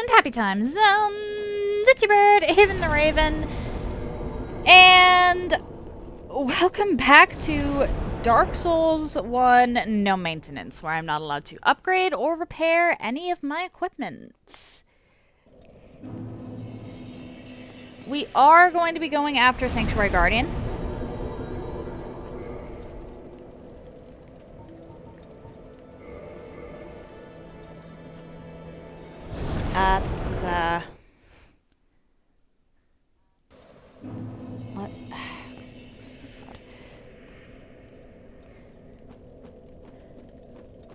And happy times. It's your bird, Haven the Raven. And welcome back to Dark Souls 1 No Maintenance, where I'm not allowed to upgrade or repair any of my equipment. We are going to be going after Sanctuary Guardian. What?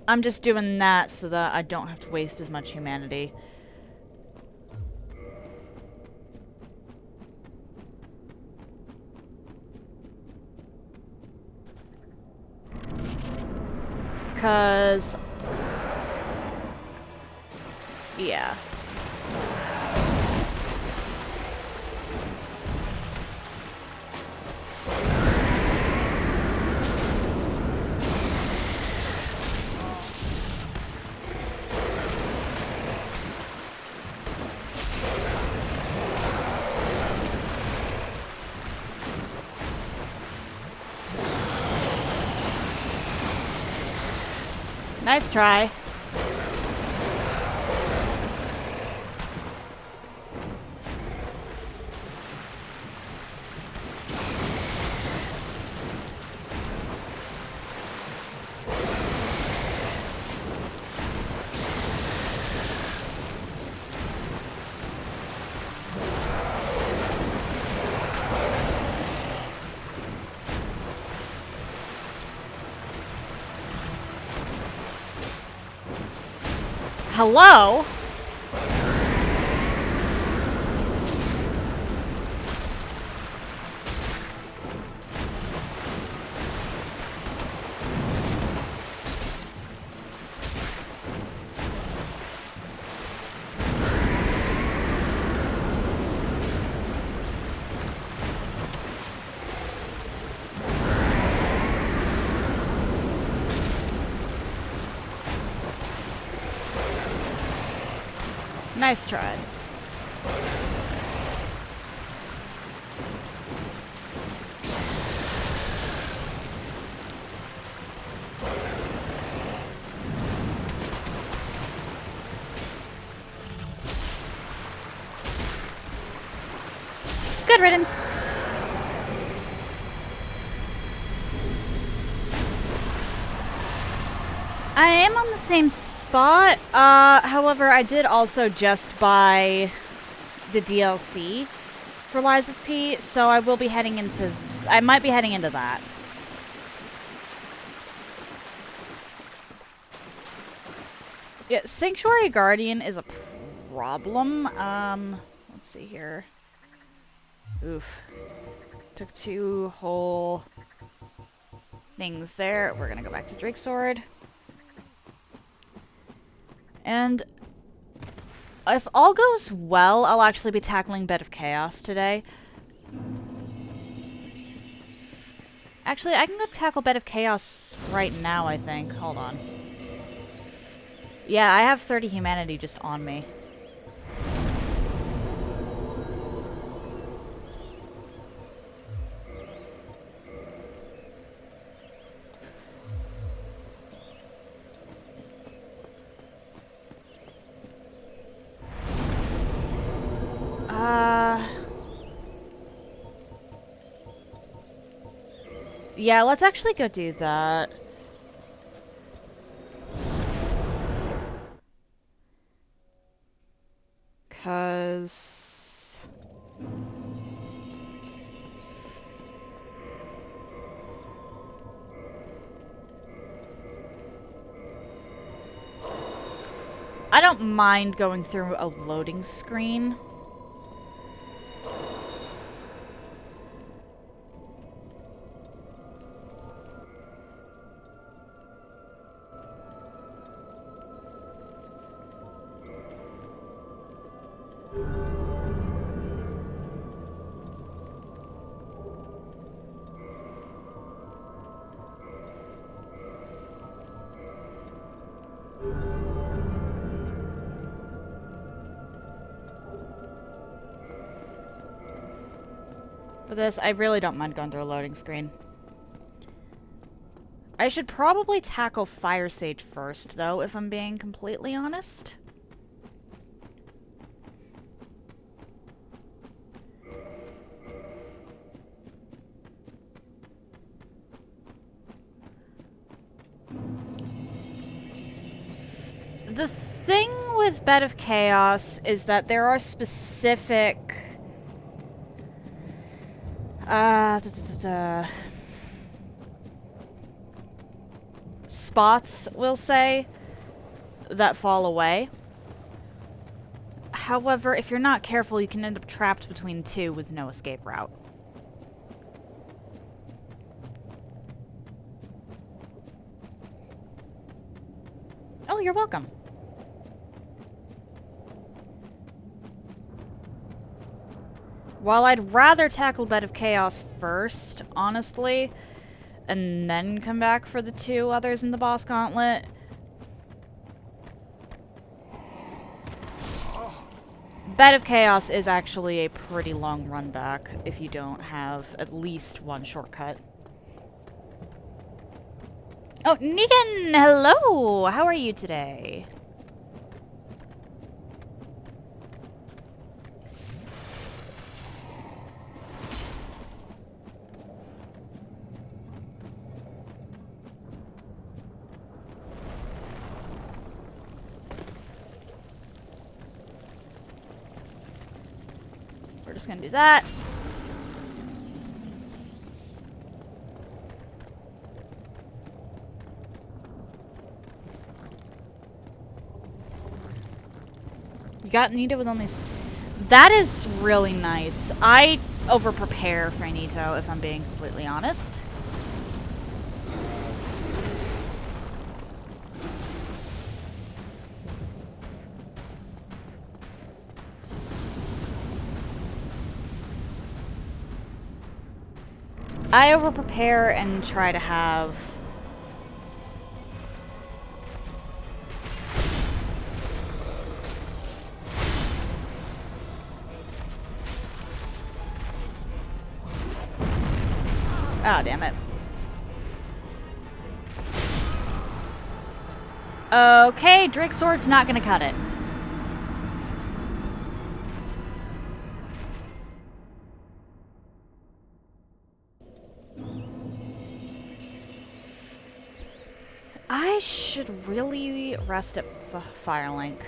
I'm just doing that so that I don't have to waste as much humanity. Cause... yeah. Nice try. Hello? Nice try. Good riddance. I am on the same spot. However, I did also just buy the DLC for Lies of P, so I will be heading into... I might be heading into that. Yeah, Sanctuary Guardian is a problem. Let's see here. Oof. Took 2 whole things there. We're gonna go back to Drake's Sword. And if all goes well, I'll actually be tackling Bed of Chaos today. Actually, I can go tackle Bed of Chaos right now, I think. Hold on. Yeah, I have 30 humanity just on me. Yeah, let's actually go do that. Cause... I don't mind going through a loading screen. For this, I really don't mind going through a loading screen. I should probably tackle Fire Sage first, though, if I'm being completely honest. The thing with Bed of Chaos is that there are specific... spots, we'll say, that fall away. However, if you're not careful, you can end up trapped between two with no escape route. Oh, you're welcome. While I'd rather tackle Bed of Chaos first, honestly, and then come back for the two others in the boss gauntlet, Bed of Chaos is actually a pretty long run back if you don't have at least one shortcut. Oh, Negan! Hello! How are you today? We're just gonna do that. You got Nito with only... That is really nice. I over-prepare for Nito, if I'm being completely honest. I over-prepare and try to have... Oh, damn it. Okay, Drake Sword's not gonna cut it. I should really rest at Firelink.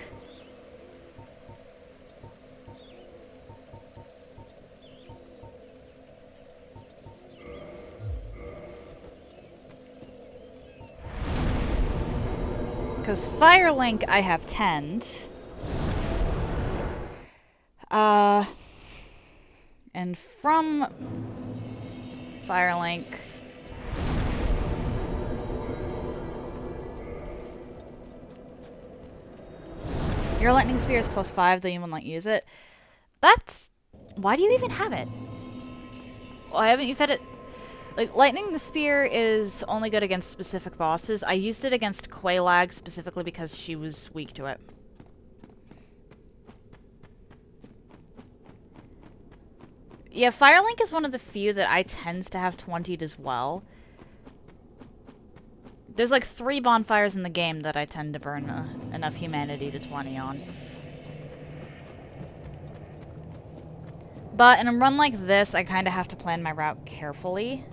Because Firelink, I have Tend. And from Firelink... Your Lightning Spear is +5, though you will not use it. That's... Why do you even have it? Why haven't you fed it? Like, Lightning Spear is only good against specific bosses. I used it against Quelaag specifically because she was weak to it. Yeah, Firelink is one of the few that I tends to have 20'd as well. There's like 3 bonfires in the game that I tend to burn enough humanity to 20 on. But in a run like this, I kind of have to plan my route carefully.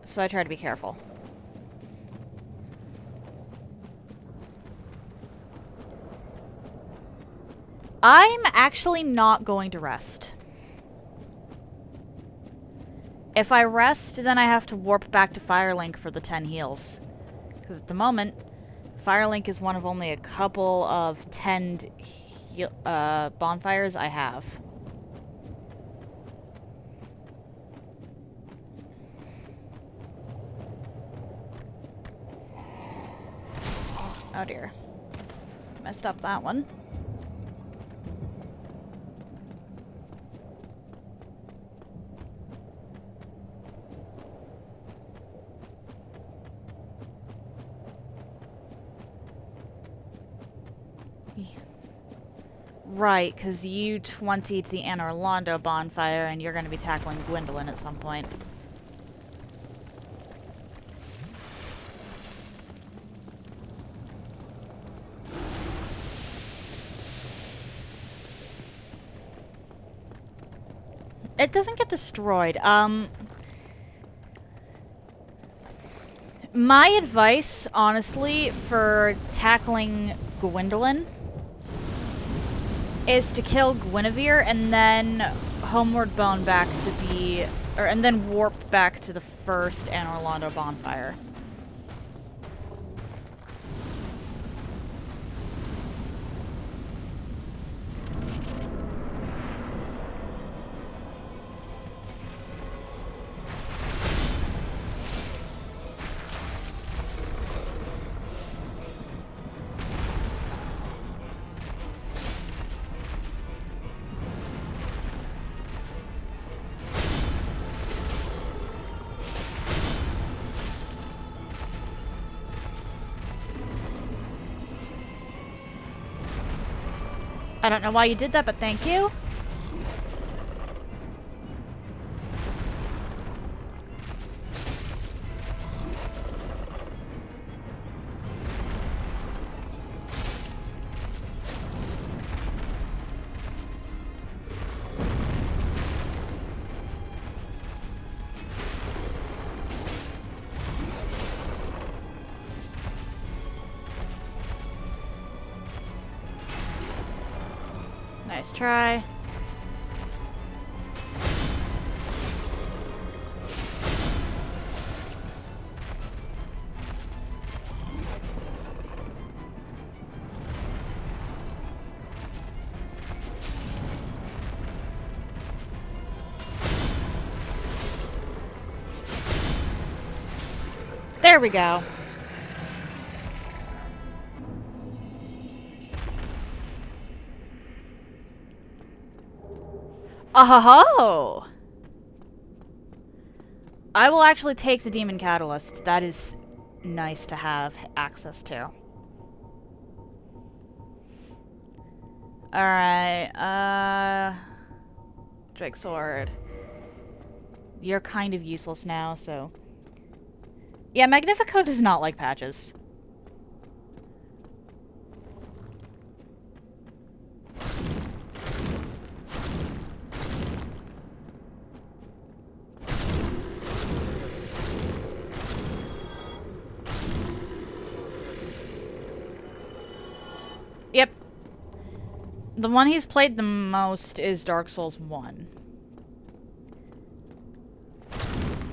So I try to be careful. I'm actually not going to rest. If I rest, then I have to warp back to Firelink for the 10 heals. Because at the moment, Firelink is one of only a couple of 10 bonfires I have. Oh dear. Messed up that one. Right, because you 20'd the Anne Orlando bonfire, and you're going to be tackling Gwendolyn at some point. It doesn't get destroyed. My advice, honestly, for tackling Gwendolyn is to kill Guinevere and then homeward bone back to the... and then warp back to the first Anne Orlando bonfire. I don't know why you did that, but thank you. Nice try. There we go. Oh! I will actually take the Demon Catalyst. That is nice to have access to. Alright, Drake Sword. You're kind of useless now, so... Yeah, Magnifico does not like patches. Yep. The one he's played the most is Dark Souls 1.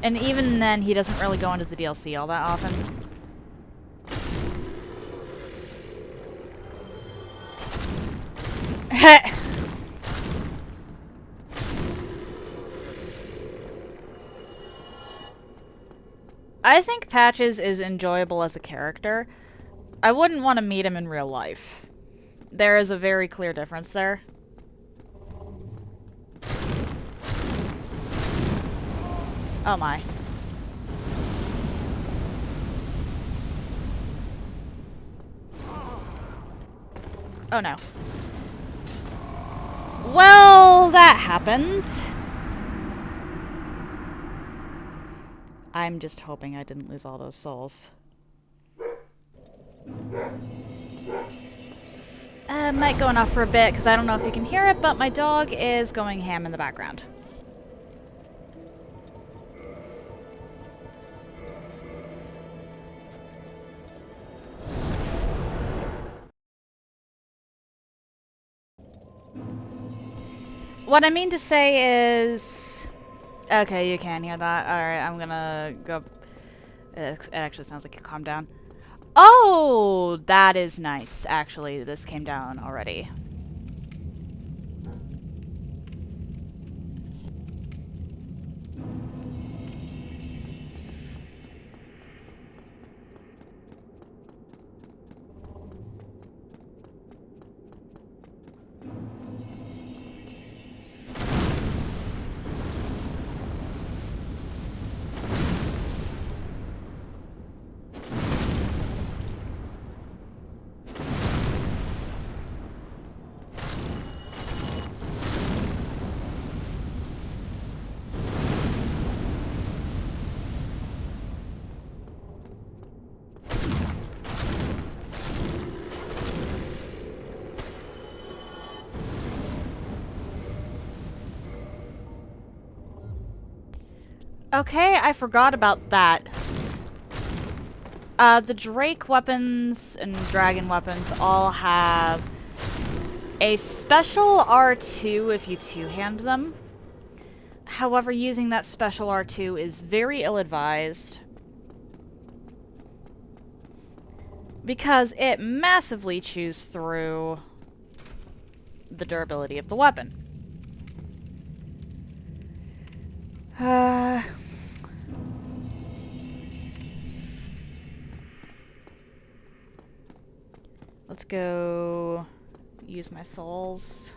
And even then, he doesn't really go into the DLC all that often. I think Patches is enjoyable as a character. I wouldn't want to meet him in real life. There is a very clear difference there. Oh my. Oh no. Well, that happened. I'm just hoping I didn't lose all those souls. Might go off for a bit, because I don't know if you can hear it, but my dog is going ham in the background. What I mean to say is... Okay, you can hear that. Alright, I'm gonna go... It actually sounds like you calmed down. Oh! That is nice, actually. This came down already. Okay, I forgot about that. The Drake weapons and Dragon weapons all have a special R2 if you two-hand them. However, using that special R2 is very ill-advised, because it massively chews through the durability of the weapon. Let's go use my souls.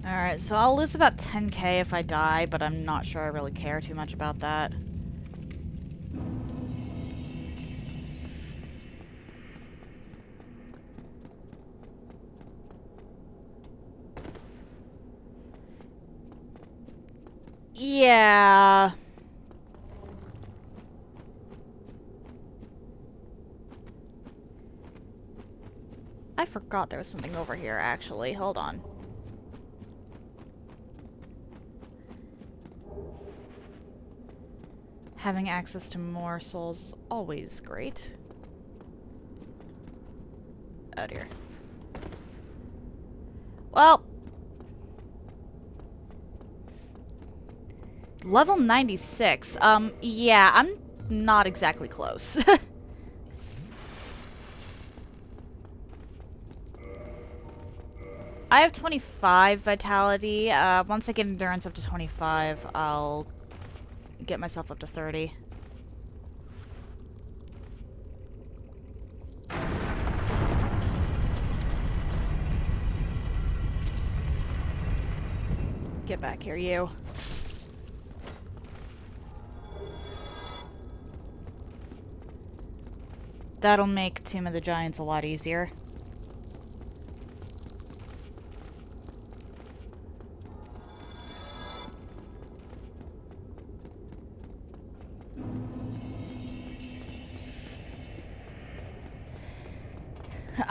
Alright, so I'll lose about 10k if I die, but I'm not sure I really care too much about that. Yeah. I forgot there was something over here, actually. Hold on. Having access to more souls is always great. Oh dear. Well. Level 96. Yeah, I'm not exactly close. I have 25 vitality. Once I get endurance up to 25, I'll get myself up to 30. Get back here, you. That'll make Tomb of the Giants a lot easier.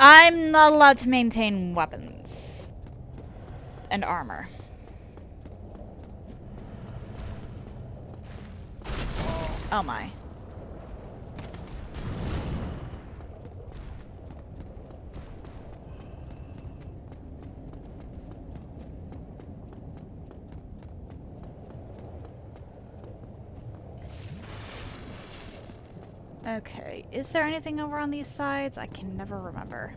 I'm not allowed to maintain weapons and armor. Oh my. Okay, is there anything over on these sides? I can never remember.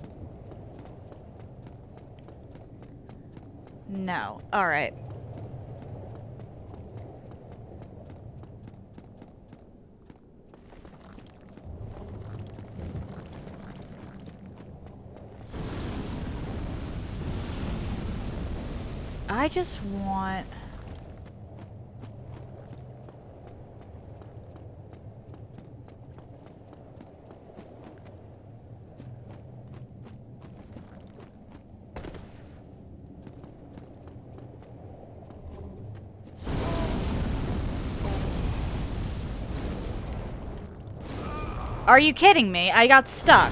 No. Alright. I just want... Are you kidding me? I got stuck.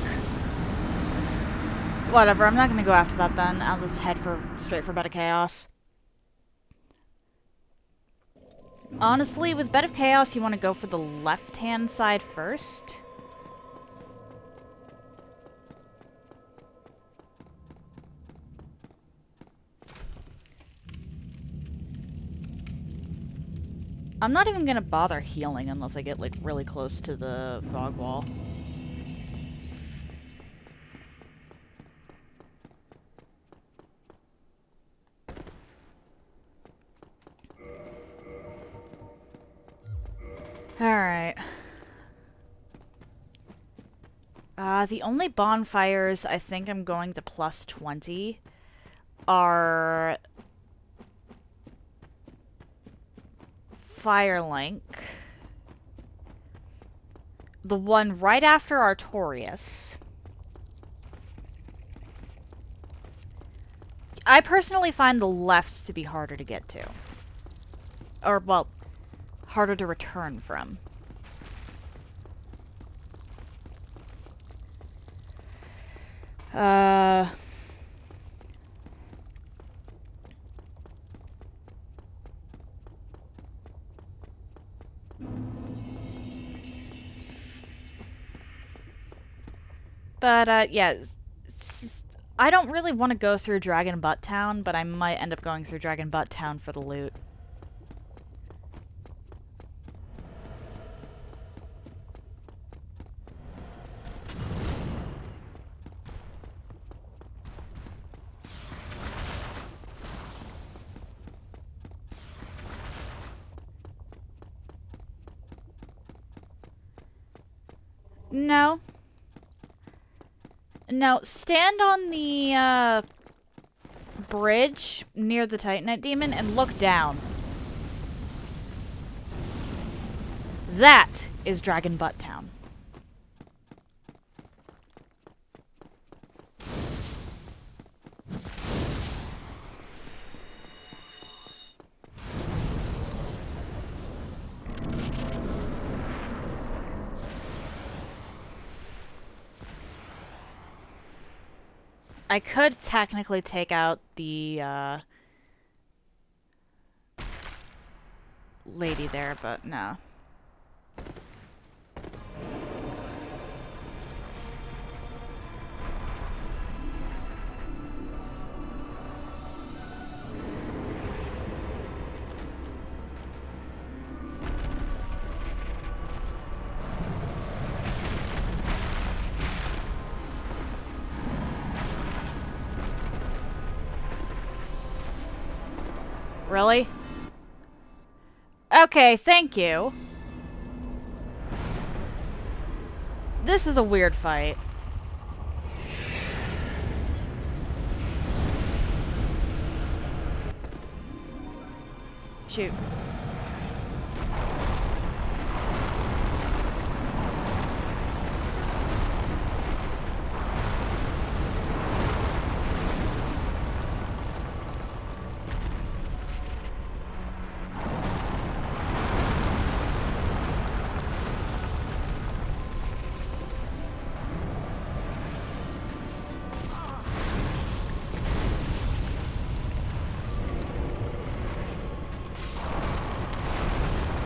Whatever, I'm not gonna go after that then. I'll just head straight for Bed of Chaos. Honestly, with Bed of Chaos, you want to go for the left-hand side first. I'm not even gonna bother healing unless I get, like, really close to the fog wall. Alright. The only bonfires I think I'm going to plus 20 are... Firelink. The one right after Artorias. I personally find the left to be harder to get to. Or, well, harder to return from. But, yeah. I don't really want to go through Dragon Butt Town, but I might end up going through Dragon Butt Town for the loot. No. No, stand on the, bridge near the Titanite Demon and look down. That is Dragon Butt Town. I could technically take out the, lady there, but no. Really? Okay, thank you. This is a weird fight. Shoot.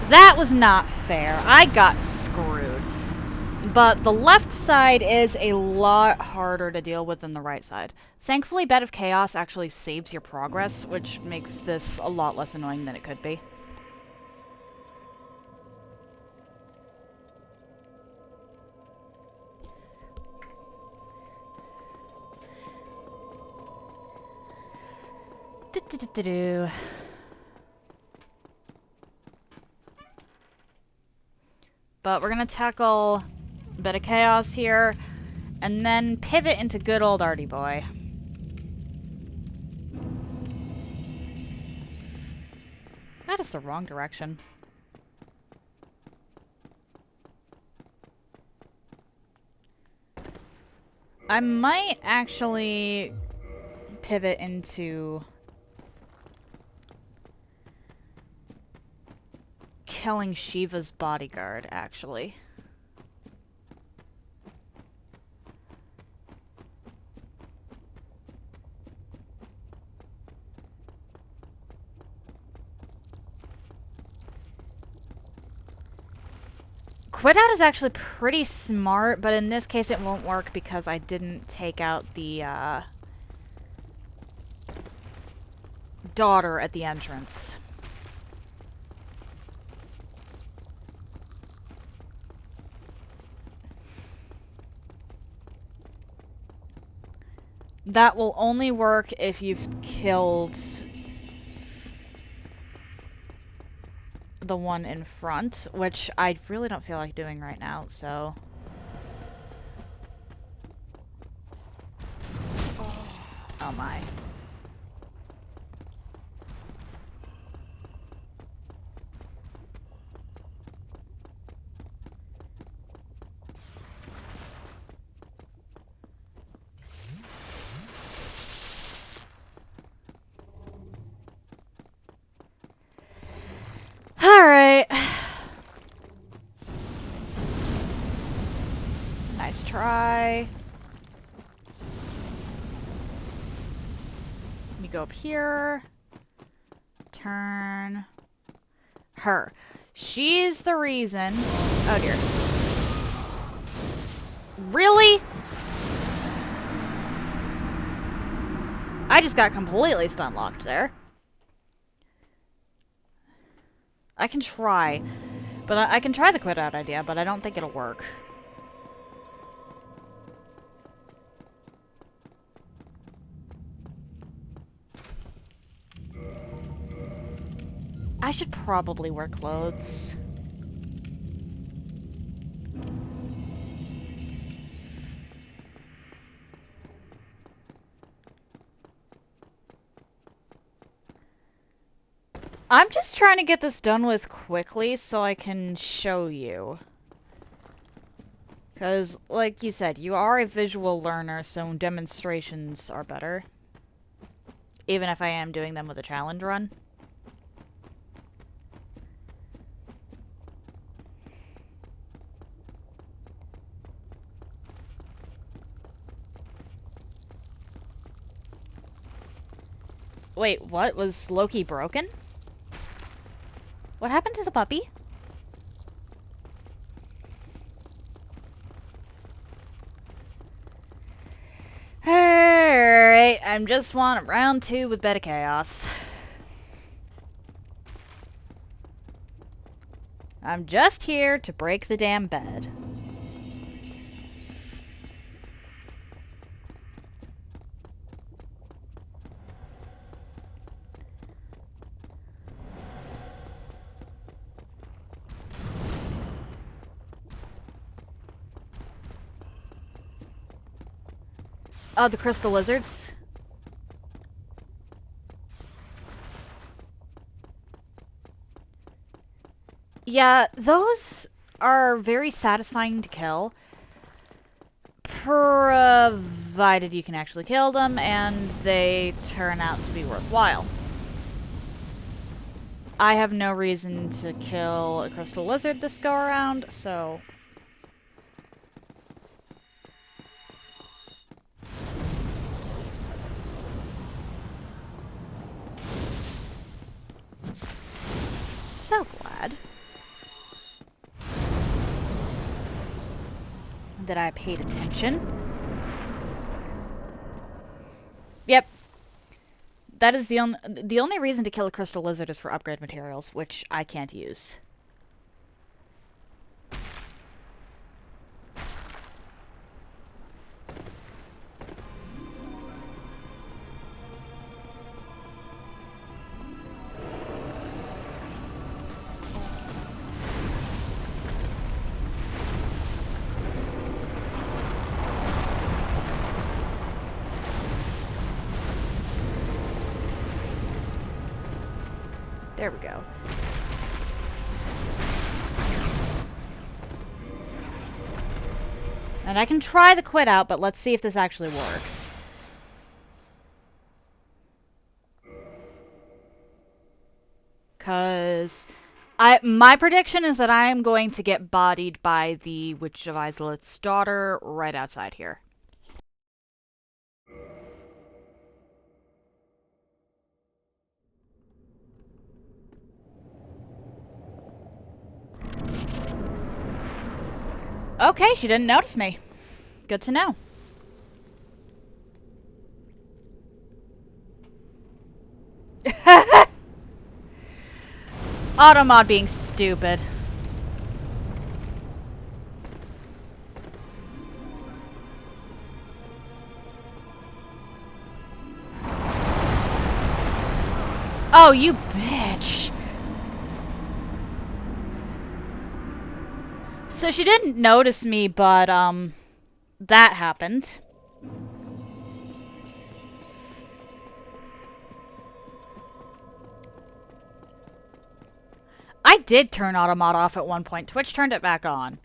That was not fair. I got screwed. But the left side is a lot harder to deal with than the right side. Thankfully, Bed of Chaos actually saves your progress, which makes this a lot less annoying than it could be. Do-do-do-do-do. But we're gonna tackle a bit of chaos here, and then pivot into good old Artie Boy. That is the wrong direction. I might actually pivot into killing Shiva's bodyguard, actually. Quit out is actually pretty smart, but in this case it won't work because I didn't take out the, daughter at the entrance. That will only work if you've killed the one in front, which I really don't feel like doing right now, so... Oh my. First try. Let me go up here. Turn. Her. She's the reason. Oh dear. Really? I just got completely stun locked there. I can try. But I can try the quit out idea, but I don't think it'll work. I should probably wear clothes. I'm just trying to get this done with quickly so I can show you. Because, like you said, you are a visual learner, so demonstrations are better. Even if I am doing them with a challenge run. Wait, what? Was Loki broken? What happened to the puppy? Alright, I'm just on round 2 with Beta Chaos. I'm just here to break the damn bed. Oh, the crystal lizards. Yeah, those are very satisfying to kill. Provided you can actually kill them and they turn out to be worthwhile. I have no reason to kill a crystal lizard this go around, so... So glad that I paid attention. Yep. That is the only reason to kill a crystal lizard is for upgrade materials, which I can't use. There we go. And I can try the quit out, but let's see if this actually works. Because my prediction is that I am going to get bodied by the Witch of Isolith's daughter right outside here. Okay, she didn't notice me. Good to know. Automod being stupid. Oh, you bitch. So she didn't notice me, but, that happened. I did turn Automod off at one point. Twitch turned it back on.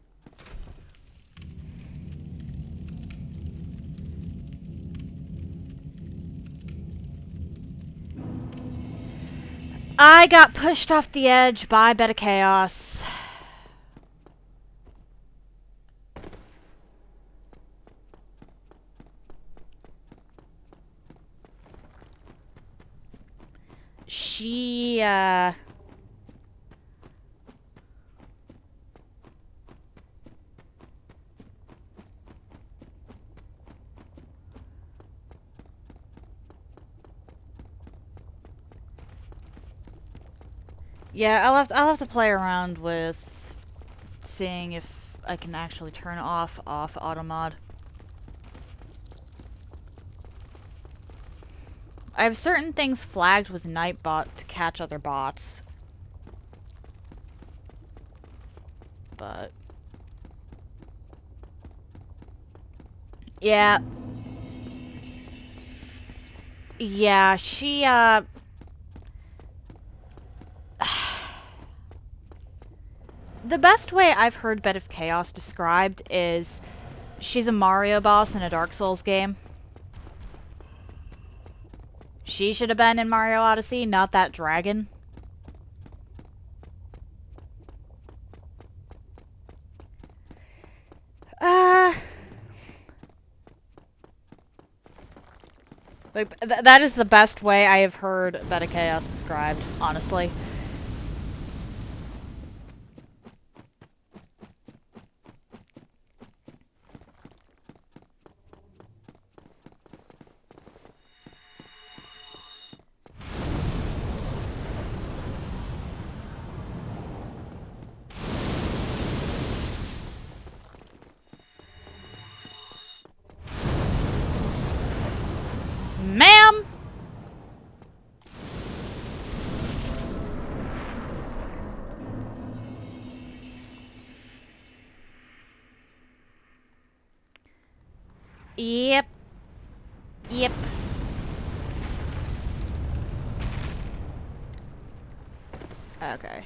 I got pushed off the edge by Beta Chaos. She, yeah, I'll have to play around with seeing if I can actually turn off auto mod. I have certain things flagged with Nightbot to catch other bots. But yeah. Yeah, she the best way I've heard Bed of Chaos described is she's a Mario boss in a Dark Souls game. She should have been in Mario Odyssey, not that dragon. Like, that is the best way I have heard Bed of Chaos described, honestly. Ma'am! Yep. Yep. Okay.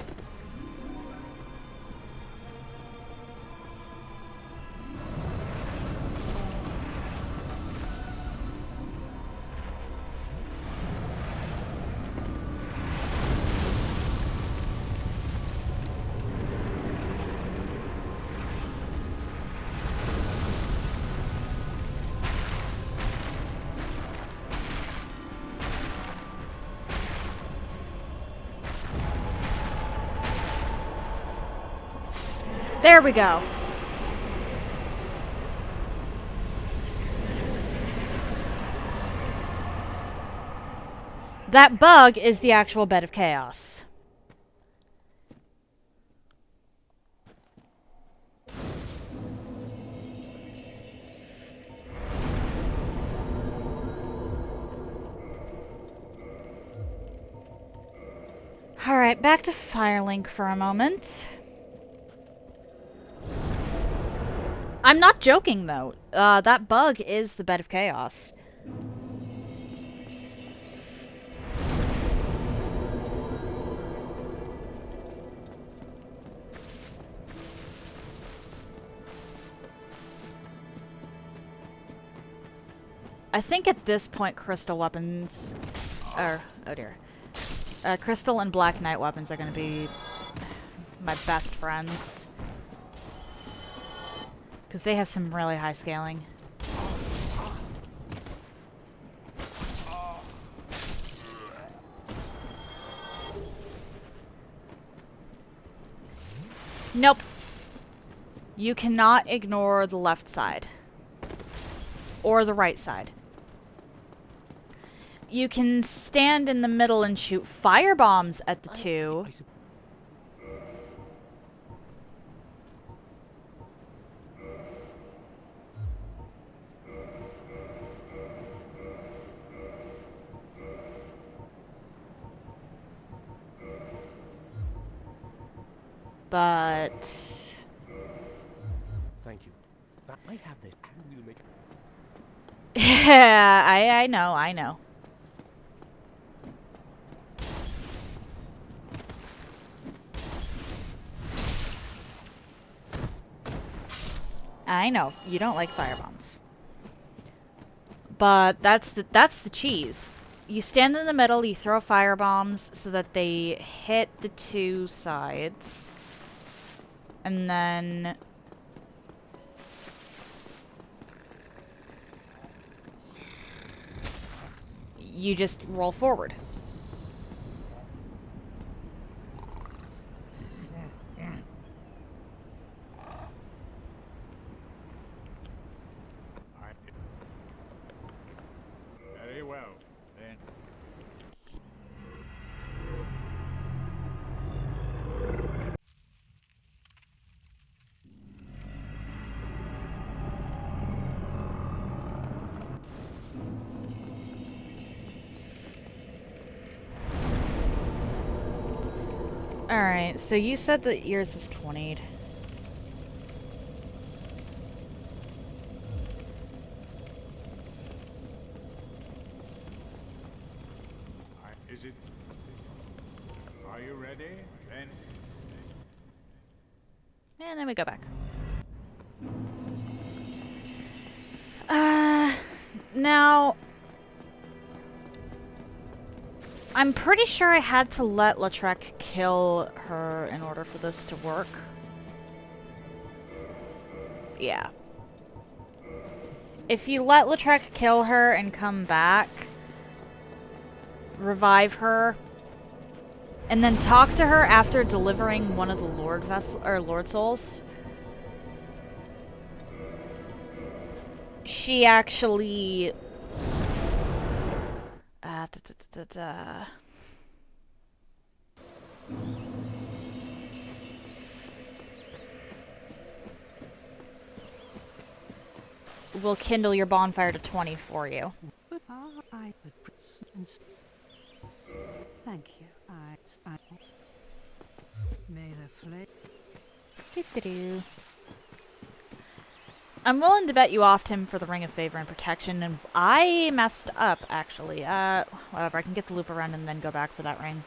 There we go. That bug is the actual Bed of Chaos. Alright, back to Firelink for a moment. I'm not joking, though. That bug is the Bed of Chaos. I think at this point, crystal weapons... oh dear. Crystal and Black Knight weapons are going to be my best friends. Because they have some really high scaling. Nope. You cannot ignore the left side. Or the right side. You can stand in the middle and shoot firebombs at the two. But... Thank you. That might have this. yeah, I know, I know. I know, you don't like firebombs. But that's the cheese. You stand in the middle, you throw firebombs so that they hit the two sides. And then... you just roll forward. well, then. Alright, so you said that yours is 20'd. Is it? Are you ready? Then. And then we go back. Now... I'm pretty sure I had to let Lautrec kill her in order for this to work. Yeah. If you let Lautrec kill her and come back, revive her, and then talk to her after delivering one of the Lord Souls, she actually will kindle your bonfire to 20 for you. Thank you. I may the flame. Doo-doo-doo. I'm willing to bet you offed him for the Ring of Favor and Protection, and I messed up, actually. Whatever, I can get the loop around and then go back for that ring.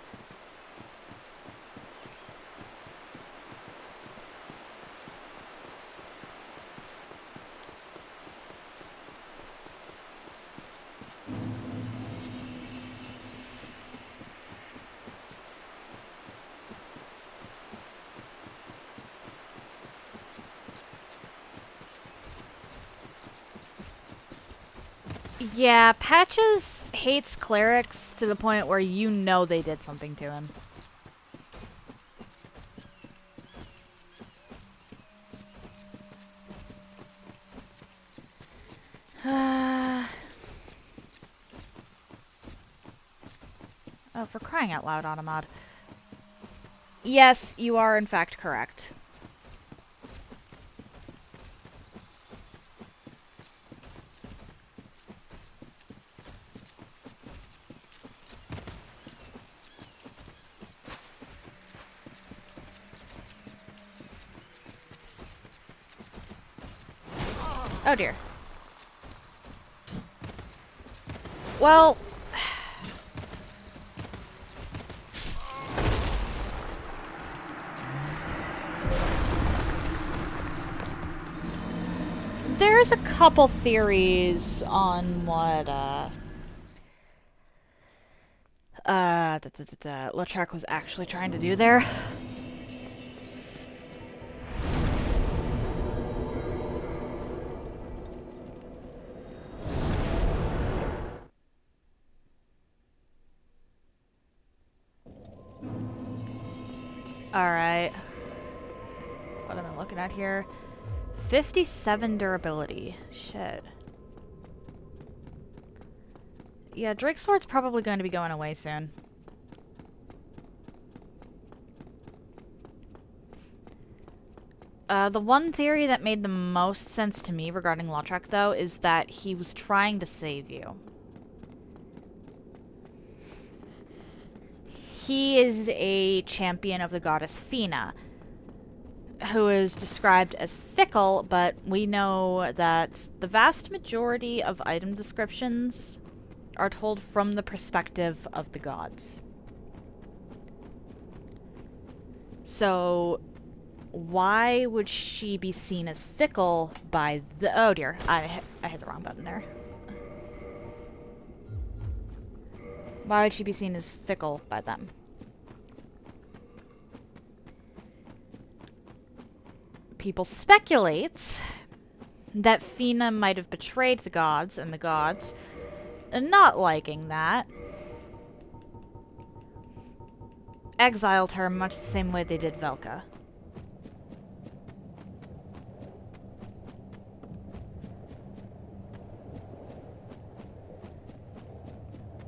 Yeah, Patches hates clerics to the point where you know they did something to him. Oh, for crying out loud, Automod. Yes, you are in fact correct. Oh dear. Well... there's a couple theories on what, Lautrec was actually trying to do there. Alright. What am I looking at here? 57 durability. Shit. Yeah, Drake Sword's probably going to be going away soon. The one theory that made the most sense to me regarding Lautrec, though, is that he was trying to save you. He is a champion of the goddess Fina, who is described as fickle, but we know that the vast majority of item descriptions are told from the perspective of the gods. So, why would she be seen as fickle by the... oh dear, I hit the wrong button there. Why would she be seen as fickle by them? People speculate that Fina might have betrayed the gods, and the gods, not liking that, exiled her much the same way they did Velka.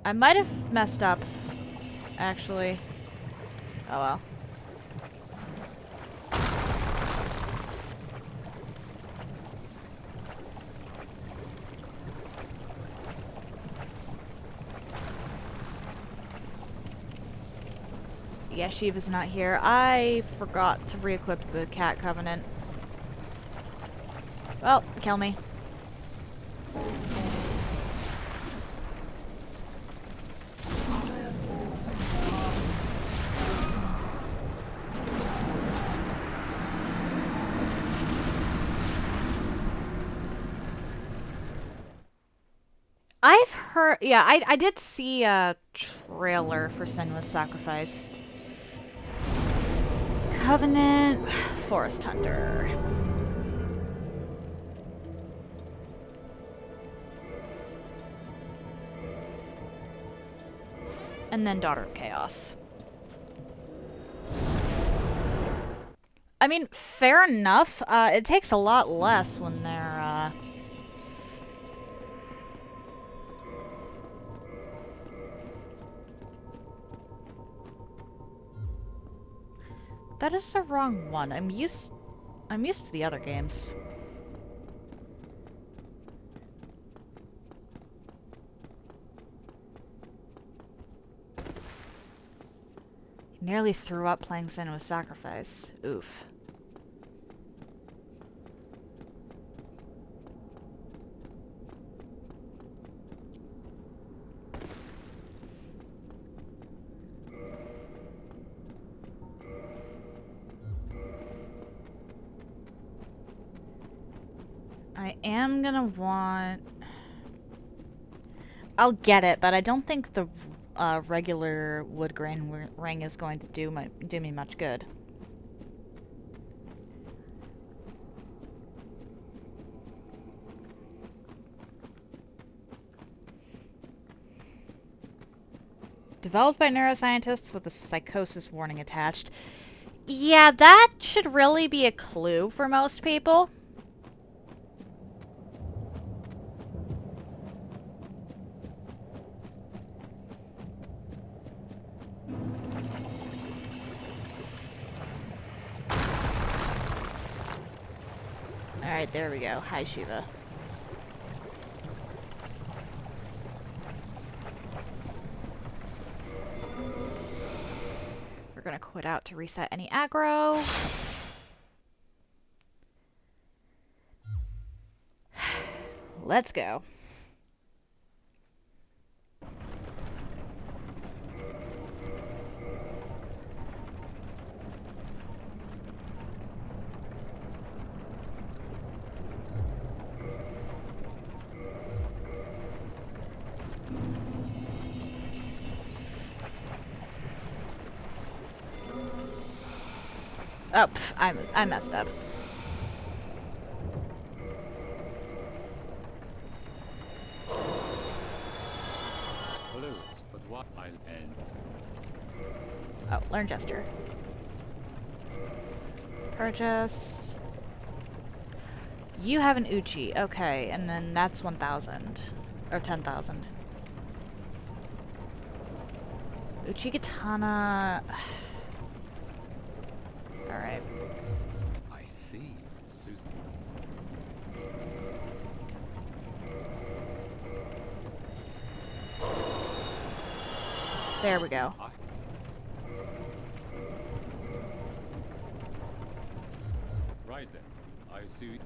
I might have messed up, actually. Oh well. Yeah, Shiva's not here. I forgot to re-equip the cat covenant. Well, kill me. I've heard, yeah, I did see a trailer for Senua's Sacrifice. Covenant, Forest Hunter. And then Daughter of Chaos. I mean, fair enough. It takes a lot less when they're, That is the wrong one. I'm used to the other games. Nearly threw up playing Senua's Sacrifice. Oof. I am gonna want... I'll get it, but I don't think the regular wood grain ring is going to do me much good. Developed by neuroscientists with a psychosis warning attached. Yeah, that should really be a clue for most people. Alright, there we go. Hi, Shiva. We're gonna quit out to reset any aggro. Let's go. Oh, I messed up. Close, but what I'll end. Oh, learn gesture. Purchase. You have an Uchi. Okay, and then that's 1,000. Or 10,000. Uchi Katana... Alright. I see, Susan. There we go. Right then, I see.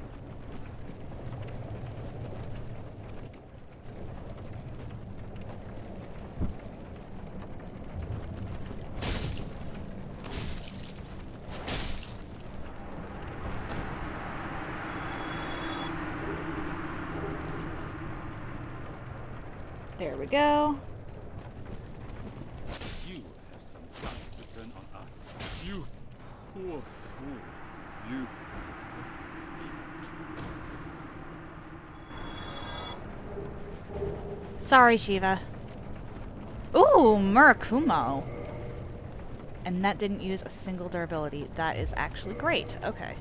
There we go. You have some guts to turn on us. You poor fool. You. Sorry, Shiva. Ooh, Murakumo. And that didn't use a single durability. That is actually great. Okay.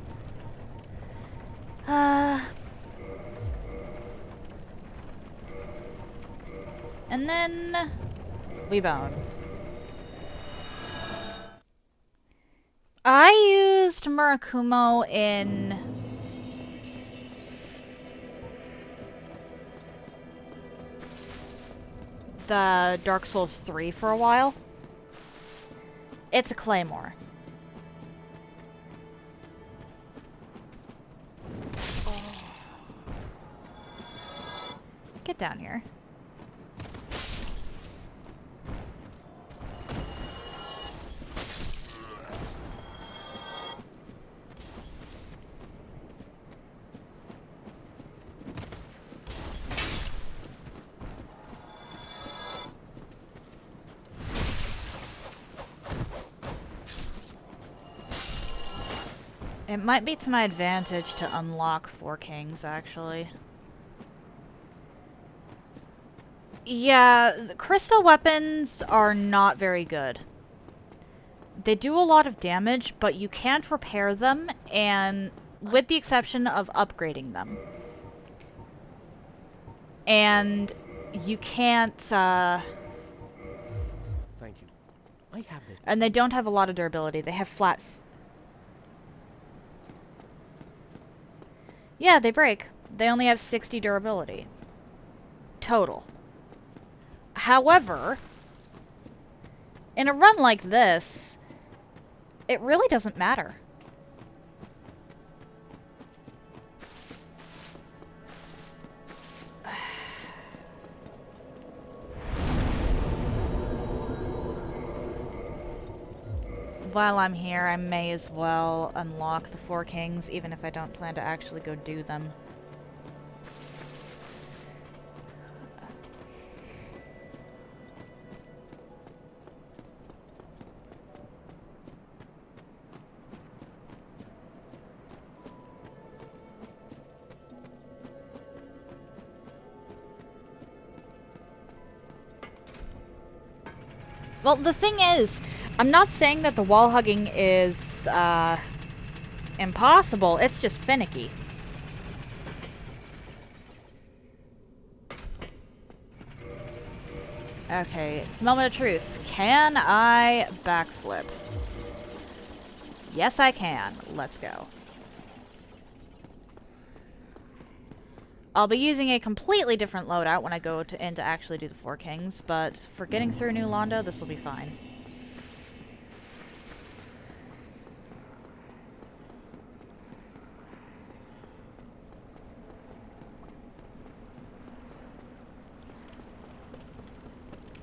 And then... We bone. I used Murakumo in the Dark Souls 3 for a while. It's a claymore. Get down here. It might be to my advantage to unlock 4 kings, actually. Yeah, the crystal weapons are not very good. They do a lot of damage, but you can't repair them, and with the exception of upgrading them. And you can't, Thank you. I have this. and they don't have a lot of durability. They have flats. Yeah, they break. They only have 60 durability. Total. However, in a run like this, it really doesn't matter. While I'm here, I may as well unlock the 4 kings, even if I don't plan to actually go do them. Well, the thing is, I'm not saying that the wall hugging is, impossible. It's just finicky. Okay, moment of truth. Can I backflip? Yes, I can. Let's go. I'll be using a completely different loadout when I go in to actually do the 4 kings, but for getting through New Londo, this will be fine.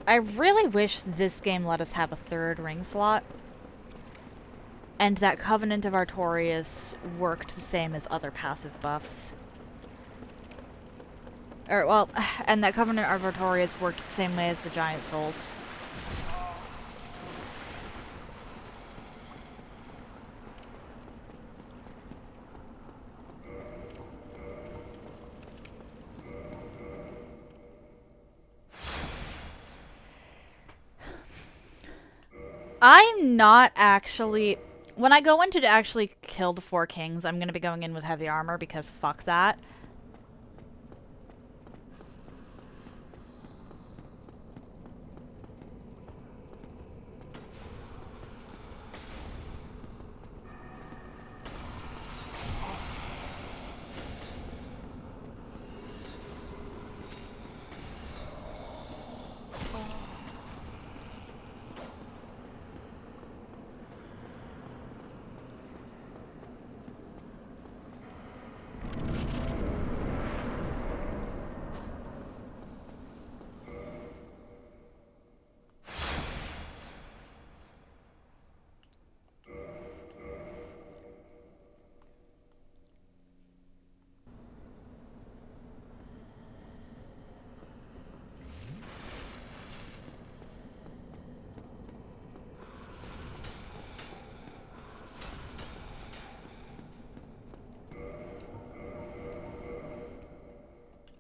I really wish this game let us have a 3rd ring slot, and that Covenant of Artorias worked the same as other passive buffs. Or, well, and that Covenant of Artorias worked the same way as the Giant Souls. I'm not actually... When I go in to actually kill the 4 kings, I'm going to be going in with heavy armor because fuck that.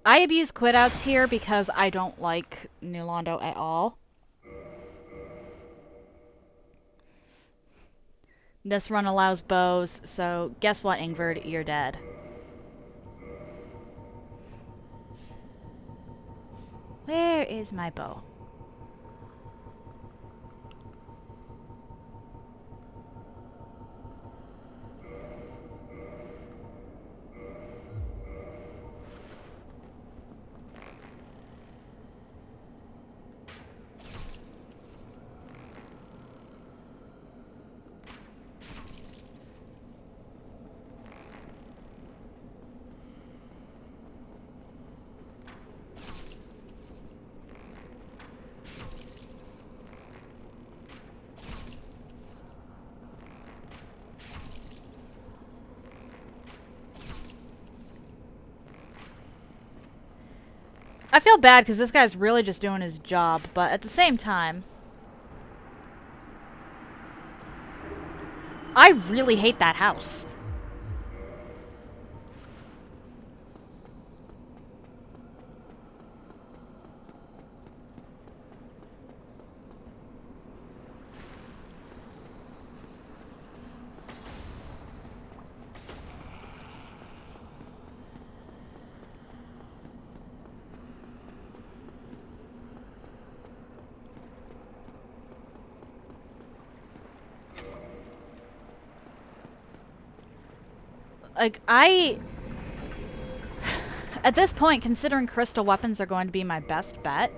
I abuse quit outs here because I don't like New Londo at all. This run allows bows, so guess what, Ingvard? You're dead. Where is my bow? I feel bad because this guy's really just doing his job, but at the same time, I really hate that house. Like, at this point, considering crystal weapons are going to be my best bet.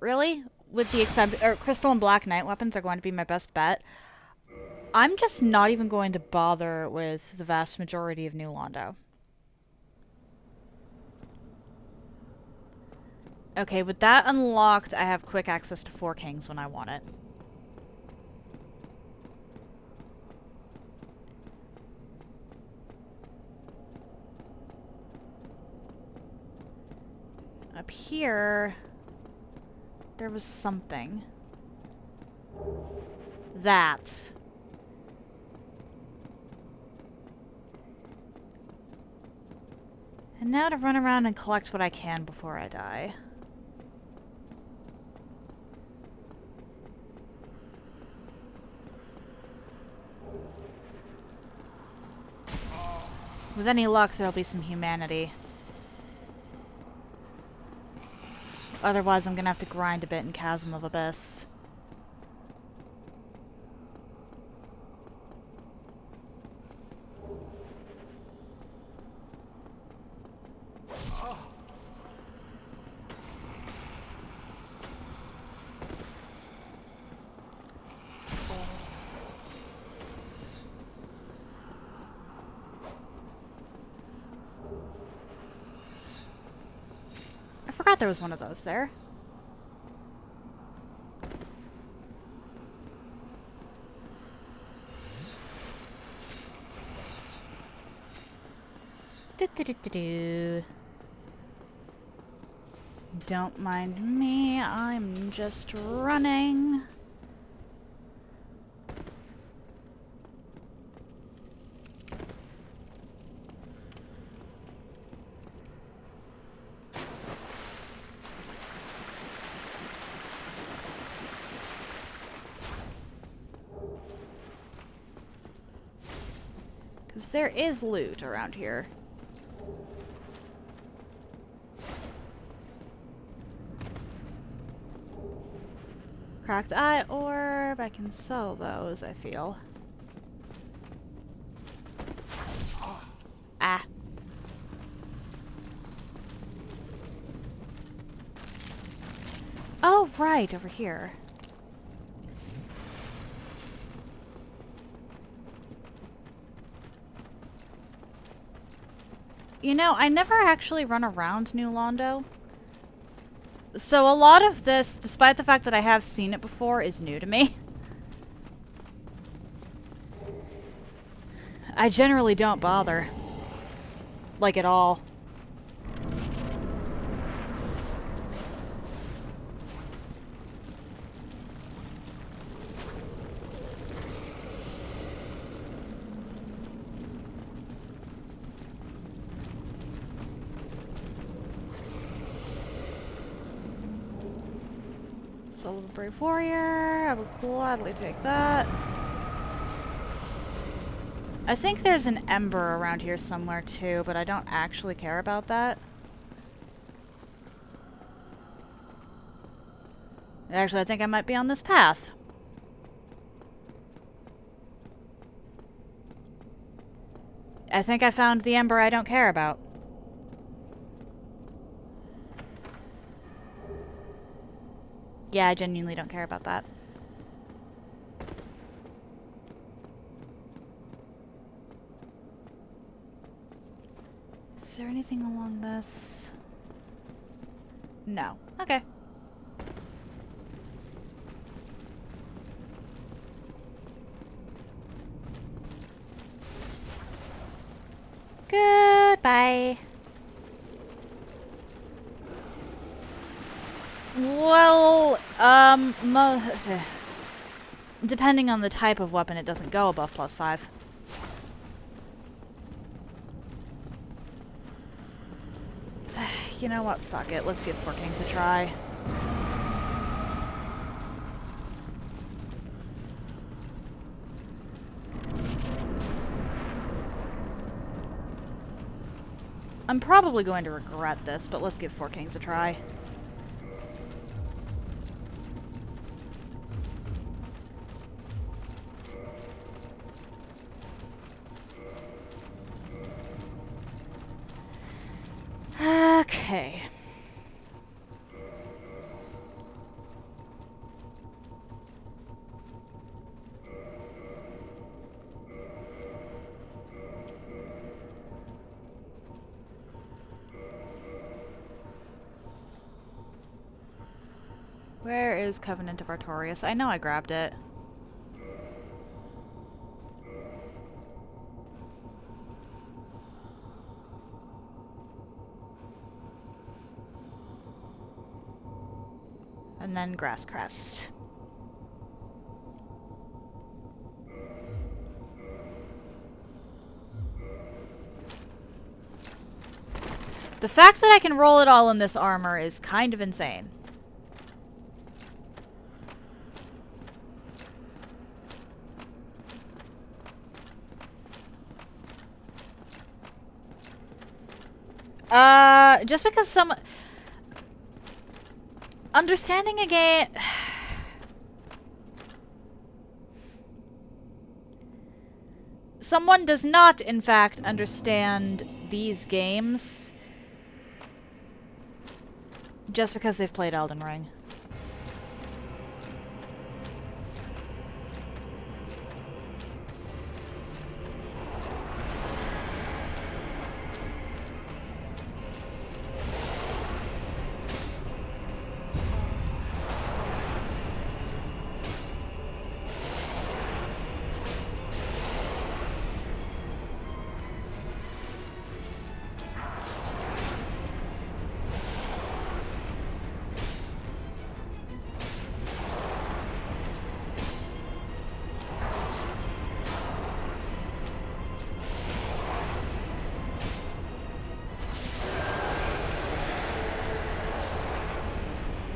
Really? With the exception, or crystal and black knight weapons are going to be my best bet. I'm just not even going to bother with the vast majority of New Londo. Okay, with that unlocked, I have quick access to Four Kings when I want it. Up here, there was something. That. And now to run around and collect what I can before I die. With any luck, there'll be some humanity. Otherwise, I'm gonna have to grind a bit in Chasm of Abyss. I forgot there was one of those there. Do. Don't mind me, I'm just running. Because there is loot around here. Cracked eye orb. I can sell those, I feel. Ah. Oh, right, over here. You know, I never actually run around New Londo. So a lot of this, despite the fact that I have seen it before, is new to me. I generally don't bother. Like, at all. Soul of a Brave Warrior. I would gladly take that. I think there's an ember around here somewhere too, but I don't actually care about that. Actually, I think I might be on this path. I think I found the ember I don't care about. Yeah, I genuinely don't care about that. Is there anything along this? No. Okay. Goodbye. Well, depending on the type of weapon, it doesn't go above +5. You know what? Fuck it. Let's give Four Kings a try. I'm probably going to regret this, but let's give Four Kings a try. Okay. Where is Covenant of Artorias? I know I grabbed it. And then Grass Crest. The fact that I can roll it all in this armor is kind of insane. Just because some... Understanding a game... Someone does not, in fact, understand these games just because they've played Elden Ring.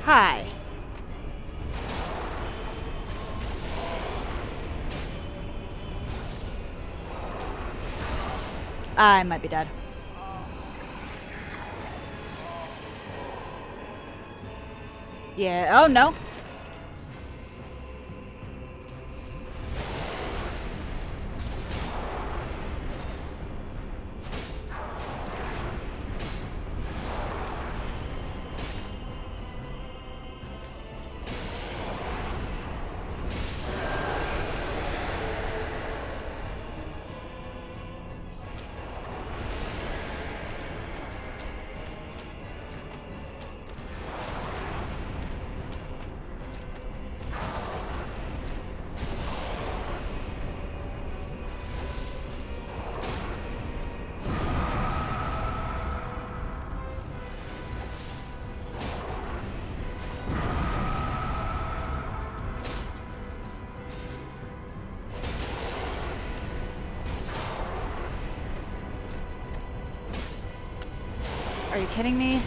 Hi. I might be dead. Yeah, oh no. Are you kidding me?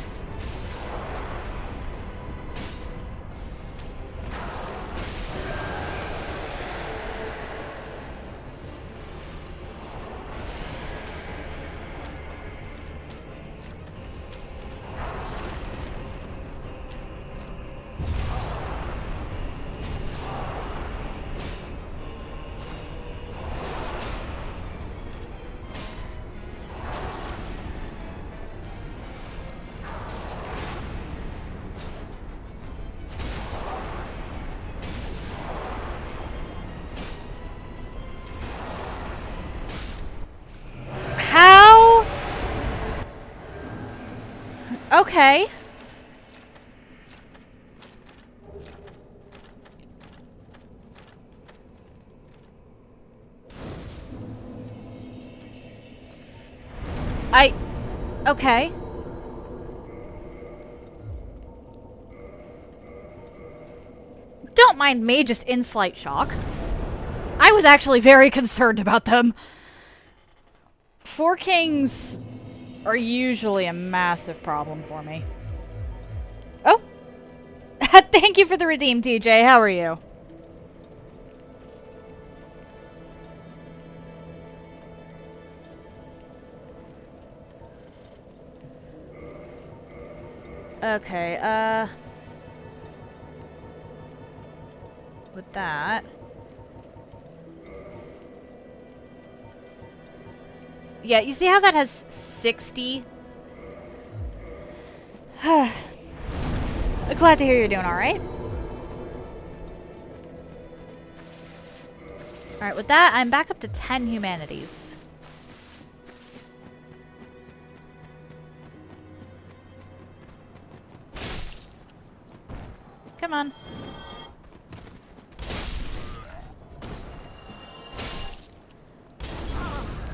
How? Okay. Okay. Don't mind me, just in slight shock. I was actually very concerned about them. 4 kings are usually a massive problem for me. Oh! Thank you for the redeem, TJ. How are you? Okay, with that... Yeah, you see how that has 60? Glad to hear you're doing alright. Alright, with that, I'm back up to 10 humanities. Come on.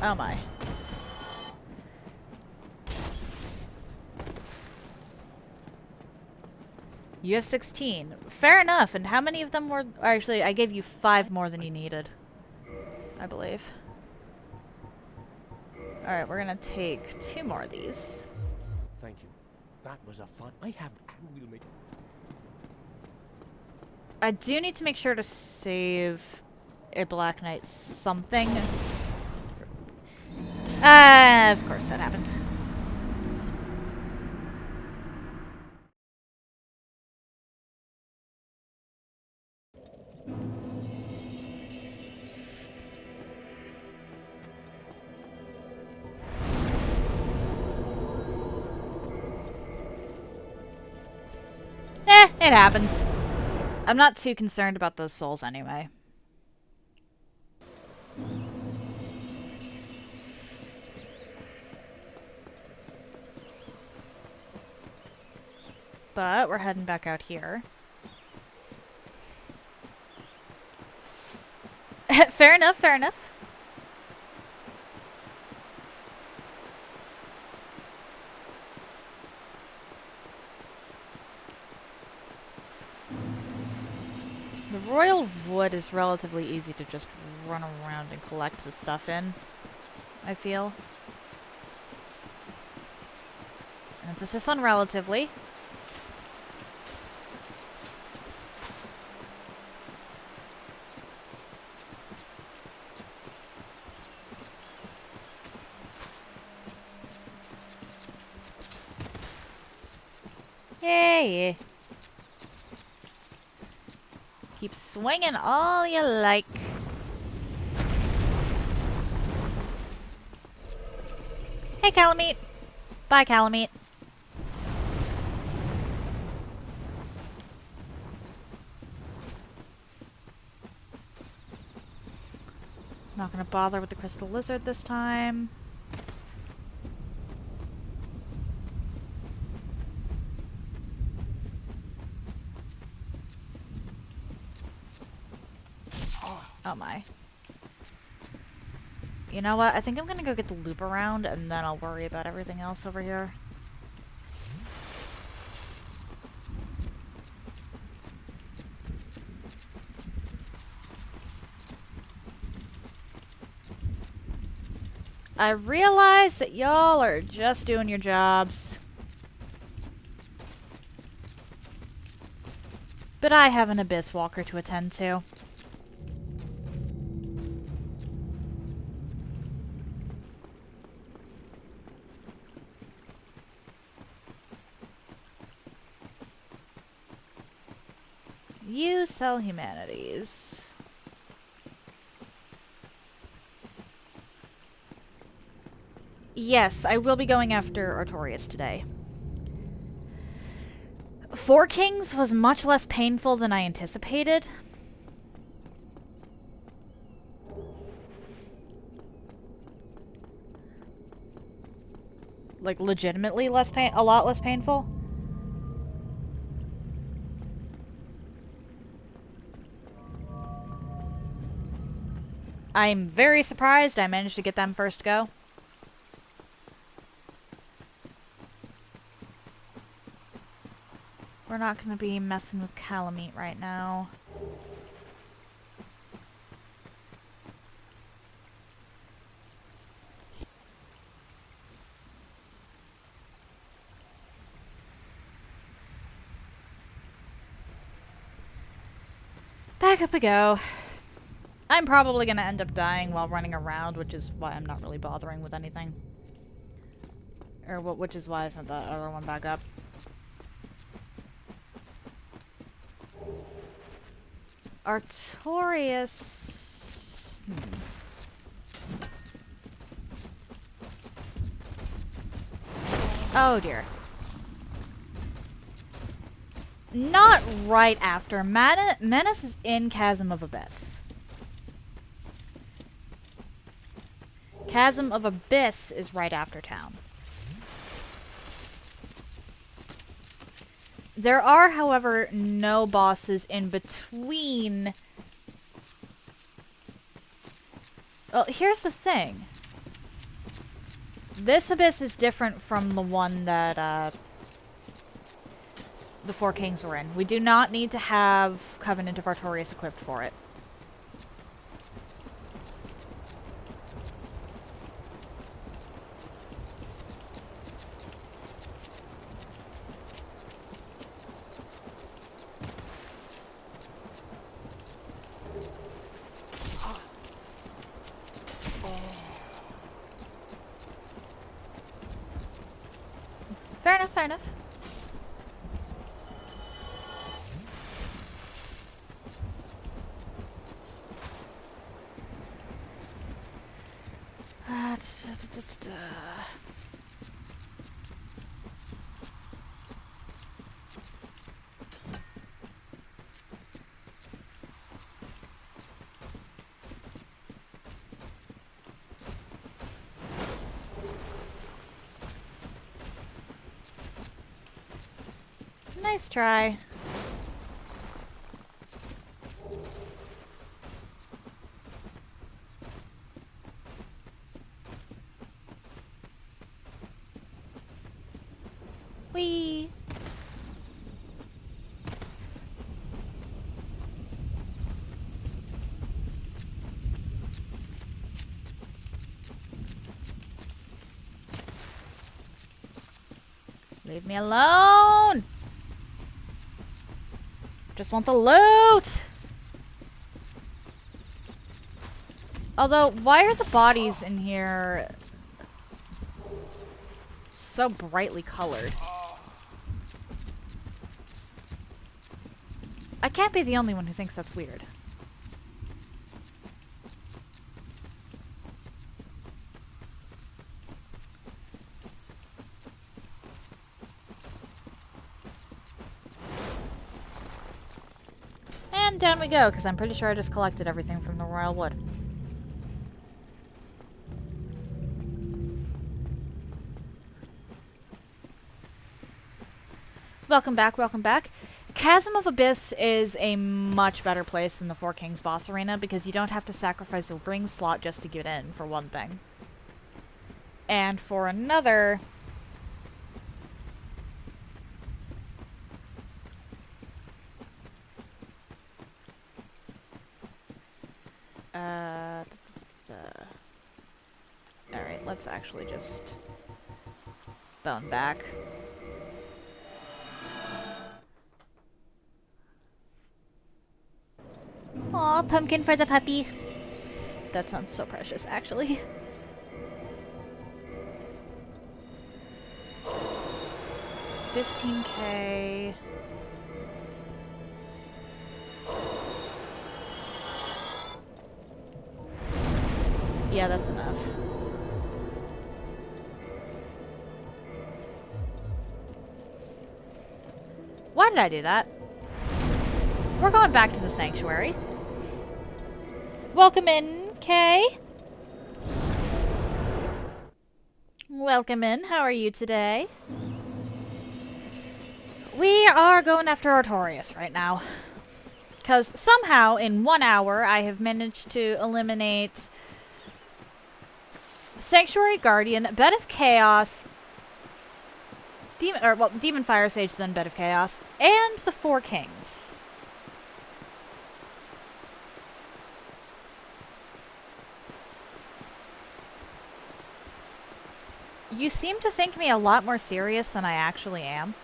Oh my. You have 16. Fair enough. And how many of them were... Actually, I gave you 5 more than you needed. I believe. Alright, we're gonna take 2 more of these. Thank you. That was a fun... I have... and we'll make... I do need to make sure to save a Black Knight something. Of course that happened. It happens. I'm not too concerned about those souls anyway. But we're heading back out here. Fair enough, fair enough. The royal wood is relatively easy to just run around and collect the stuff in, I feel. Emphasis on relatively. Yeah. Keep swinging all you like. Hey, Calamite. Bye, Calamite. Not gonna bother with the crystal lizard this time. Oh my. You know what? I think I'm gonna go get the loop around and then I'll worry about everything else over here. I realize that y'all are just doing your jobs. But I have an Abyss Walker to attend to. You sell humanities. Yes, I will be going after Artorias today. 4 Kings was much less painful than I anticipated. Like, legitimately a lot less painful. I'm very surprised I managed to get them first go. We're not going to be messing with Calamite right now. Back up we go. I'm probably gonna end up dying while running around, which is why I'm not really bothering with anything. Or which is why I sent the other one back up. Artorias... Oh dear. Not right after. Menace is in Chasm of Abyss. Chasm of Abyss is right after town. There are, however, no bosses in between. Well, here's the thing. This Abyss is different from the one that, the Four Kings were in. We do not need to have Covenant of Artorias equipped for it. Fair enough, fair enough. Nice try. Whee! Leave me alone! Just want the loot! Although, why are the bodies in here so brightly colored? I can't be the only one who thinks that's weird. And down we go, because I'm pretty sure I just collected everything from the Royal Wood. Welcome back, welcome back. Chasm of Abyss is a much better place than the Four Kings boss arena because you don't have to sacrifice a ring slot just to get in, for one thing. And for another... Alright, let's actually just bone back. Aw, pumpkin for the puppy. That sounds so precious, actually. $15K. Yeah, that's enough. Why did I do that? We're going back to the sanctuary. Welcome in, Kay. Welcome in. How are you today? We are going after Artorias right now. Because somehow, in 1 hour, I have managed to eliminate Sanctuary Guardian, Bed of Chaos, Demon Fire Sage, then Bed of Chaos, and the Four Kings. You seem to think me a lot more serious than I actually am.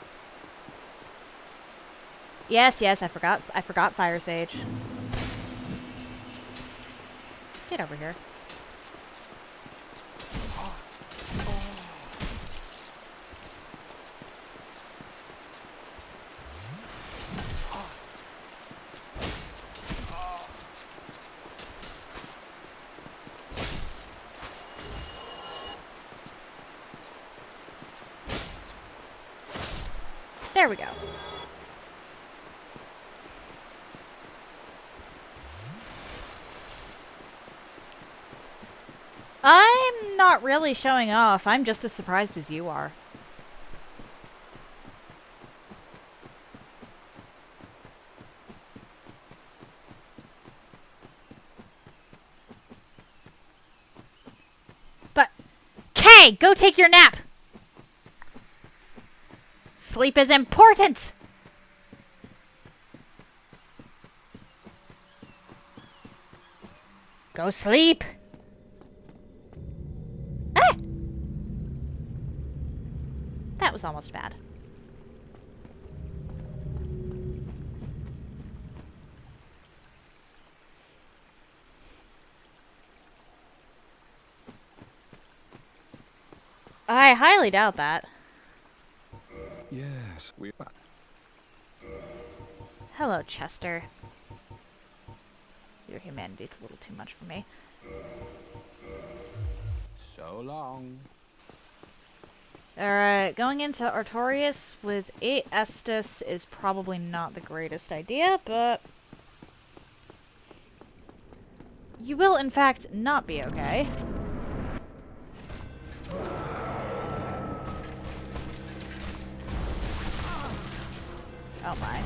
Yes, yes, I forgot Fire Sage. Get over here. There we go. I'm not really showing off. I'm just as surprised as you are. But, Kay, go take your nap! Sleep is important! Go sleep! Ah! That was almost bad. I highly doubt that. Yes, we. Hello, Chester. Your humanity's a little too much for me. So long. Alright, going into Artorias with 8 Estus is probably not the greatest idea, but... you will, in fact, not be okay. Oh my.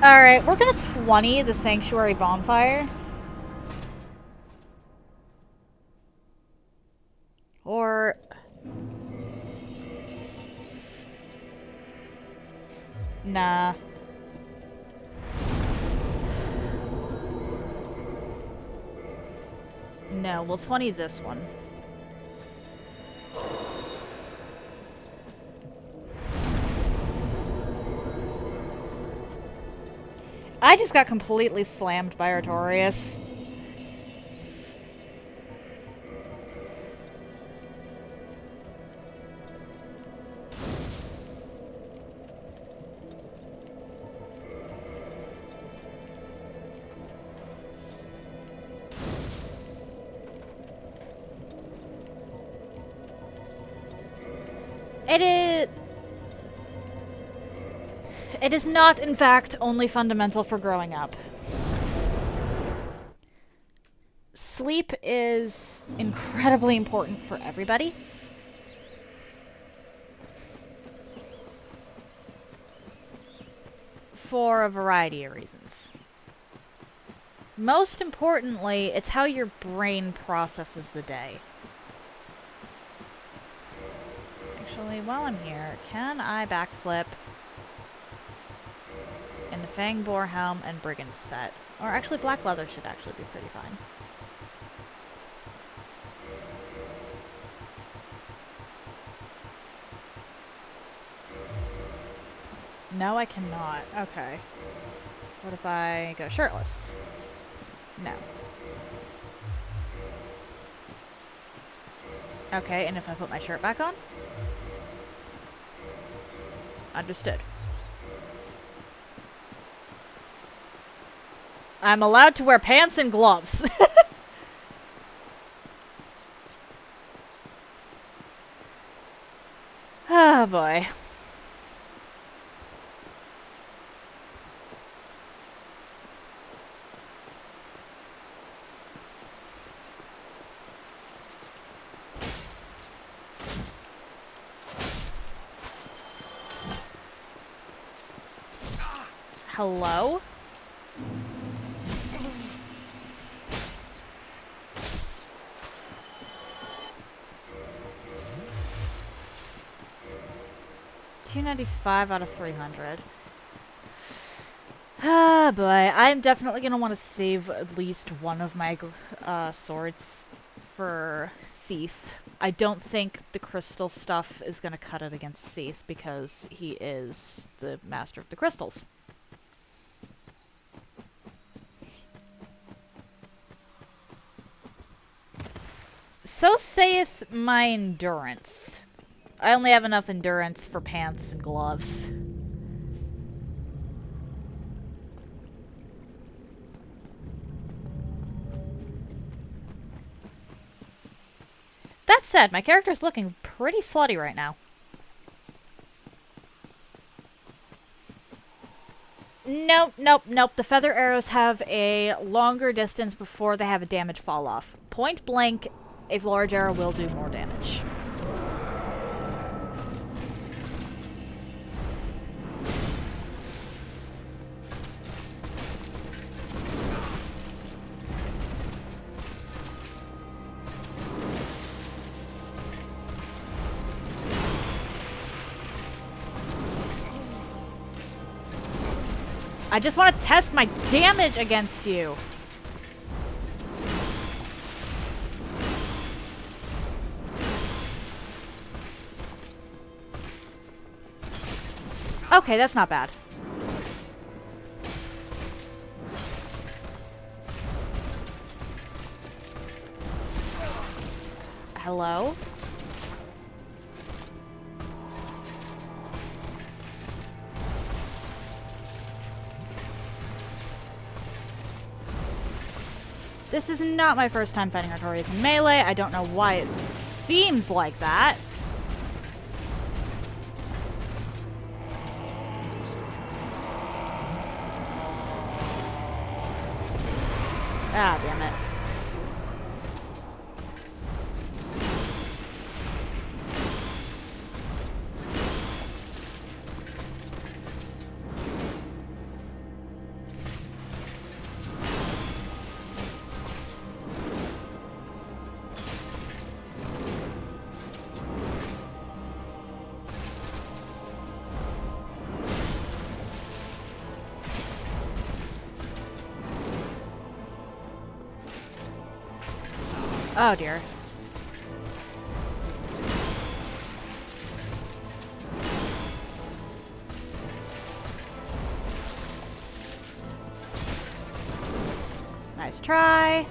Alright, we're gonna 20 the Sanctuary Bonfire. Or... nah. No, we'll 20 this one. I just got completely slammed by Artorias. It is not, in fact, only fundamental for growing up. Sleep is incredibly important for everybody. For a variety of reasons. Most importantly, it's how your brain processes the day. Actually, while I'm here, can I backflip in the Fang Boar Helm and Brigand set? Or actually, black leather should actually be pretty fine. No, I cannot. Okay. What if I go shirtless? No. Okay, and if I put my shirt back on? Understood. I'm allowed to wear pants and gloves. Oh boy. Hello? $295 out of 300. Ah, boy. I'm definitely going to want to save at least one of my swords for Seath. I don't think the crystal stuff is going to cut it against Seath because he is the master of the crystals. So saith my endurance. I only have enough endurance for pants and gloves. That said, my character's looking pretty slutty right now. Nope, nope, nope. The feather arrows have a longer distance before they have a damage fall off. Point blank, a large arrow will do more damage. I just want to test my damage against you. Okay, that's not bad. Hello? This is not my first time fighting Artorias in melee. I don't know why it seems like that. Ah, damn it. Oh dear. Nice try.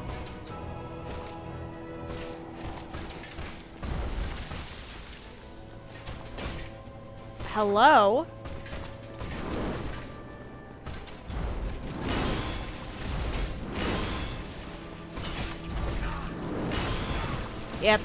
Hello? Yep.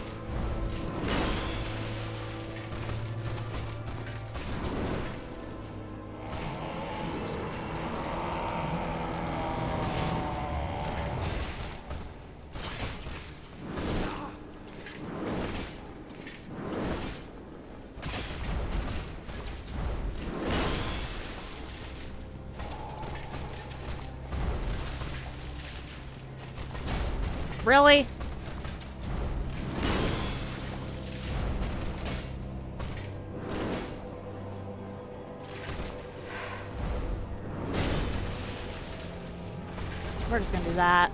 Really? We're just gonna do that.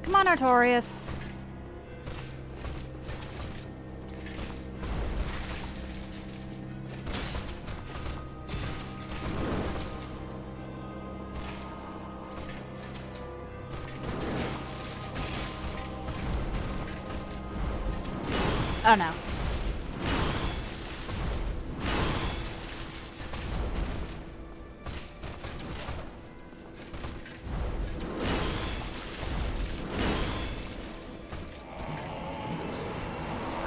Come on, Artorias. Oh no.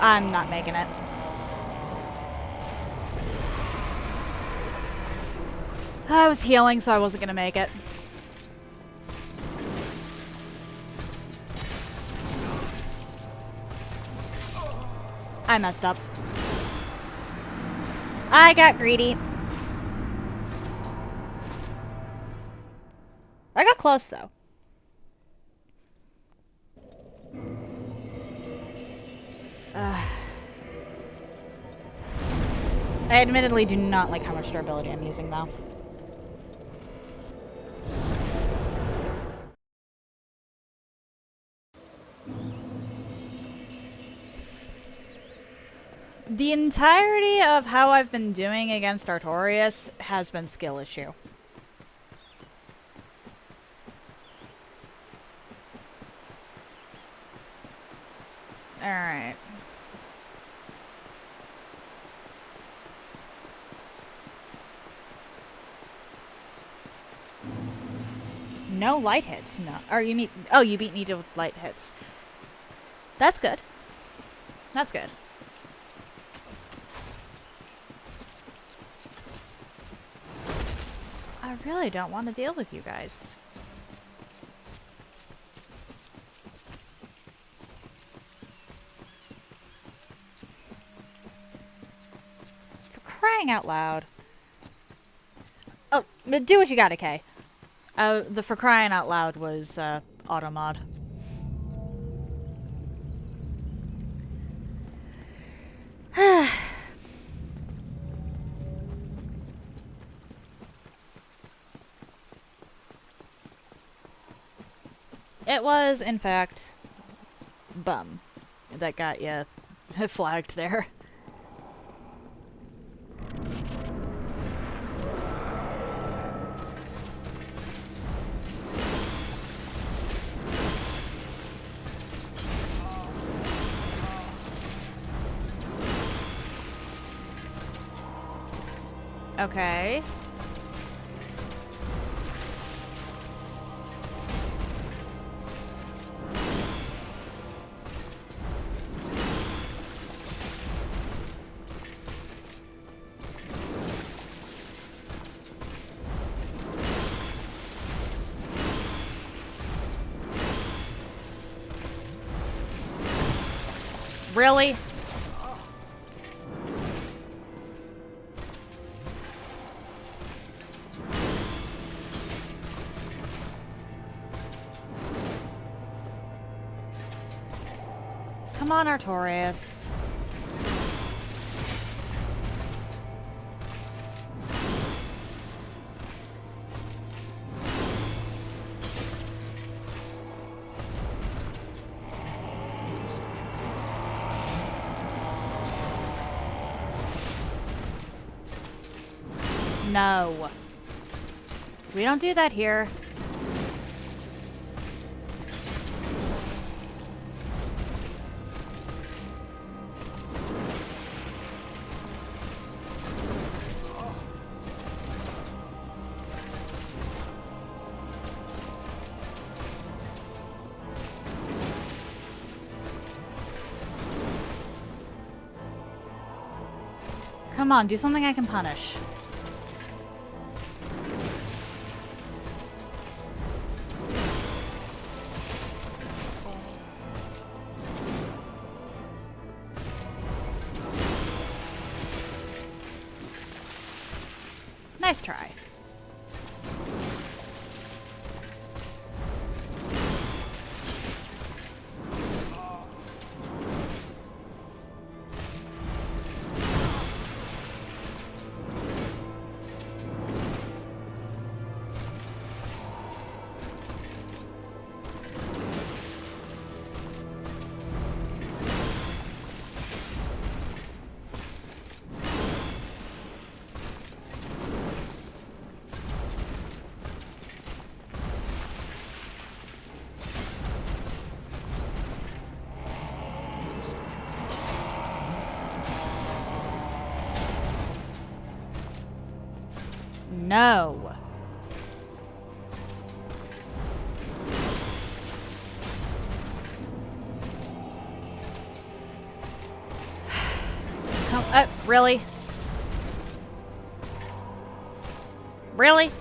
I'm not making it. I was healing, so I wasn't gonna make it. I messed up. I got greedy. I got close, though. I admittedly do not like how much durability I'm using, though. The entirety of how I've been doing against Artorias has been skill issue. Alright. No light hits, no. Or you mean, oh, you beat me to light hits. That's good. That's good. I really don't want to deal with you guys. For crying out loud. Oh, but do what you gotta, Kay. The for crying out loud was, auto mod. It was, in fact, Bum that got you flagged there. Okay. Really? Come on, Artorias. No. We don't do that here. Come on, do something I can punish. Nice try. No. Come, really? Really?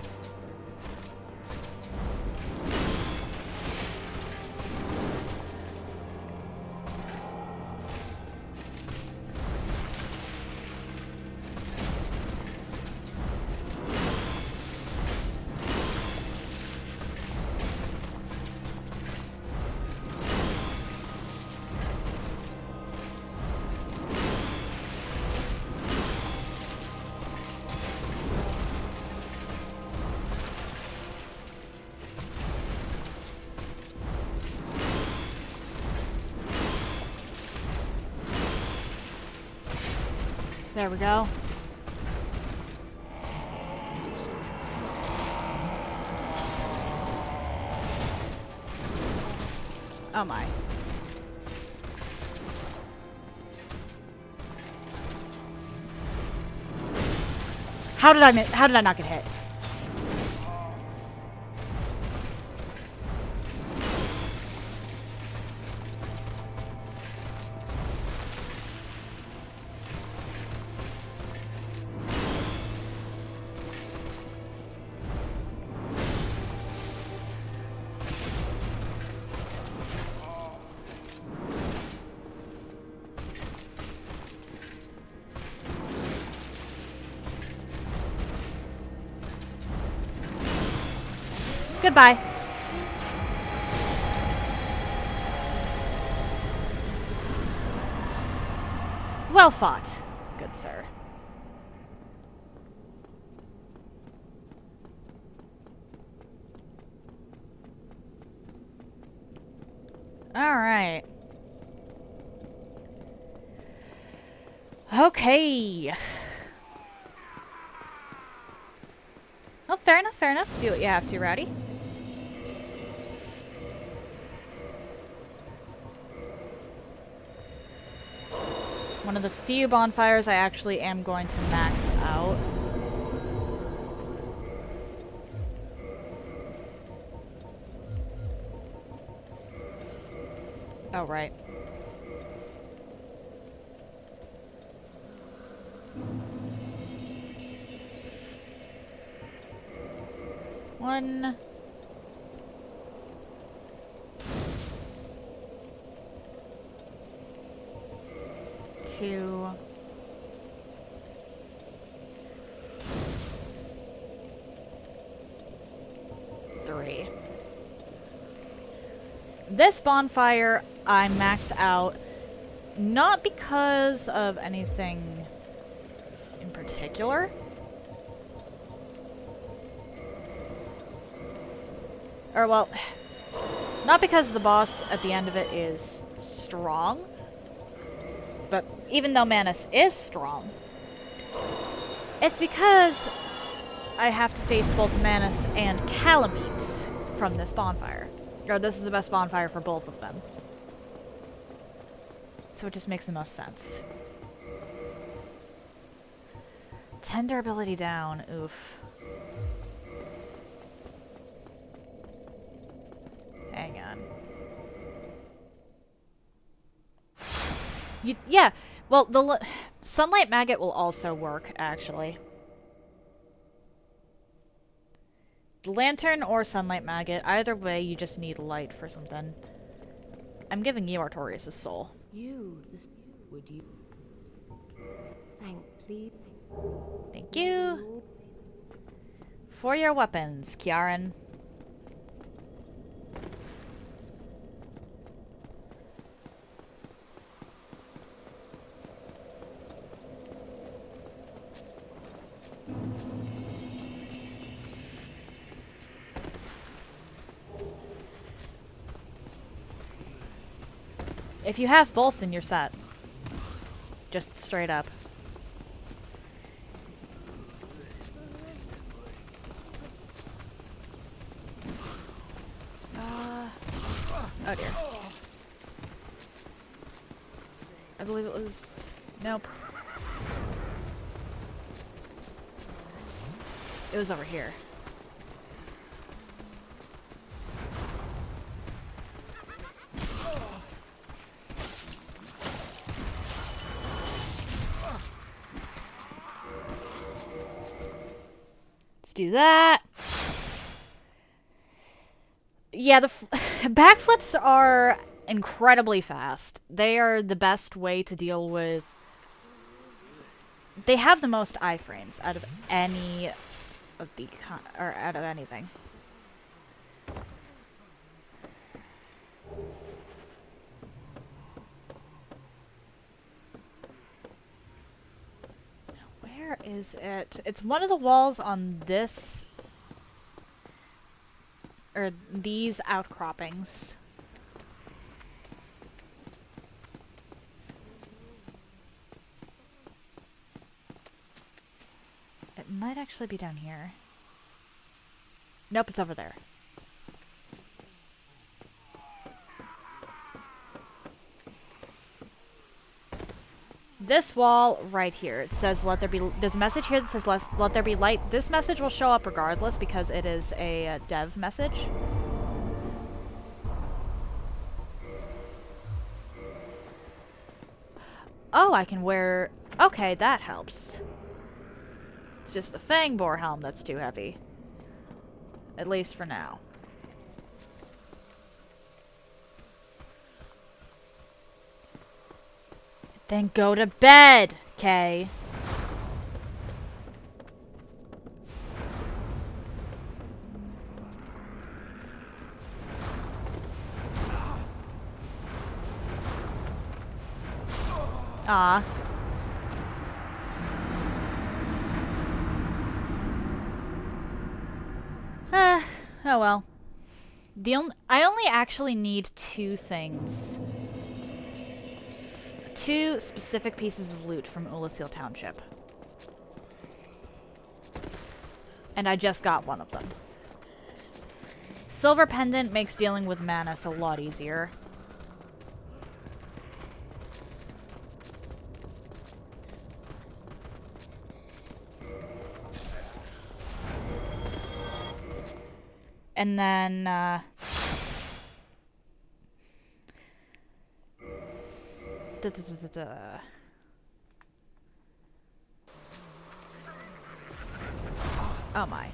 There we go. Oh my. How did I not get hit? Goodbye. Well fought, good sir. All right. Okay. Oh, fair enough, fair enough. Do what you have to, Rowdy. One of the few bonfires I actually am going to max out. Oh, right. One. Two. Three. This bonfire I max out not because of anything in particular. Or, well, not because the boss at the end of it is strong, but even though Manus is strong, it's because I have to face both Manus and Calamite from this bonfire. Or this is the best bonfire for both of them. So it just makes the most sense. 10 durability down, oof. Hang on. Yeah, well, the sunlight maggot will also work, actually. The lantern or sunlight maggot, either way, you just need light for something. I'm giving you Artorias' soul. Would you? Please. Thank you. For your weapons, Kiaran. If you have both, then you're set. Just straight up. Oh dear. I believe it was... Nope. It was over here. Let's do that. Yeah, the backflips are incredibly fast. They are the best way to deal with... They have the most iframes out of any of the or out of anything. Where is it? It's one of the walls on this or these outcroppings. might actually be down here. Nope, it's over there. This wall right here, it says let there be, there's a message here that says let there be light. This message will show up regardless because it is a dev message. Oh, I can wear, okay, that helps. It's just the fang boar helm that's too heavy. At least for now. Then go to bed, Kay. Ah. Oh well. I only actually need 2 things. 2 specific pieces of loot from Ulasil Township. And I just got one of them. Silver Pendant makes dealing with Manus a lot easier. And then, oh my.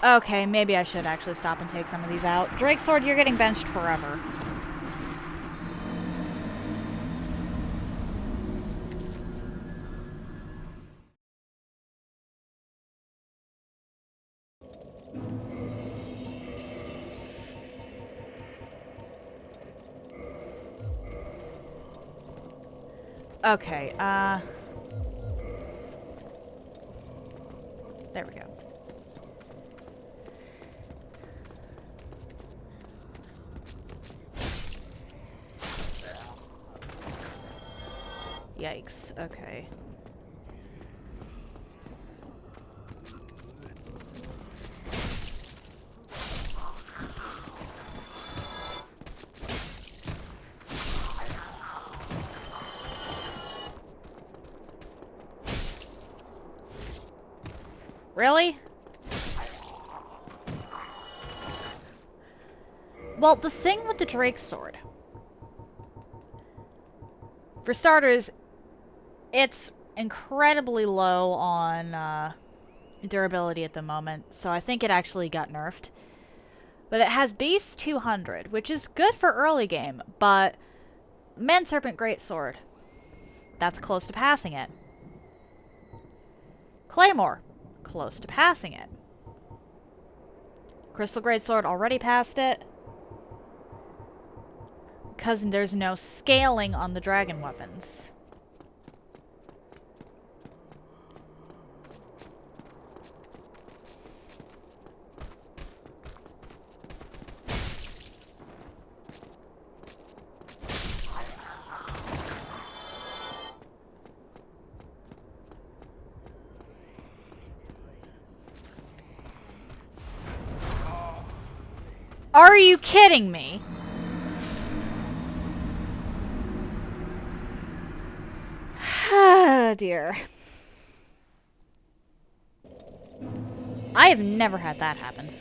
Okay, maybe I should actually stop and take some of these out. Drake Sword, you're getting benched forever. Okay, there we go. Yikes, okay. Really? Well, the thing with the Drake Sword, for starters, it's incredibly low on durability at the moment, so I think it actually got nerfed. But it has base 200, which is good for early game, but Man Serpent Greatsword, that's close to passing it. Claymore, close to passing it. Crystal Greatsword already passed it. Because there's no scaling on the dragon weapons. Are you kidding me? Oh dear. I have never had that happen.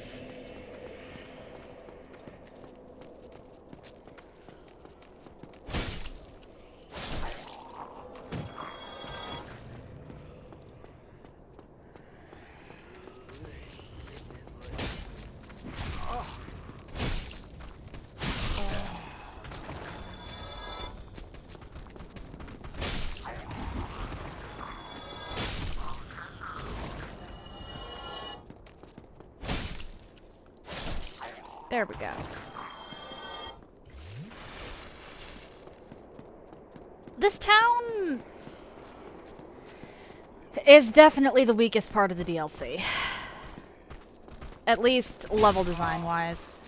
There we go. This town is definitely the weakest part of the DLC. At least level design-wise.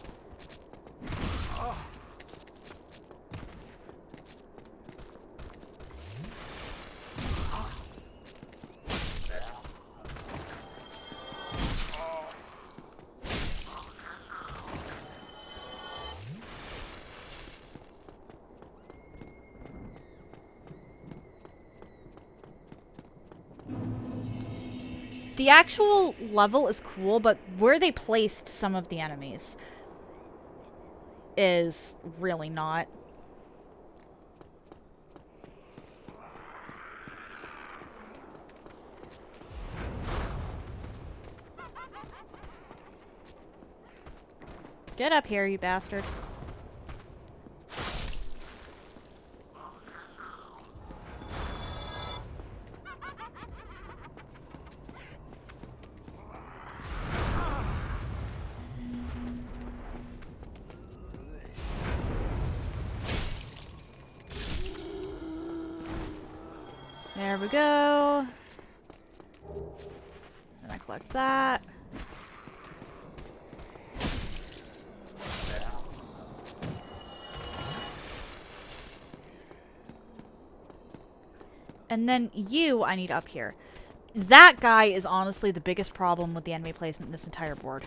The actual level is cool, but where they placed some of the enemies is really not. Get up here, you bastard. There we go. And I collect that. And then you, I need up here. That guy is honestly the biggest problem with the enemy placement in this entire board.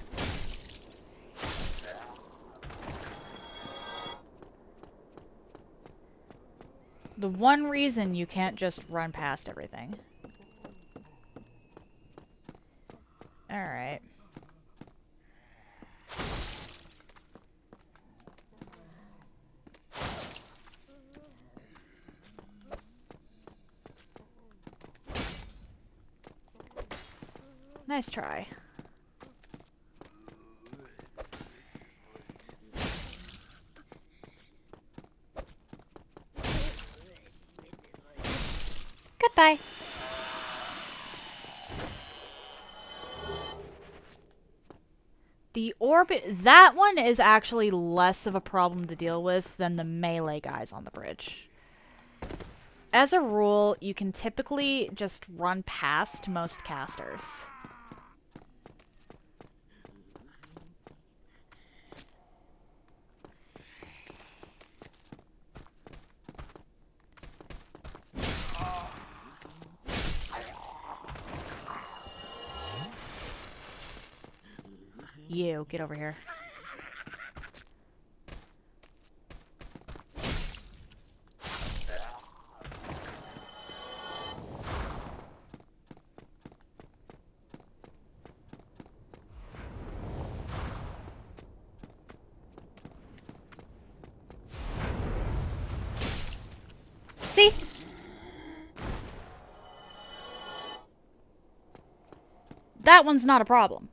The one reason you can't just run past everything. Alright. Nice try. Goodbye. The orbit, that one is actually less of a problem to deal with than the melee guys on the bridge. As a rule, you can typically just run past most casters. You, get over here. See? That one's not a problem.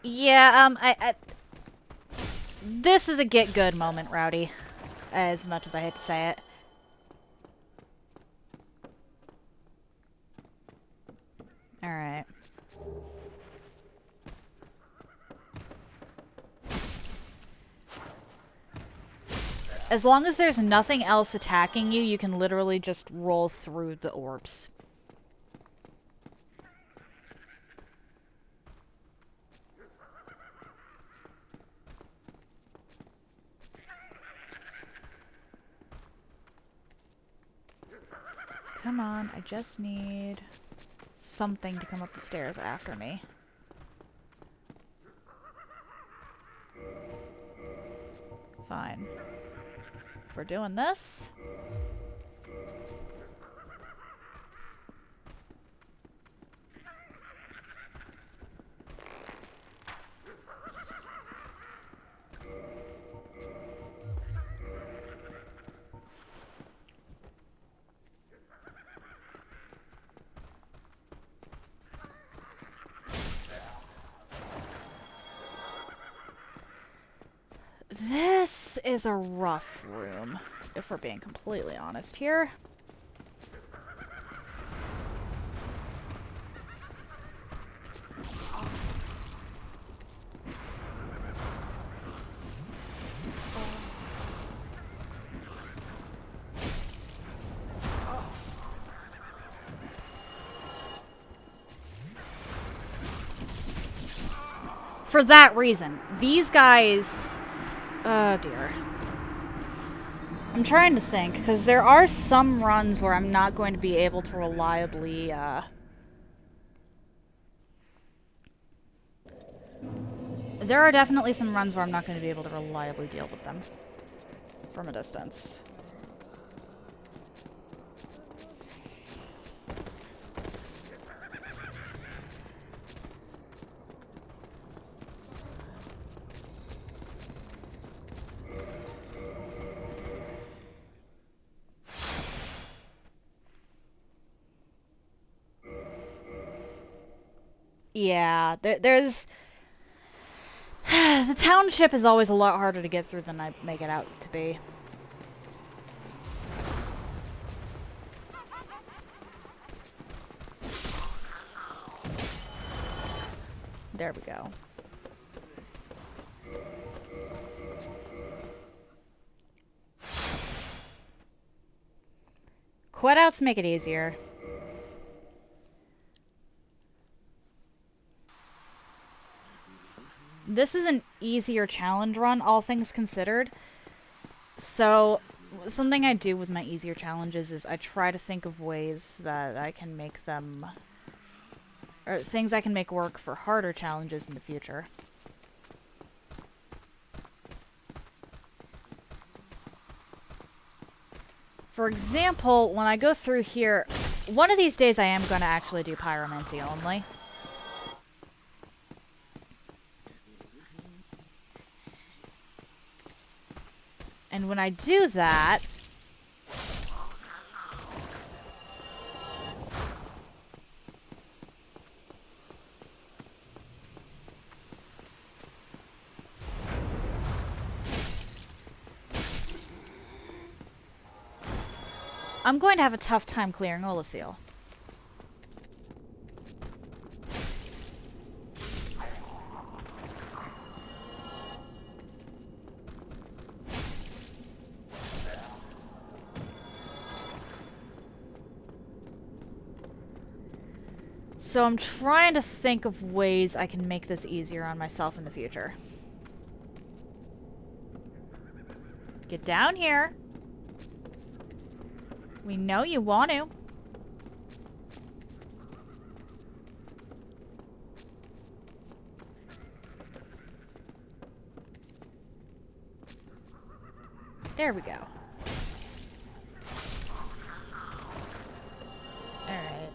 Yeah, this is a get good moment, Rowdy. As much as I hate to say it. Alright. As long as there's nothing else attacking you, you can literally just roll through the orbs. Come on, I just need something to come up the stairs after me. Fine. If we're doing this... This is a rough room, if we're being completely honest here. For that reason. These guys... Oh, dear. I'm trying to think, because there are some runs where I'm not going to be able to reliably, There are definitely some runs where I'm not going to be able to reliably deal with them from a distance. Yeah, there's... The township is always a lot harder to get through than I make it out to be. There we go. Quit outs make it easier. This is an easier challenge run, all things considered. So, something I do with my easier challenges is I try to think of ways that I can make them... or things I can make work for harder challenges in the future. For example, when I go through here, one of these days I am going to actually do pyromancy only. And when I do that... I'm going to have a tough time clearing Olasil. So I'm trying to think of ways I can make this easier on myself in the future. Get down here. We know you want to. There we go. Alright.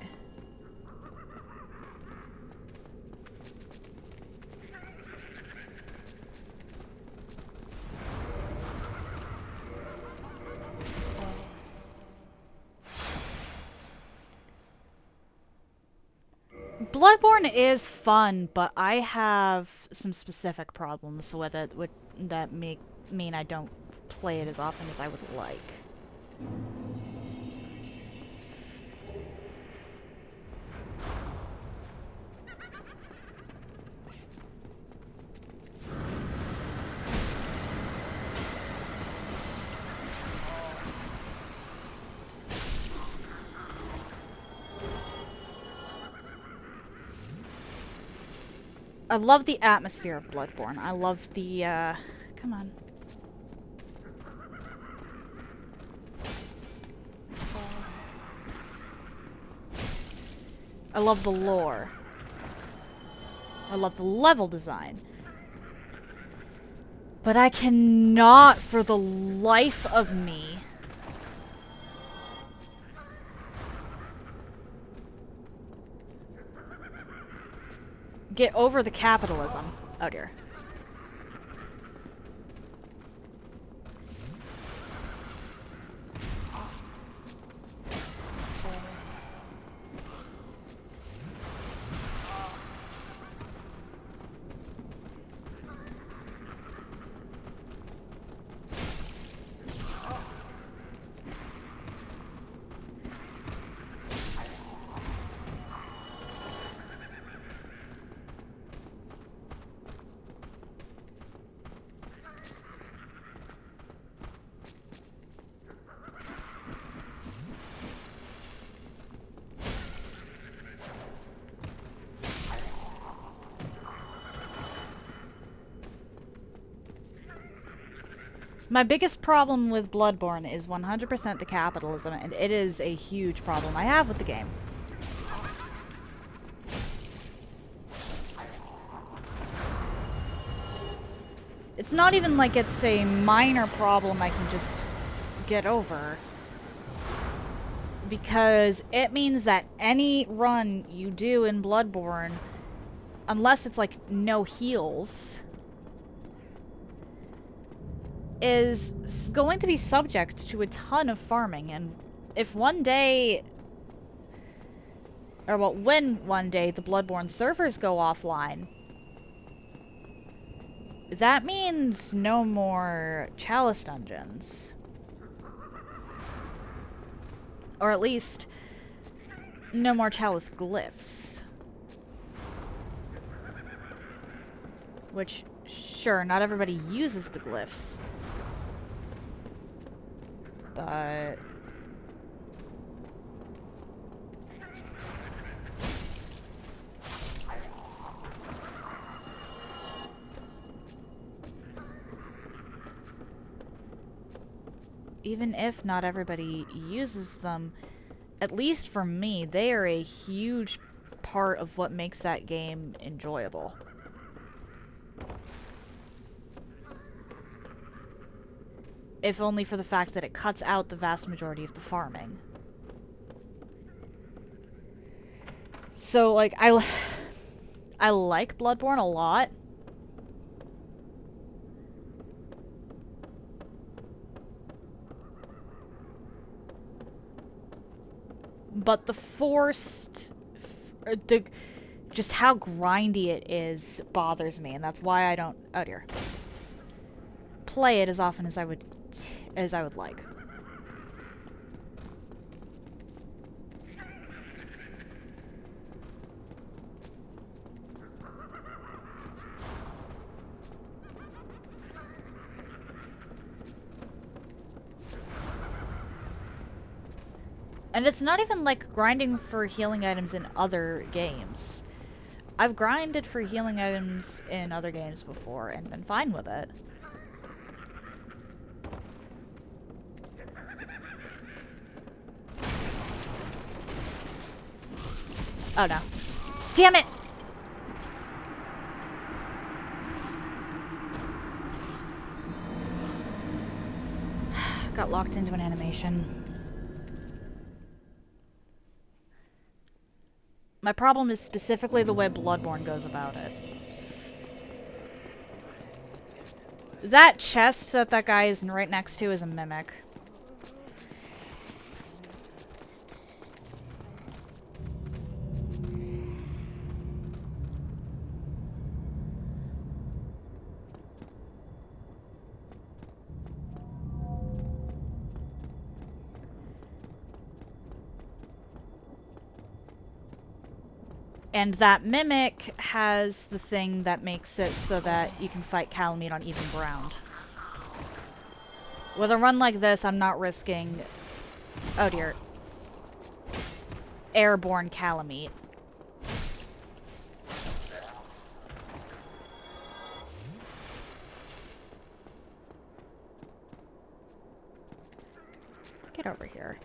Bloodborne is fun, but I have some specific problems with it that mean I don't play it as often as I would like. I love the atmosphere of Bloodborne. I love the, come on. I love the lore. I love the level design. But I cannot, for the life of me, get over the capitalism. Oh dear. My biggest problem with Bloodborne is 100% the capitalism, and it is a huge problem I have with the game. It's not even like it's a minor problem I can just get over. Because it means that any run you do in Bloodborne, unless it's like no heals, is going to be subject to a ton of farming. And if one day, or well, when one day the Bloodborne servers go offline, that means no more Chalice dungeons. Or at least, no more Chalice glyphs. Which, sure, not everybody uses the glyphs. But... even if not everybody uses them, at least for me, they are a huge part of what makes that game enjoyable. If only for the fact that it cuts out the vast majority of the farming. So, like, I like Bloodborne a lot. But the forced... just how grindy it is bothers me, and that's why I don't... oh dear. Play it as often as I would like. And it's not even like grinding for healing items in other games. I've grinded for healing items in other games before and been fine with it. Oh no. Damn it! Got locked into an animation. My problem is specifically the way Bloodborne goes about it. That chest that guy is right next to is a mimic. And that mimic has the thing that makes it so that you can fight Calamite on even ground. With a run like this, I'm not risking... oh dear. Airborne Calamite. Get over here.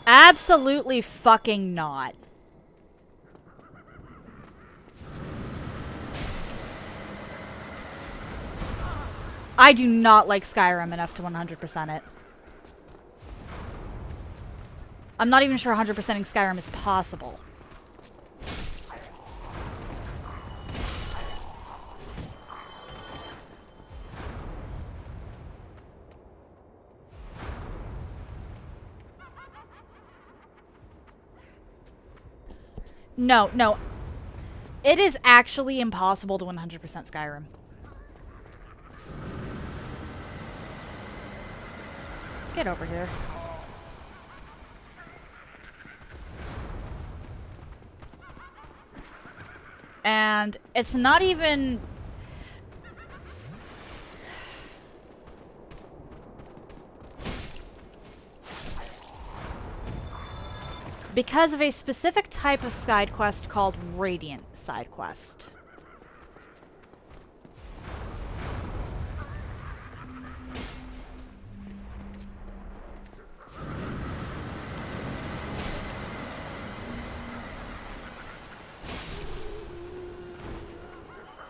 Absolutely fucking not. I do not like Skyrim enough to 100% it. I'm not even sure 100%ing Skyrim is possible. No, no. It is actually impossible to 100% Skyrim. Get over here. And it's not even... Because of a specific type of side quest called Radiant side quest.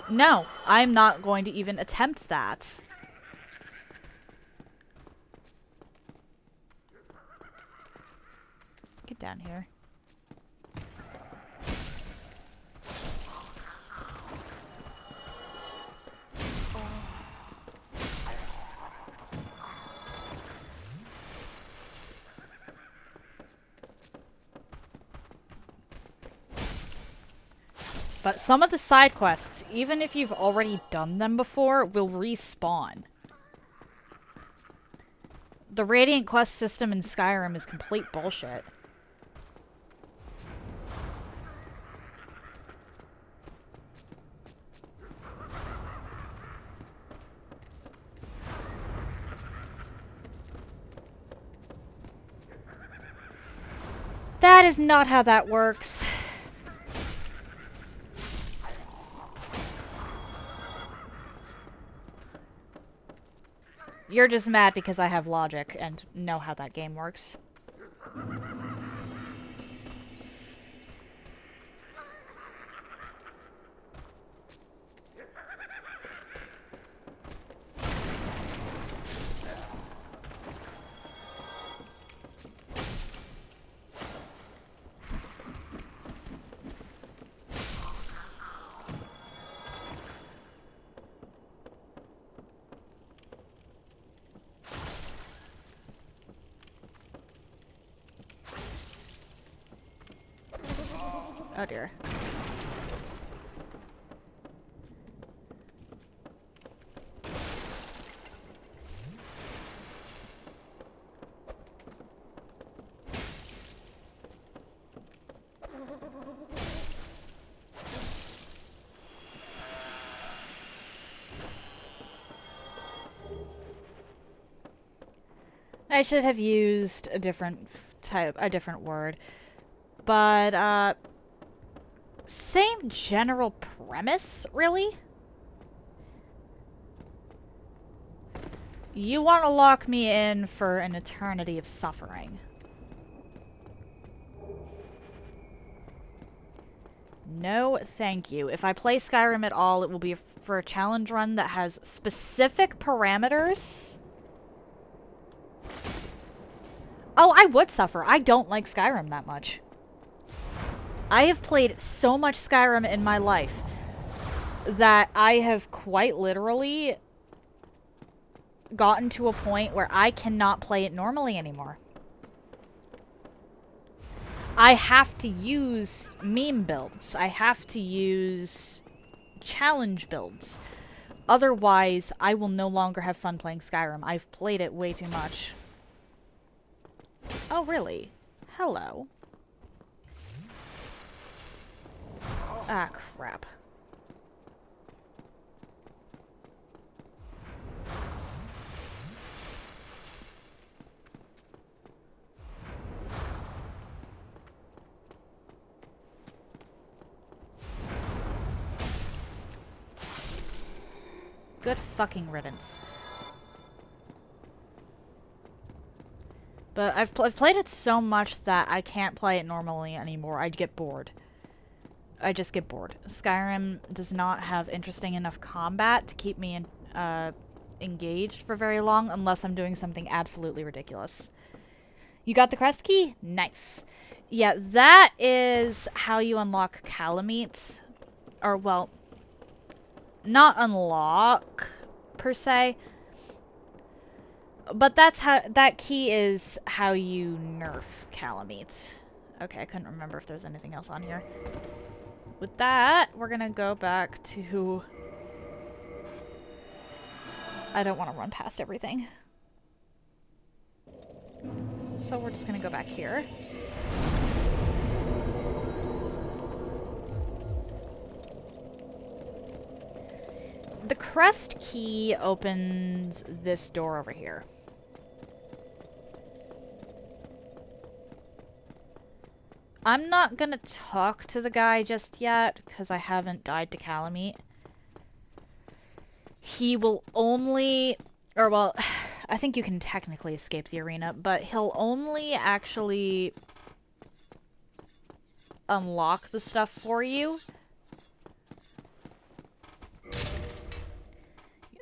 No, I'm not going to even attempt that. Get down here. But some of the side quests, even if you've already done them before, will respawn. The Radiant quest system in Skyrim is complete bullshit. That is not how that works. You're just mad because I have logic and know how that game works. Oh dear. I should have used a different word. But, same general premise, really? You want to lock me in for an eternity of suffering. No, thank you. If I play Skyrim at all, it will be for a challenge run that has specific parameters. Oh, I would suffer. I don't like Skyrim that much. I have played so much Skyrim in my life that I have quite literally gotten to a point where I cannot play it normally anymore. I have to use meme builds. I have to use challenge builds. Otherwise, I will no longer have fun playing Skyrim. I've played it way too much. Oh, really? Hello. Ah, crap. Good fucking riddance. But I've played it so much that I can't play it normally anymore. I'd get bored. I just get bored. Skyrim does not have interesting enough combat to keep me engaged for very long unless I'm doing something absolutely ridiculous. You got the crest key? Nice. Yeah, that is how you unlock Calamite. Or, well, not unlock, per se. But that's how, that key is how you nerf Calamite. Okay, I couldn't remember if there was anything else on here. With that, we're gonna go back to... I don't want to run past everything. So we're just gonna go back here. The crest key opens this door over here. I'm not gonna talk to the guy just yet, because I haven't died to Calamite. He will only... Or, well, I think you can technically escape the arena, but he'll only actually unlock the stuff for you.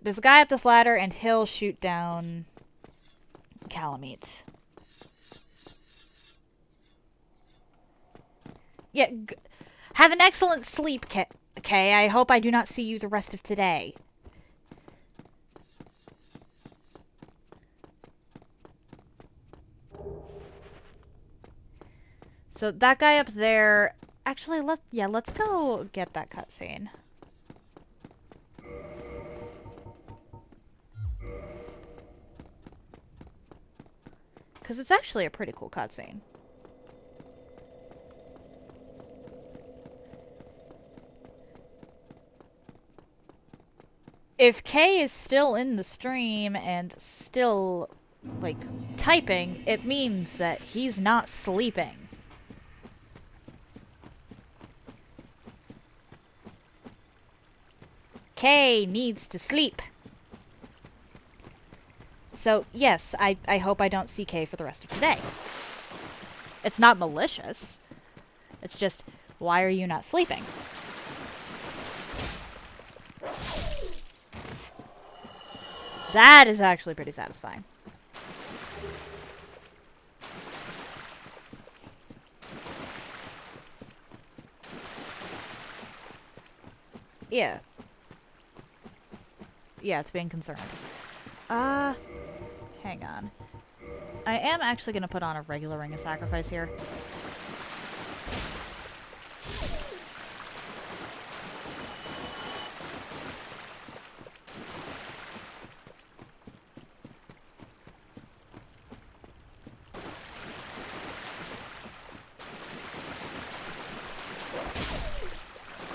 There's a guy up this ladder, and he'll shoot down Calamite. Yeah, have an excellent sleep, Kay. I hope I do not see you the rest of today. So that guy up there... Actually, let's go get that cutscene. Because it's actually a pretty cool cutscene. If Kay is still in the stream and still, like, typing, it means that he's not sleeping. Kay needs to sleep. So, yes, I hope I don't see Kay for the rest of today. It's not malicious. It's just, why are you not sleeping? That is actually pretty satisfying. Yeah. Yeah, it's being concerned. Hang on. I am actually gonna put on a regular Ring of Sacrifice here.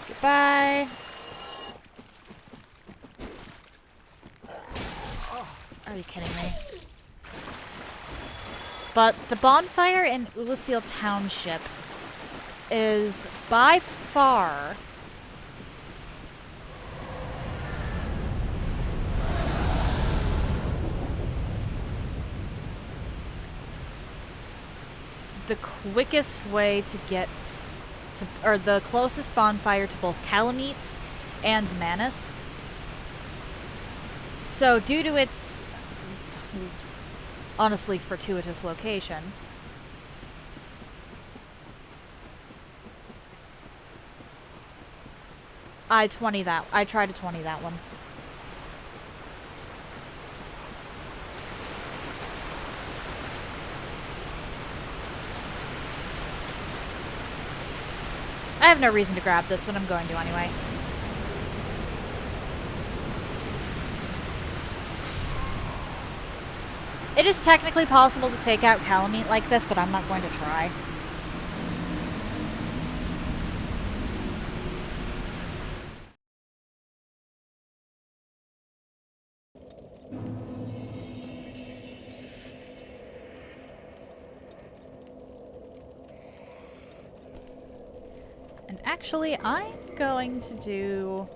Goodbye. Are you kidding me? But the bonfire in Ulysseal Township is by far the quickest way to get to, or the closest bonfire to both Calamite and Manus. So due to its honestly fortuitous location, I tried to 20 that one. I have no reason to grab this when I'm going to anyway. It is technically possible to take out Calamite like this, but I'm not going to try. And actually, I'm going to do...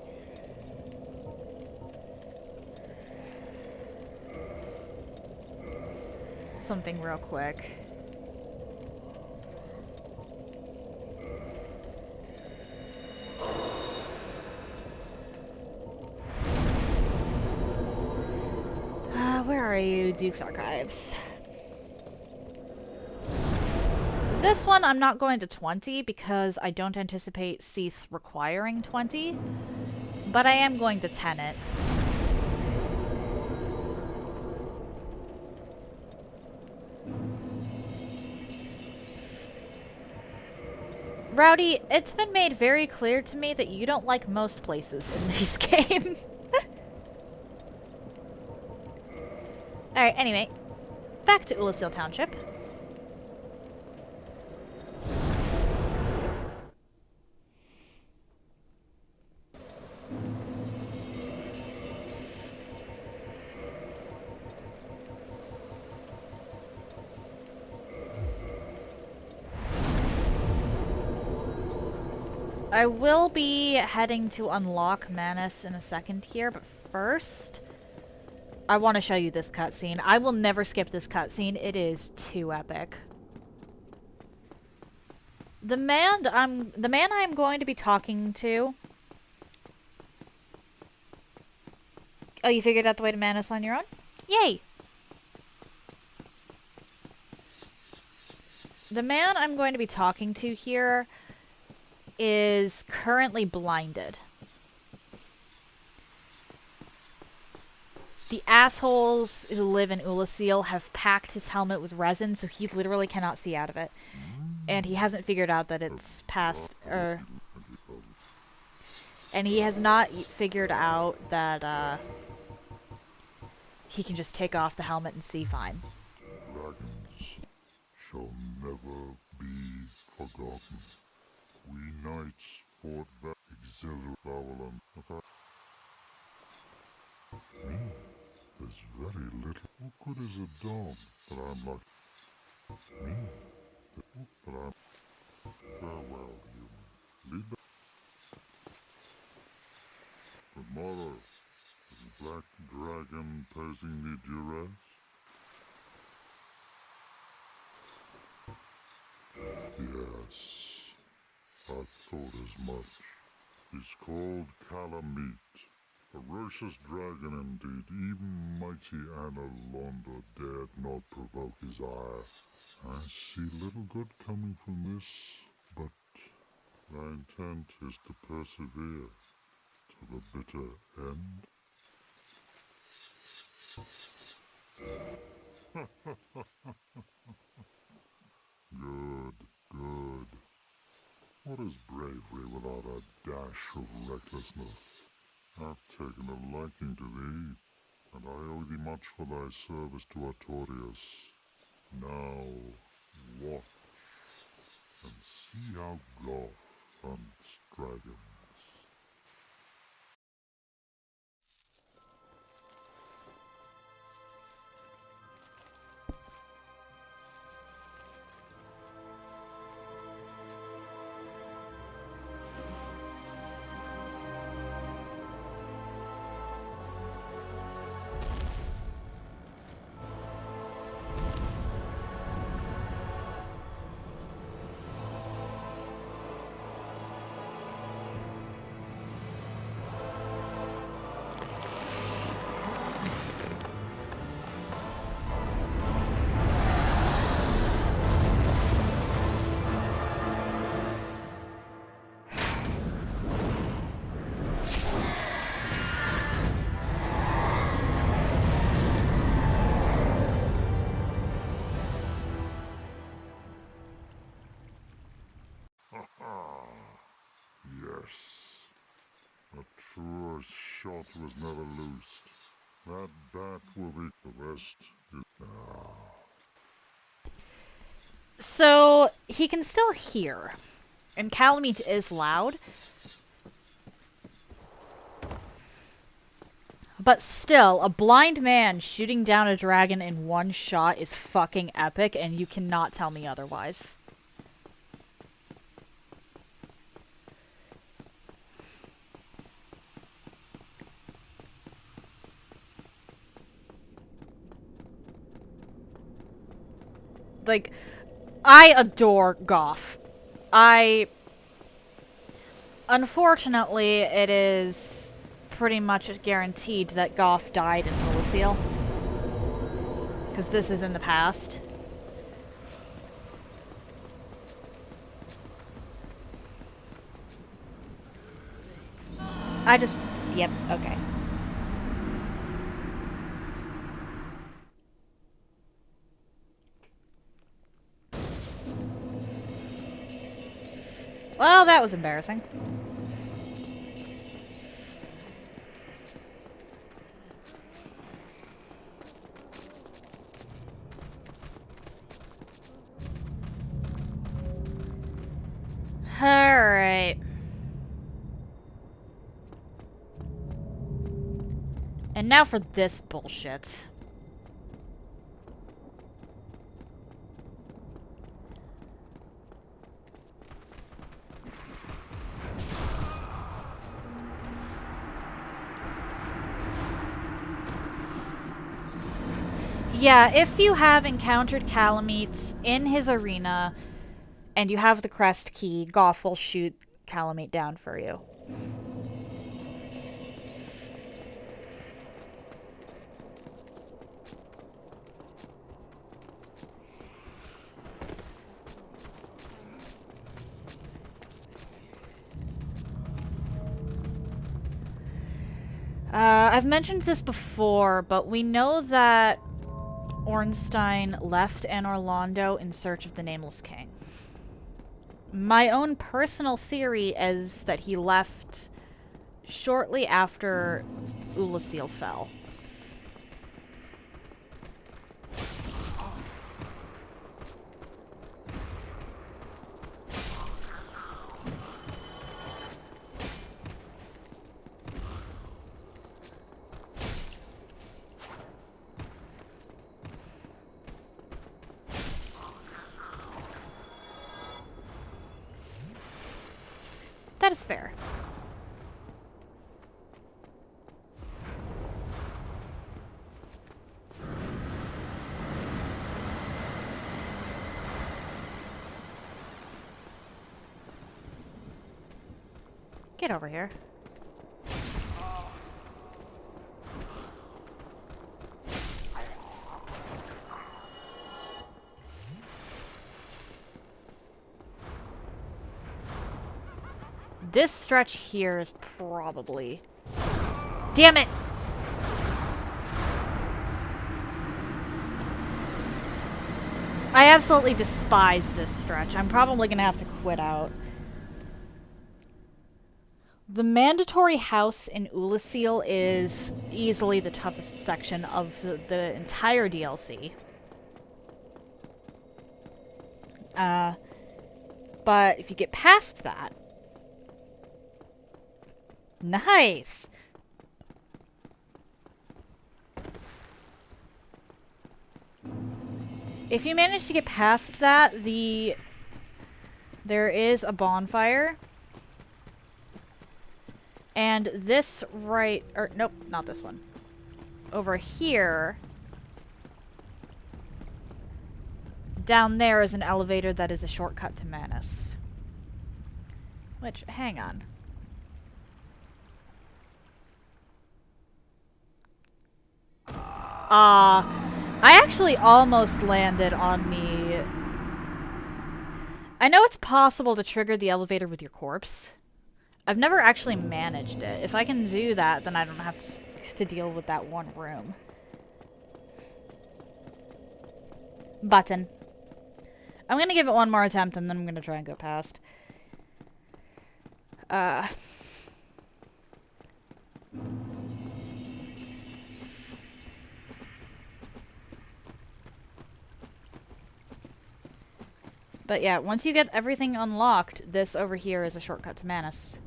something real quick. Where are you, Duke's Archives? This one I'm not going to 20 because I don't anticipate Seath requiring 20, but I am going to 10 it. Rowdy, it's been made very clear to me that you don't like most places in this game. Alright, anyway. Back to Ulysseal Township. I will be heading to unlock Manus in a second here, but first, I want to show you this cutscene. I will never skip this cutscene. It is too epic. The man I'm going to be talking to. Oh, you figured out the way to Manus on your own? Yay! The man I'm going to be talking to here is currently blinded. The assholes who live in Ulasil have packed his helmet with resin, so he literally cannot see out of it. And he hasn't figured out that it's past, and he has not figured out that, he can just take off the helmet and see fine. Dragons shall never be forgotten. We knights fought back exhilarating. Me, there's very little. What good is a dog that I'm like? Me, but I'm farewell, human. Lead back. Tomorrow, is the black dragon posing me duress? Yes, I thought as much. He's called Calamite. Ferocious dragon indeed. Even mighty Anna Londa dared not provoke his ire. I see little good coming from this, but my intent is to persevere to the bitter end. Good, good. What is bravery without a dash of recklessness? I've taken a liking to thee, and I owe thee much for thy service to Artorias. Now, watch, and see how Goth hunts dragons. Yes, a truer shot was never loosed. That bat will be the rest. So, he can still hear. And Calamite is loud. But still, a blind man shooting down a dragon in one shot is fucking epic, and you cannot tell me otherwise. Like, I adore Goth. Unfortunately, it is pretty much guaranteed that Goth died in Ulasil. Because this is in the past. Yep, okay. Well, that was embarrassing. Alright. And now for this bullshit. Yeah, if you have encountered Calamite in his arena and you have the crest key, Goth will shoot Calamite down for you. I've mentioned this before, but we know that Ornstein left Anor Londo in search of the Nameless King. My own personal theory is that he left shortly after Ulasil fell. That is fair. Get over here. This stretch here is probably... Damn it! I absolutely despise this stretch. I'm probably gonna have to quit out. The mandatory house in Ulasil is easily the toughest section of the entire DLC. But if you get past that... Nice! If you manage to get past that, there is a bonfire. And this nope, not this one. Over here, down there is an elevator that is a shortcut to Manus. Which, hang on. I actually almost landed on the... I know it's possible to trigger the elevator with your corpse. I've never actually managed it. If I can do that, then I don't have to deal with that one room. Button. I'm gonna give it one more attempt and then I'm gonna try and go past. But yeah, once you get everything unlocked, this over here is a shortcut to Manus.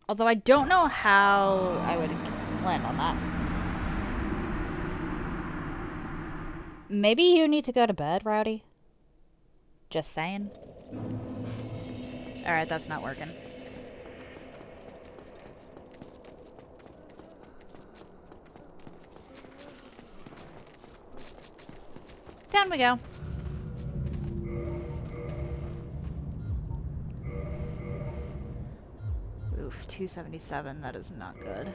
Although I don't know how I would land on that. Maybe you need to go to bed, Rowdy? Just saying. Alright, that's not working. Down we go. Oof, 277, that is not good.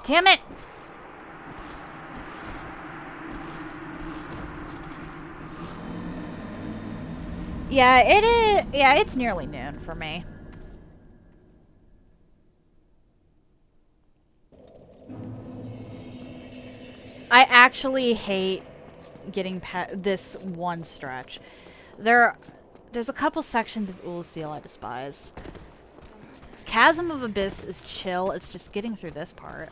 Damn it! Yeah, it is. Yeah, it's nearly noon for me. I actually hate getting this one stretch. There's a couple sections of Ulasil I despise. Chasm of Abyss is chill, it's just getting through this part.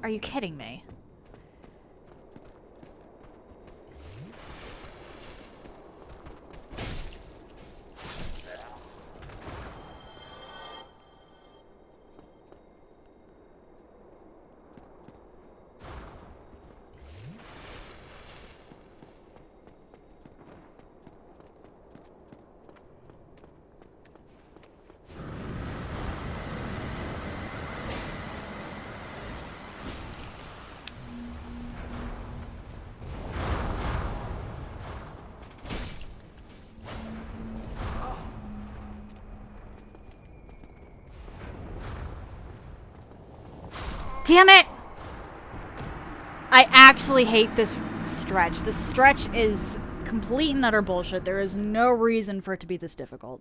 Are you kidding me? Damn it! I actually hate this stretch. This stretch is complete and utter bullshit. There is no reason for it to be this difficult.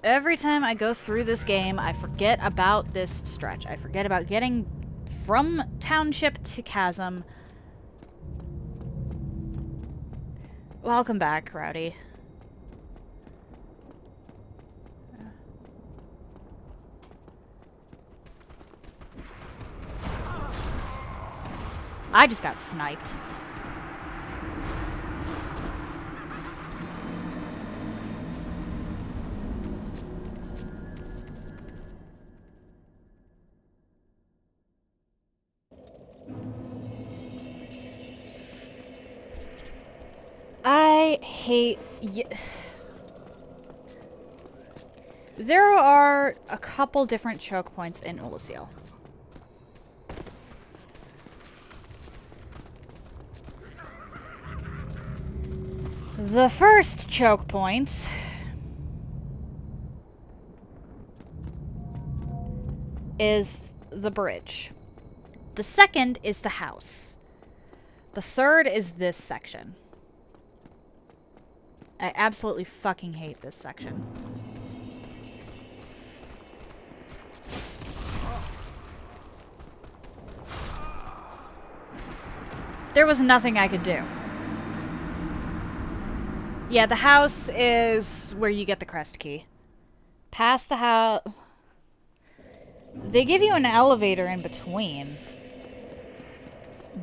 Every time I go through this game, I forget about this stretch. I forget about getting from Township to Chasm. Welcome back, Rowdy. I just got sniped. I hate... There are a couple different choke points in Ulasil. The first choke point is the bridge. The second is the house. The third is this section. I absolutely fucking hate this section. There was nothing I could do. Yeah, the house is where you get the crest key. Past the house... They give you an elevator in between.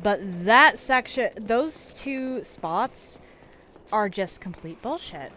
But that section... Those two spots are just complete bullshit.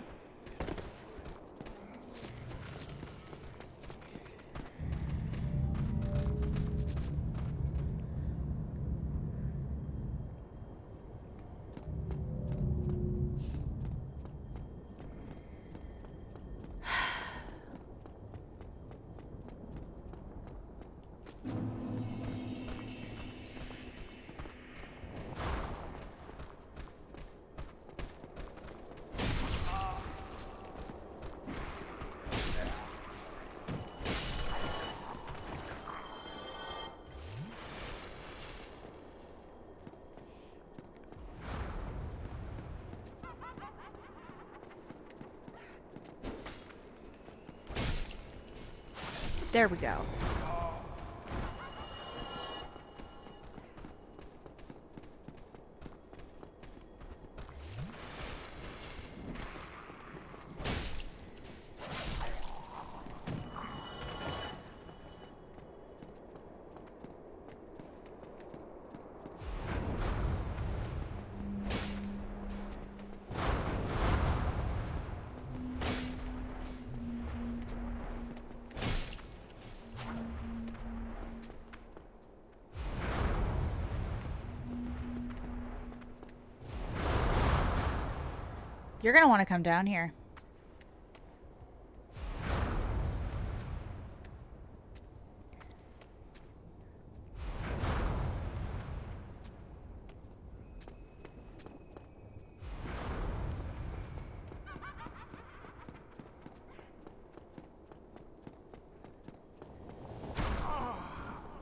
There we go. You're gonna want to come down here.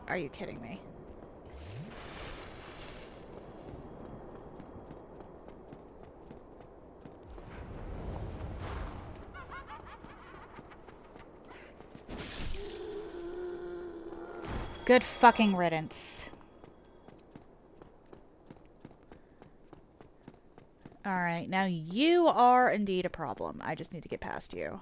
Are you kidding me? Good fucking riddance. Alright, now you are indeed a problem. I just need to get past you.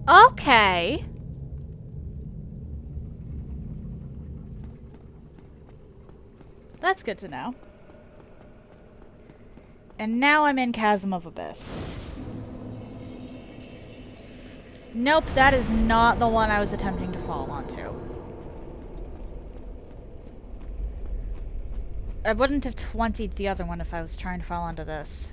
Okay. That's good to know. And now I'm in Chasm of Abyss. Nope, that is not the one I was attempting to fall onto. I wouldn't have 20'd the other one if I was trying to fall onto this.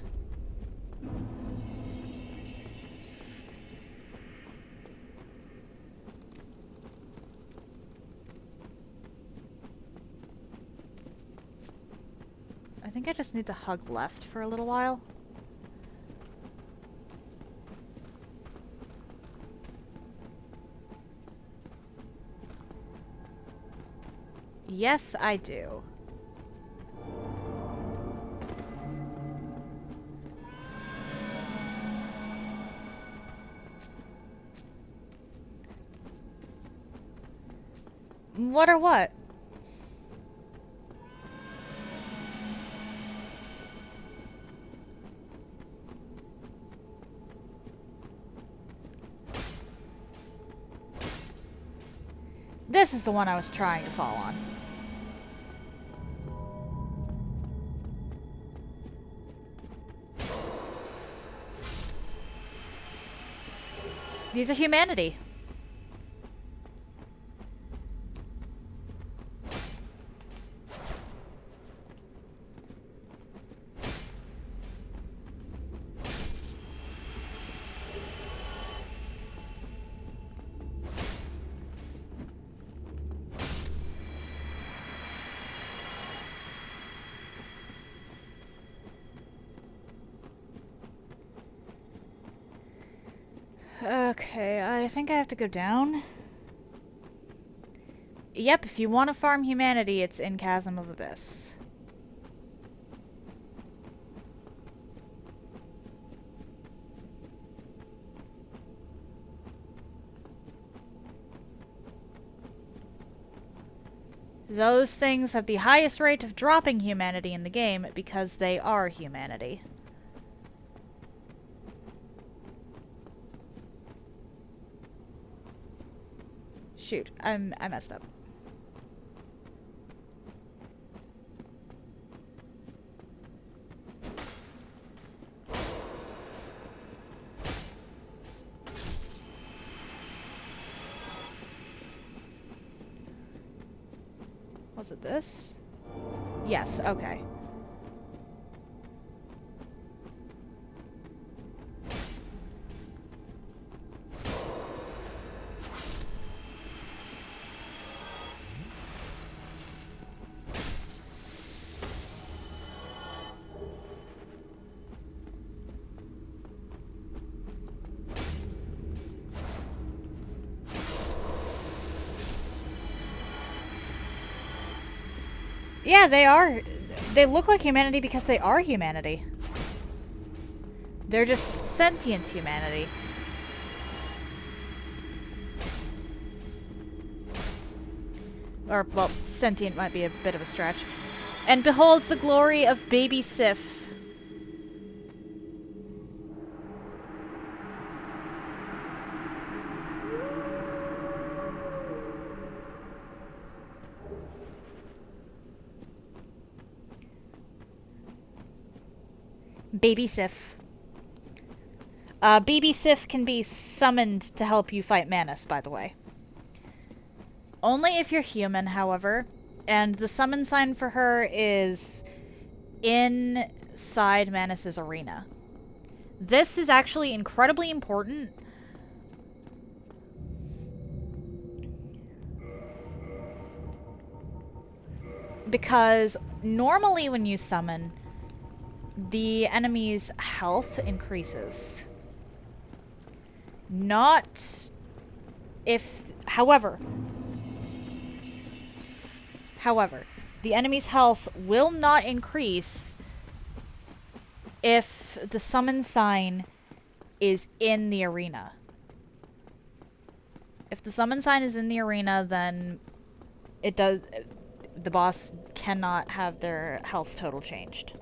I think I just need to hug left for a little while. Yes, I do. What or what? This is the one I was trying to fall on. These are humanity. Okay, I think I have to go down. Yep, if you want to farm humanity, it's in Chasm of Abyss. Those things have the highest rate of dropping humanity in the game because they are humanity. Shoot, I messed up. Was it this? Yes, okay. Yeah, they are. They look like humanity because they are humanity. They're just sentient humanity. Or, well, sentient might be a bit of a stretch. And behold the glory of baby Sif. Baby Sif. Baby Sif can be summoned to help you fight Manus, by the way. Only if you're human, however. And the summon sign for her is inside Manus's arena. This is actually incredibly important. Because normally when you summon, the enemy's health increases. Not if, however, the enemy's health will not increase if the summon sign is in the arena. If the summon sign is in the arena, then the boss cannot have their health total changed.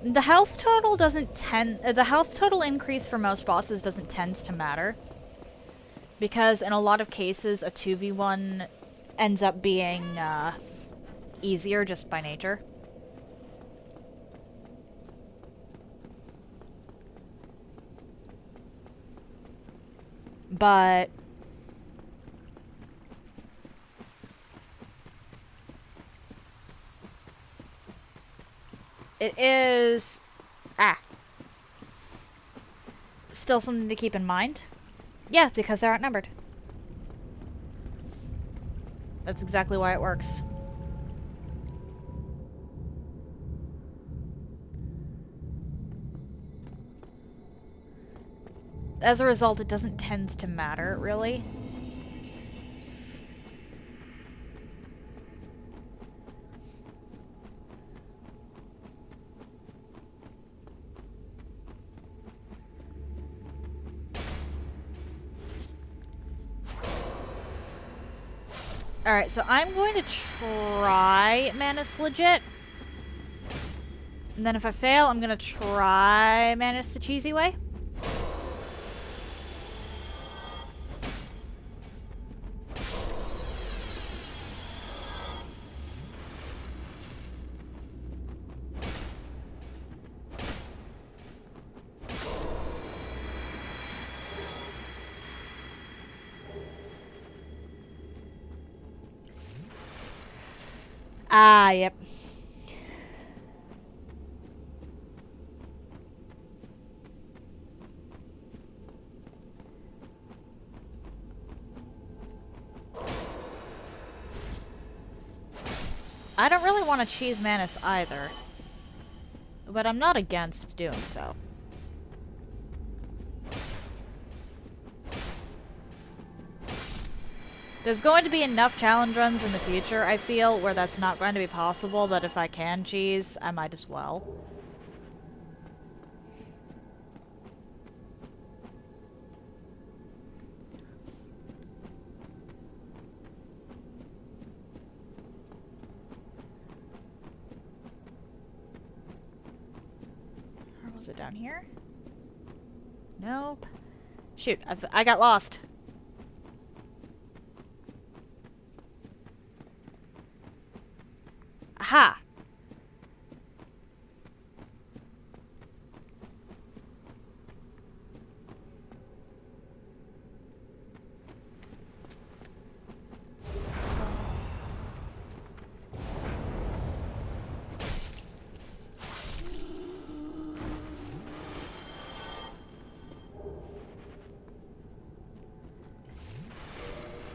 The health total the health total increase for most bosses doesn't tend to matter. Because in a lot of cases, a 2v1 ends up being easier just by nature. But it is still something to keep in mind. Yeah, because they're outnumbered. That's exactly why it works. As a result, it doesn't tend to matter, really. Alright, so I'm going to try Manus legit. And then if I fail, I'm going to try Manus the cheesy way. Ah, yep. I don't really want to cheese Manus either, but I'm not against doing so. There's going to be enough challenge runs in the future, I feel, where that's not going to be possible, that if I can cheese, I might as well. Or was it down here? Nope. Shoot, I got lost. Aha!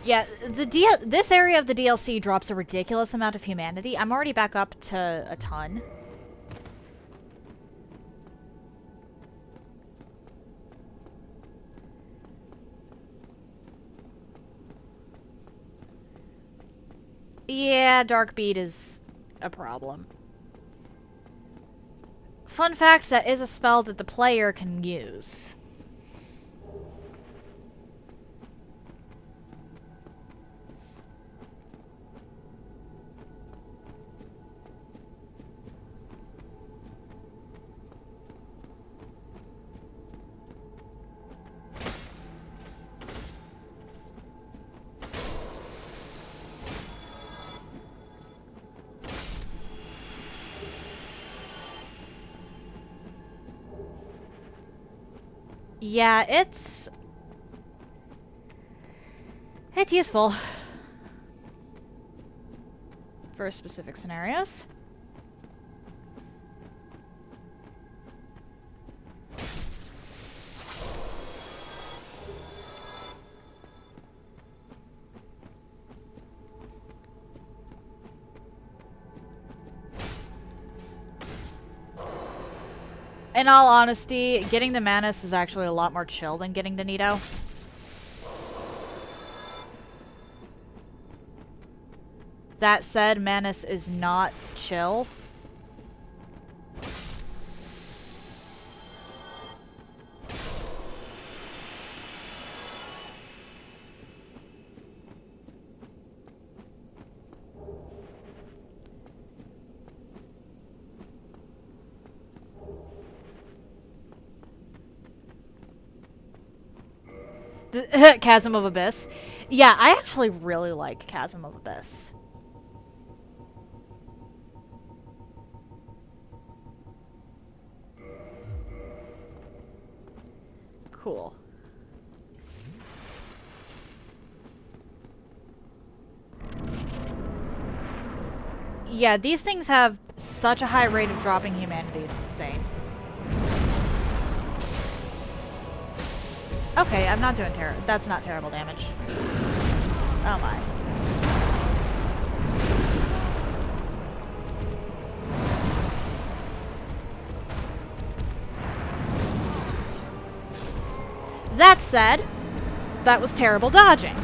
Yeah, this area of the DLC drops a ridiculous amount of humanity. I'm already back up to a ton. Yeah, Dark Beat is a problem. Fun fact, that is a spell that the player can use. Yeah, it's useful. for specific scenarios. In all honesty, getting the Manus is actually a lot more chill than getting the Nito. That said, Manus is not chill. Chasm of Abyss. Yeah, I actually really like Chasm of Abyss. Cool. Yeah, these things have such a high rate of dropping humanity, it's insane. Okay, I'm not doing that's not terrible damage. Oh my. That said, that was terrible dodging.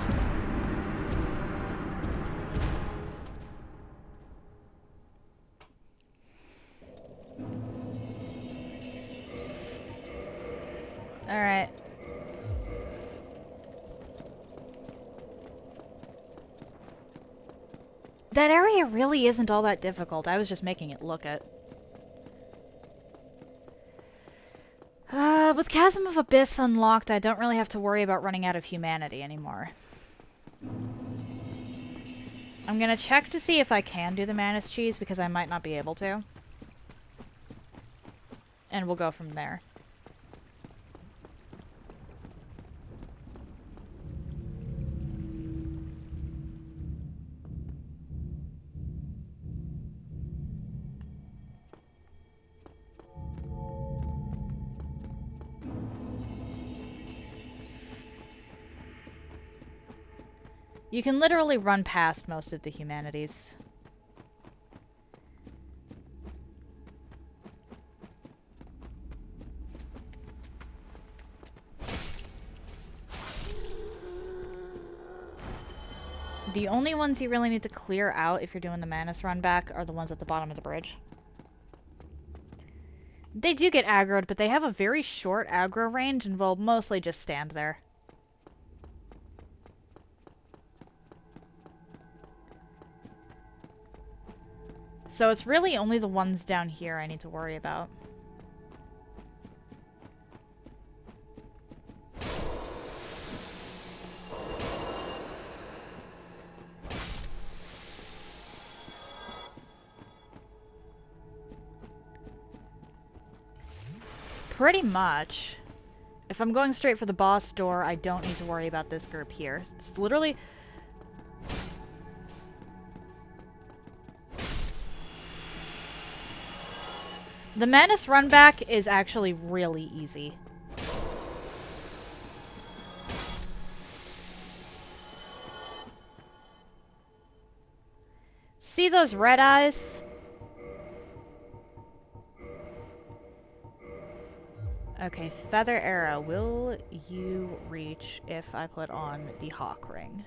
Alright. That area really isn't all that difficult. I was just making it look it. With Chasm of Abyss unlocked, I don't really have to worry about running out of humanity anymore. I'm gonna check to see if I can do the Manus cheese, because I might not be able to. And we'll go from there. You can literally run past most of the humanities. The only ones you really need to clear out if you're doing the Manus run back are the ones at the bottom of the bridge. They do get aggroed, but they have a very short aggro range and will mostly just stand there. So it's really only the ones down here I need to worry about. Pretty much. If I'm going straight for the boss door, I don't need to worry about this group here. It's literally... The Manus run back is actually really easy. See those red eyes? Okay, Feather Arrow. Will you reach if I put on the Hawk Ring?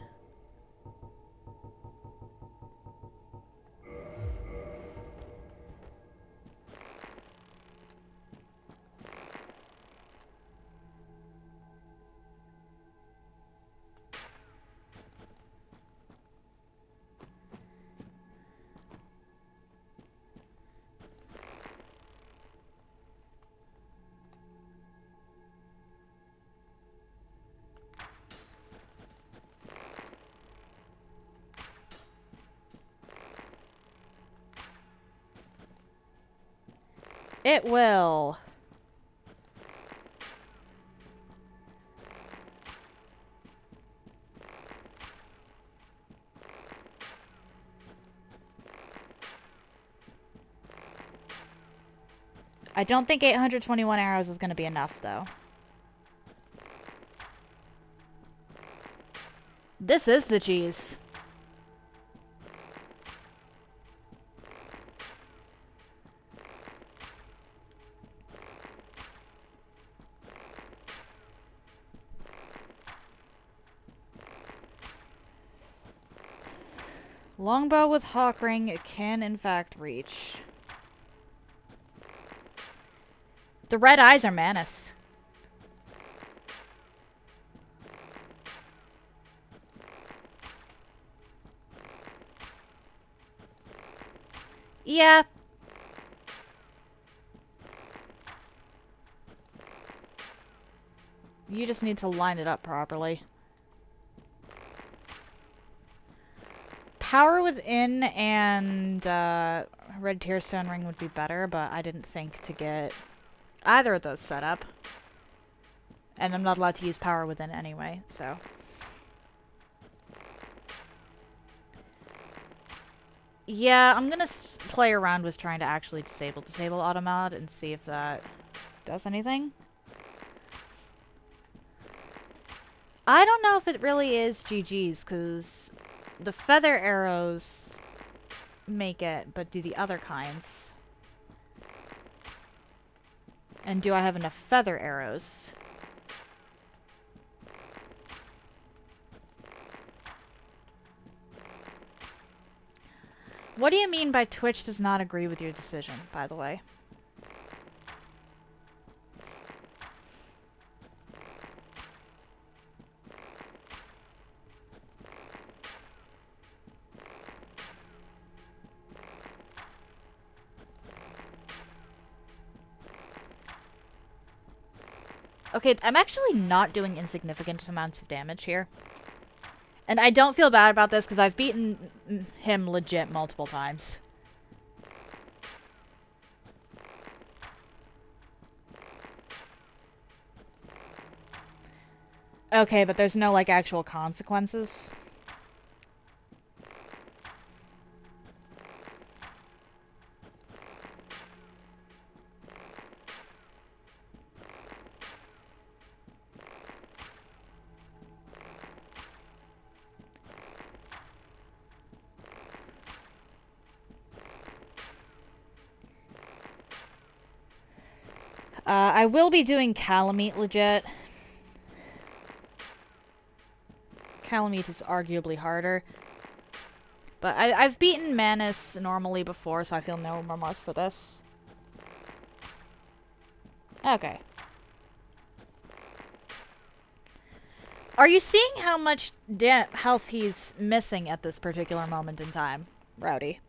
It will. I don't think 821 arrows is going to be enough, though. This is the cheese. Longbow with hawk ring, it can in fact reach. The red eyes are Manus. Yeah. You just need to line it up properly. Power Within and Red Tearstone Ring would be better, but I didn't think to get either of those set up. And I'm not allowed to use Power Within anyway, so. Yeah, I'm gonna play around with trying to actually disable automod and see if that does anything. I don't know if it really is GG's, because the feather arrows make it, but do the other kinds? And do I have enough feather arrows? What do you mean by Twitch does not agree with your decision, by the way? Okay, I'm actually not doing insignificant amounts of damage here. And I don't feel bad about this because I've beaten him legit multiple times. Okay, but there's no, like, actual consequences. I will be doing Calamite legit. Calamite is arguably harder. But I've beaten Manus normally before, so I feel no remorse for this. Okay. Are you seeing how much health he's missing at this particular moment in time, Rowdy?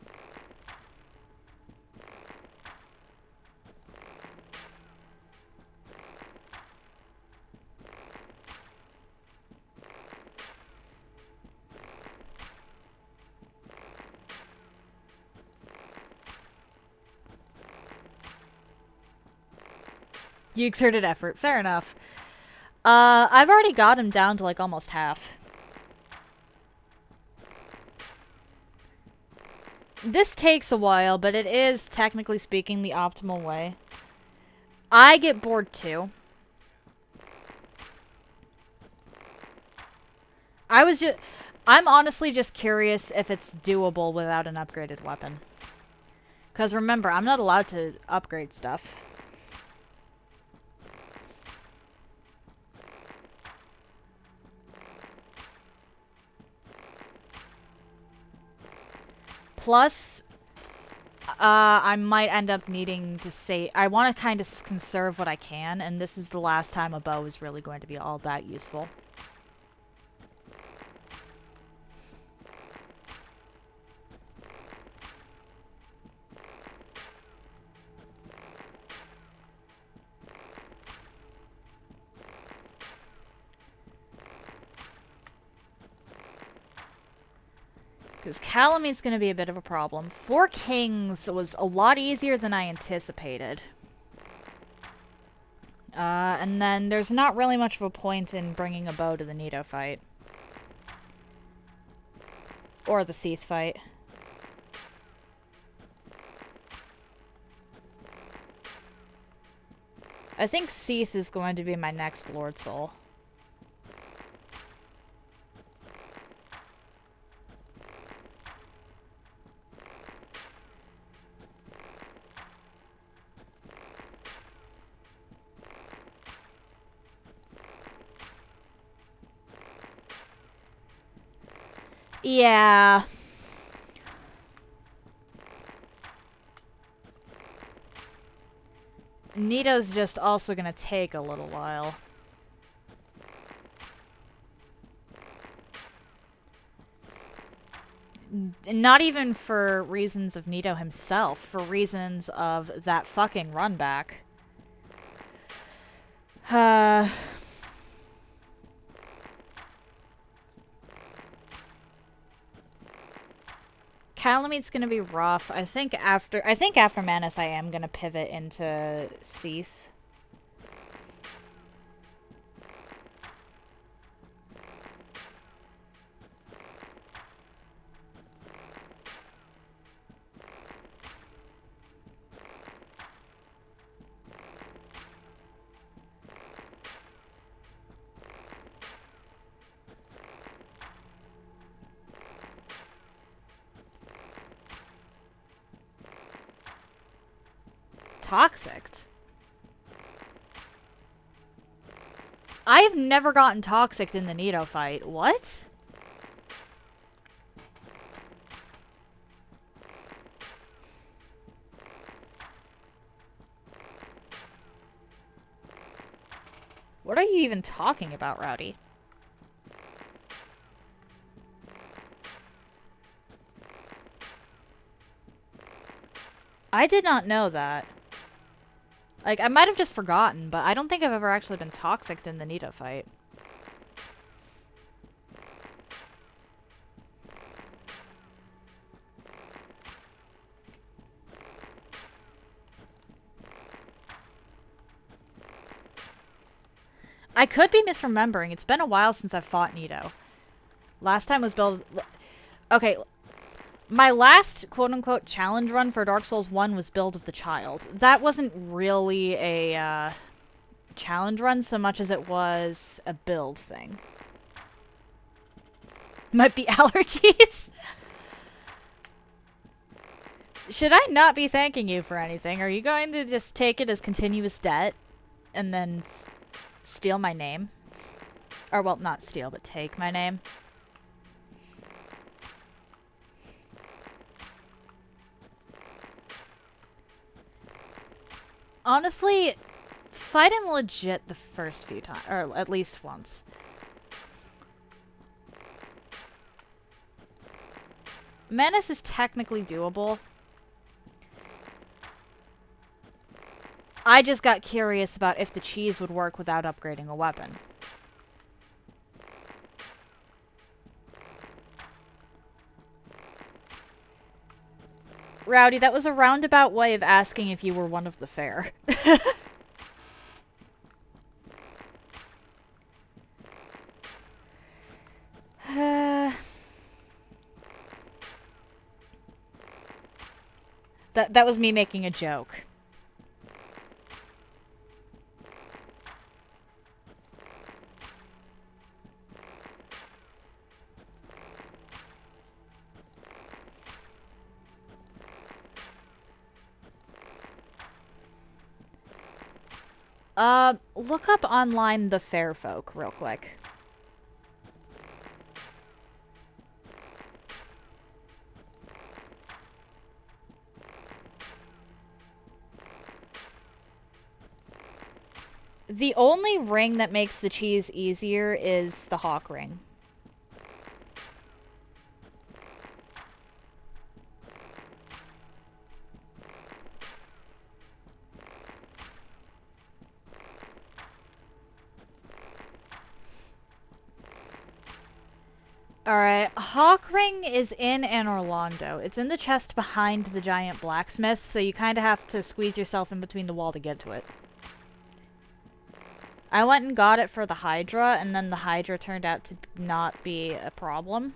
You exerted effort. Fair enough. I've already got him down to, like, almost half. This takes a while, but it is, technically speaking, the optimal way. I get bored, too. I'm honestly just curious if it's doable without an upgraded weapon. Because remember, I'm not allowed to upgrade stuff. Plus, I might end up needing to say... I want to kind of conserve what I can, and this is the last time a bow is really going to be all that useful. Because Calamite's going to be a bit of a problem. 4 Kings was a lot easier than I anticipated. And then there's not really much of a point in bringing a bow to the Nito fight. Or the Seath fight. I think Seath is going to be my next Lord Soul. Yeah. Nito's just also gonna take a little while. Not even for reasons of Nito himself, for reasons of that fucking run back. Calamete's gonna be rough. I think after Manus I am gonna pivot into Seath. Toxic. I've never gotten toxic in the Nito fight. What? What are you even talking about, Rowdy? I did not know that. Like, I might have just forgotten, but I don't think I've ever actually been toxic in the Nito fight. I could be misremembering. It's been a while since I've fought Nito. Last time was build... Okay, my last quote-unquote challenge run for Dark Souls 1 was Build of the Child. That wasn't really a challenge run so much as it was a build thing. Might be allergies? Should I not be thanking you for anything? Are you going to just take it as continuous debt and then steal my name? Or, well, not steal, but take my name. Honestly, fight him legit the first few times, or at least once. Manus is technically doable. I just got curious about if the cheese would work without upgrading a weapon. Rowdy, that was a roundabout way of asking if you were one of the fair. That was me making a joke. Look up online the fair folk real quick. The only ring that makes the cheese easier is the hawk ring. Alright, Hawk Ring is in Anor Londo. It's in the chest behind the giant blacksmith, so you kind of have to squeeze yourself in between the wall to get to it. I went and got it for the Hydra, and then the Hydra turned out to not be a problem.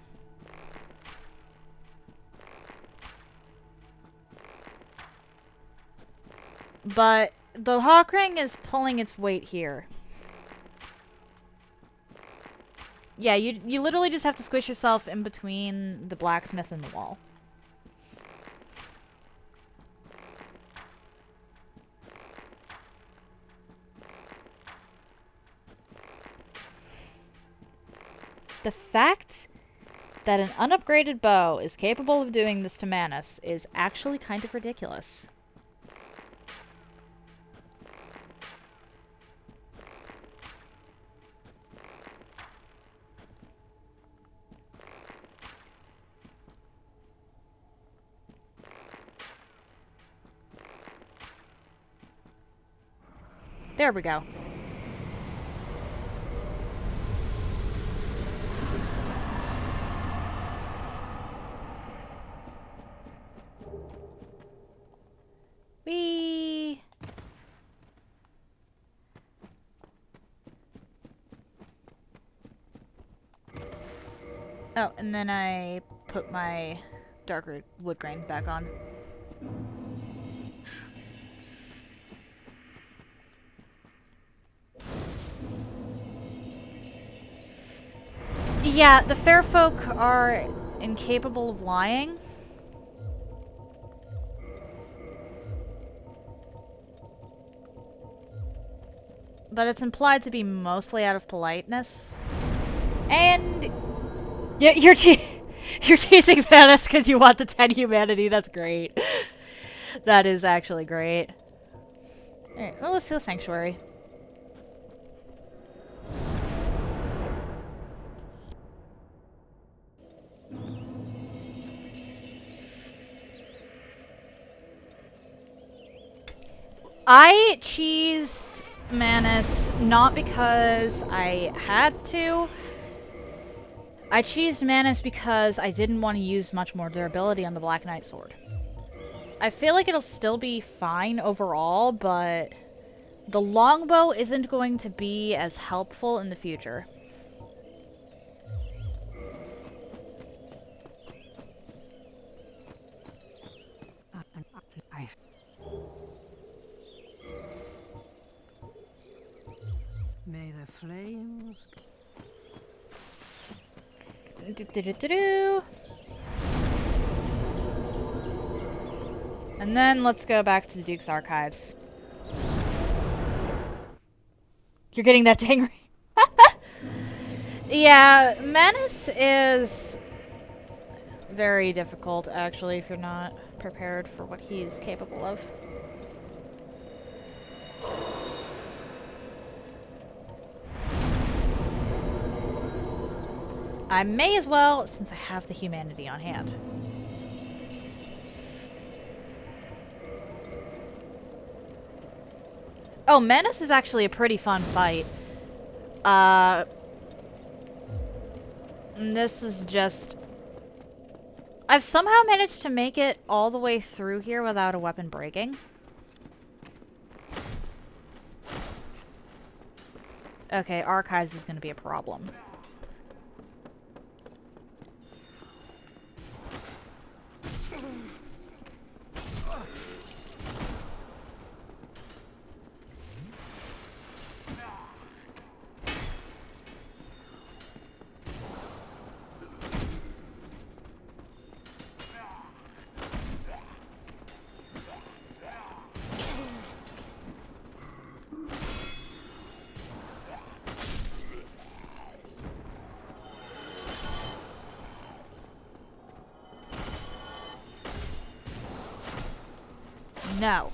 But The hawk ring is pulling its weight here. Yeah, you literally just have to squish yourself in between the blacksmith and the wall. The fact that an unupgraded bow is capable of doing this to Manus is actually kind of ridiculous. There we go. Whee! Oh, and then I put my darker wood grain back on. Yeah, the fair folk are incapable of lying. But it's implied to be mostly out of politeness. And you're teasing Manus because you want the 10 humanity. That's great. That is actually great. Alright, well, let's do a sanctuary. I cheesed Manus not because I had to. I cheesed Manus because I didn't want to use much more durability on the Black Knight sword. I feel like it'll still be fine overall, but the longbow isn't going to be as helpful in the future. May the flames... And then let's go back to the Duke's archives. You're getting that dang Yeah, Manus is very difficult, actually, if you're not prepared for what he's capable of. I may as well, since I have the humanity on hand. Oh, Manus is actually a pretty fun fight. This is just... I've somehow managed to make it all the way through here without a weapon breaking. Okay, archives is gonna be a problem. No.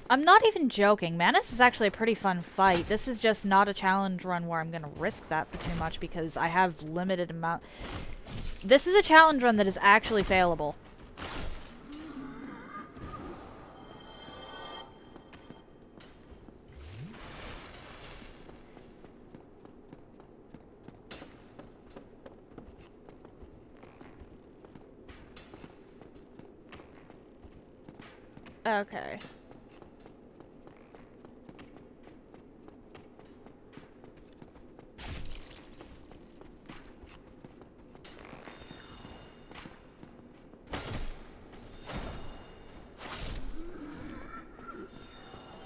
I'm not even joking. Manus is actually a pretty fun fight. This is just not a challenge run where I'm gonna risk that for too much because I have limited amount. This is a challenge run that is actually failable. Okay.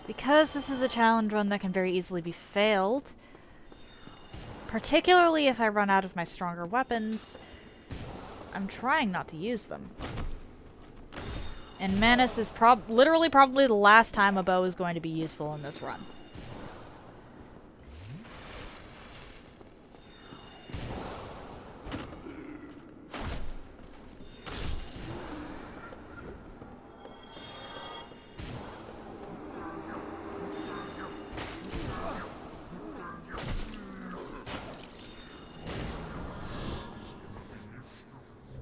Because this is a challenge run that can very easily be failed, particularly if I run out of my stronger weapons, I'm trying not to use them. And Manus is literally probably the last time a bow is going to be useful in this run.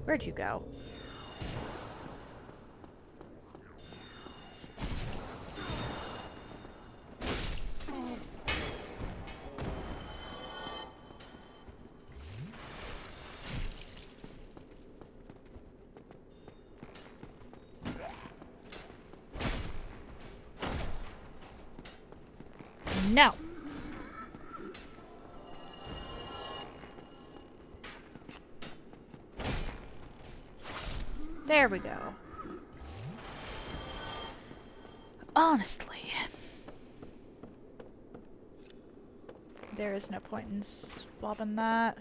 Where'd you go? No. There we go. Honestly, there is no point in swapping that.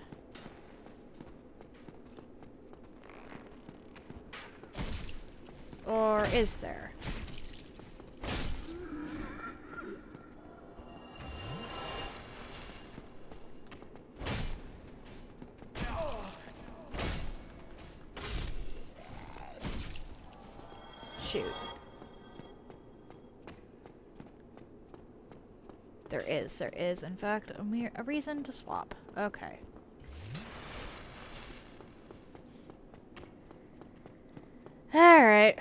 Or is there? Shoot. There is, in fact, a reason to swap. Okay. Alright.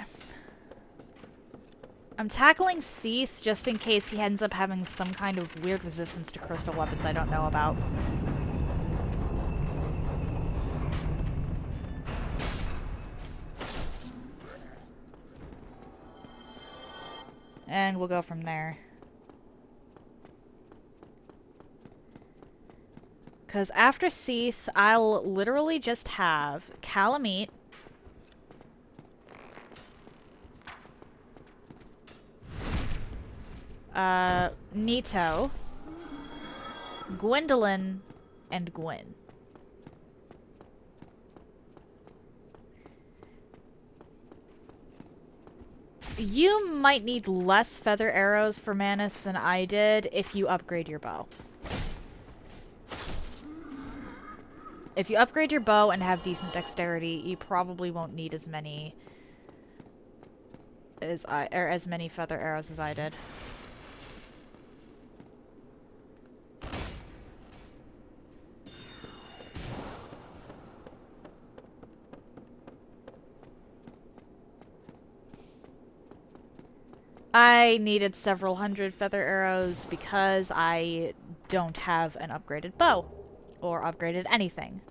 I'm tackling Seath just in case he ends up having some kind of weird resistance to crystal weapons I don't know about. And we'll go from there. Because after Seath, I'll literally just have Calamite, Nito, Gwendolyn, and Gwyn. You might need less feather arrows for Manus than I did if you upgrade your bow. If you upgrade your bow and have decent dexterity, you probably won't need as many as many feather arrows as I did. I needed several hundred feather arrows because I don't have an upgraded bow. Or upgraded anything.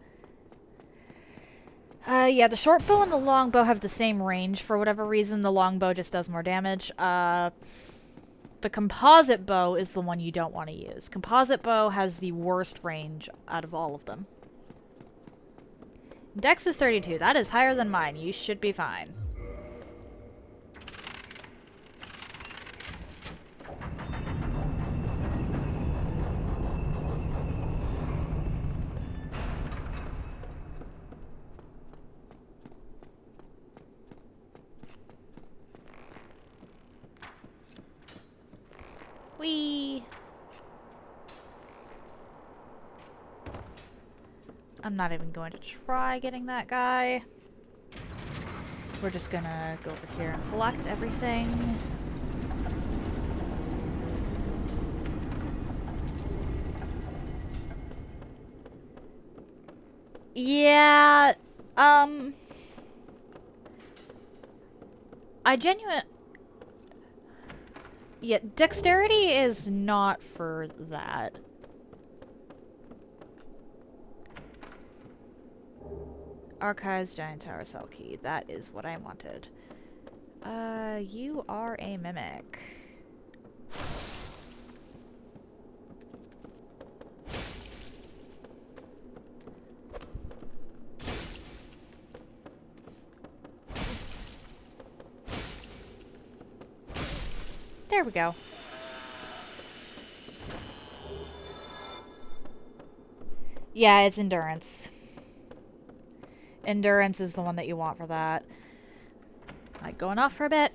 Yeah, the short bow and the long bow have the same range for whatever reason. The long bow just does more damage. The composite bow is the one you don't want to use. Composite bow has the worst range out of all of them. Dex is 32. That is higher than mine. You should be fine. Whee! I'm not even going to try getting that guy. We're just gonna go over here and collect everything. Yeah, Yeah, dexterity is not for that. Archives, Giant Tower, Cell Key. That is what I wanted. You are a mimic. There we go. Yeah, it's endurance. Endurance is the one that you want for that. Like, going off for a bit.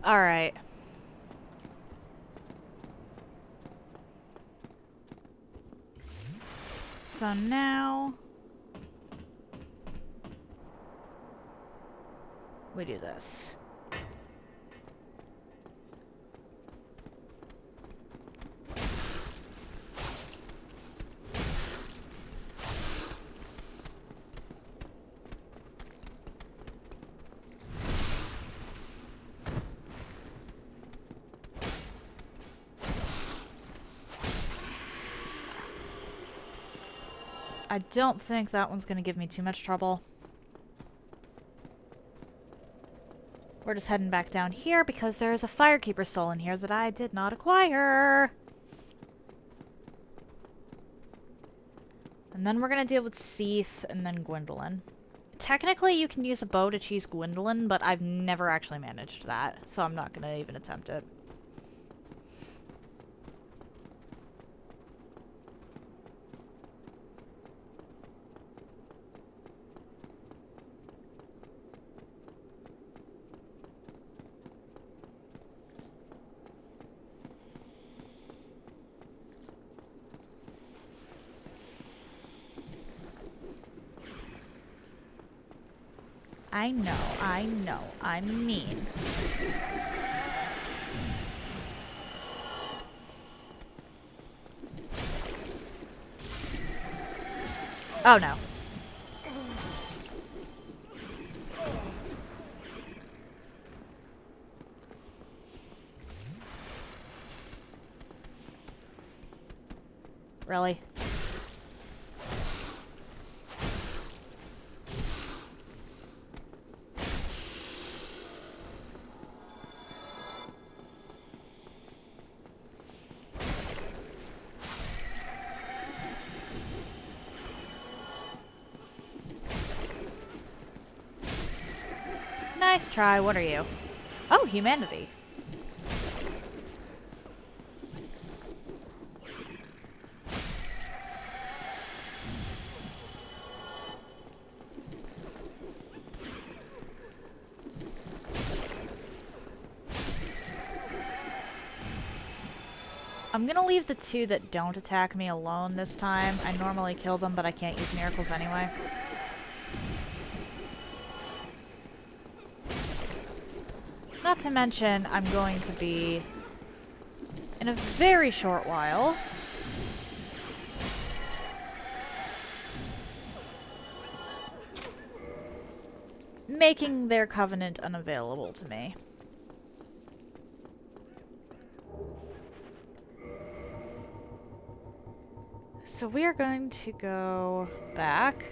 Alright. So now we do this. I don't think that one's gonna give me too much trouble. We're just heading back down here because there's a Firekeeper soul in here that I did not acquire. And then we're gonna deal with Seath and then Gwendolyn. Technically, you can use a bow to cheese Gwendolyn, but I've never actually managed that, so I'm not gonna even attempt it. I know, I'm mean. Oh no. Really? Nice try. What are you? Oh, humanity. I'm gonna leave the two that don't attack me alone this time. I normally kill them, but I can't use miracles anyway. Not to mention, I'm going to be, in a very short while, making their covenant unavailable to me. So we are going to go back.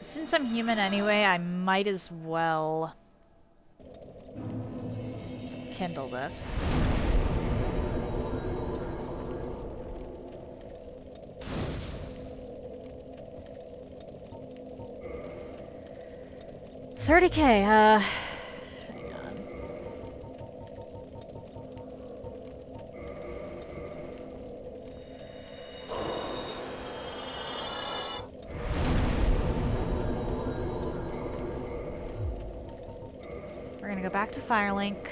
Since I'm human anyway, I might as well kindle this. $30K, hang on. gonna go back to Firelink.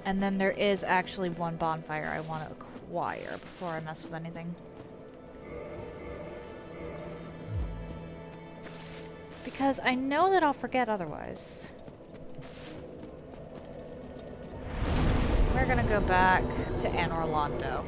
And then there is actually one bonfire I want to acquire before I mess with anything. Because I know that I'll forget otherwise. We're gonna go back to Anne Orlando.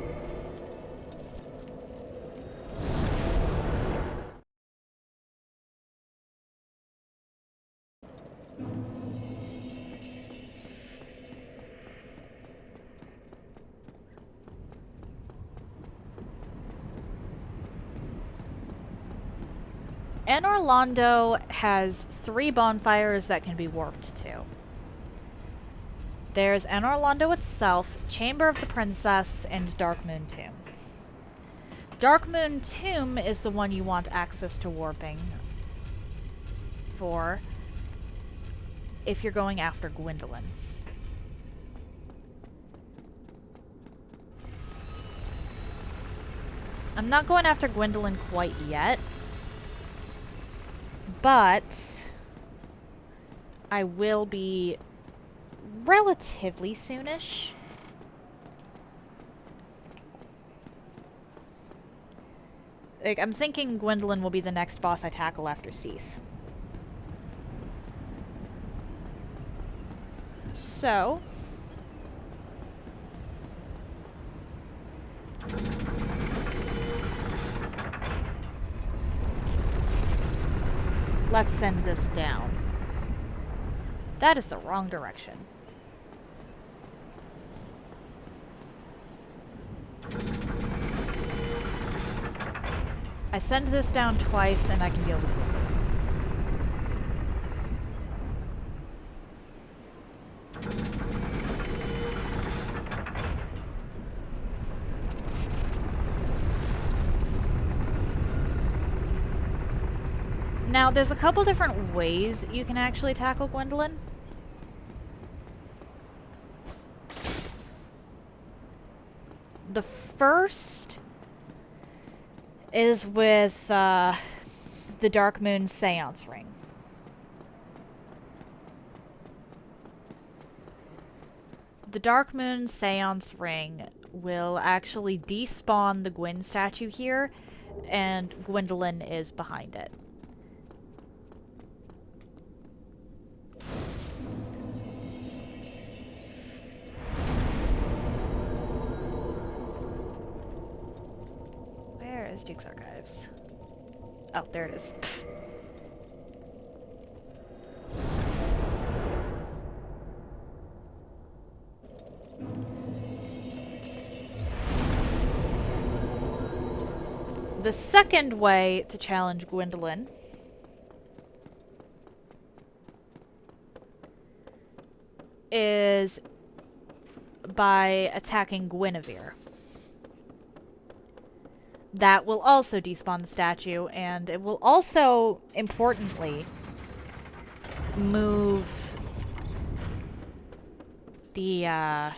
Anne Orlando has 3 bonfires that can be warped to. There's Anne Orlando itself, Chamber of the Princess, and Dark Moon Tomb. Dark Moon Tomb is the one you want access to warping for if you're going after Gwendolyn. I'm not going after Gwendolyn quite yet, but I will be relatively soonish. Like, I'm thinking Gwendolyn will be the next boss I tackle after Seath. So... let's send this down. That is the wrong direction. I send this down twice and I can deal with it. Now, there's a couple different ways you can actually tackle Gwendolyn. The first is with the Dark Moon Seance Ring. The Dark Moon Seance Ring will actually despawn the Gwen statue here, and Gwendolyn is behind it. Where is Duke's Archives? Oh, there it is. The second way to challenge Gwendolyn is by attacking Guinevere. That will also despawn the statue, and it will also, importantly, move the, or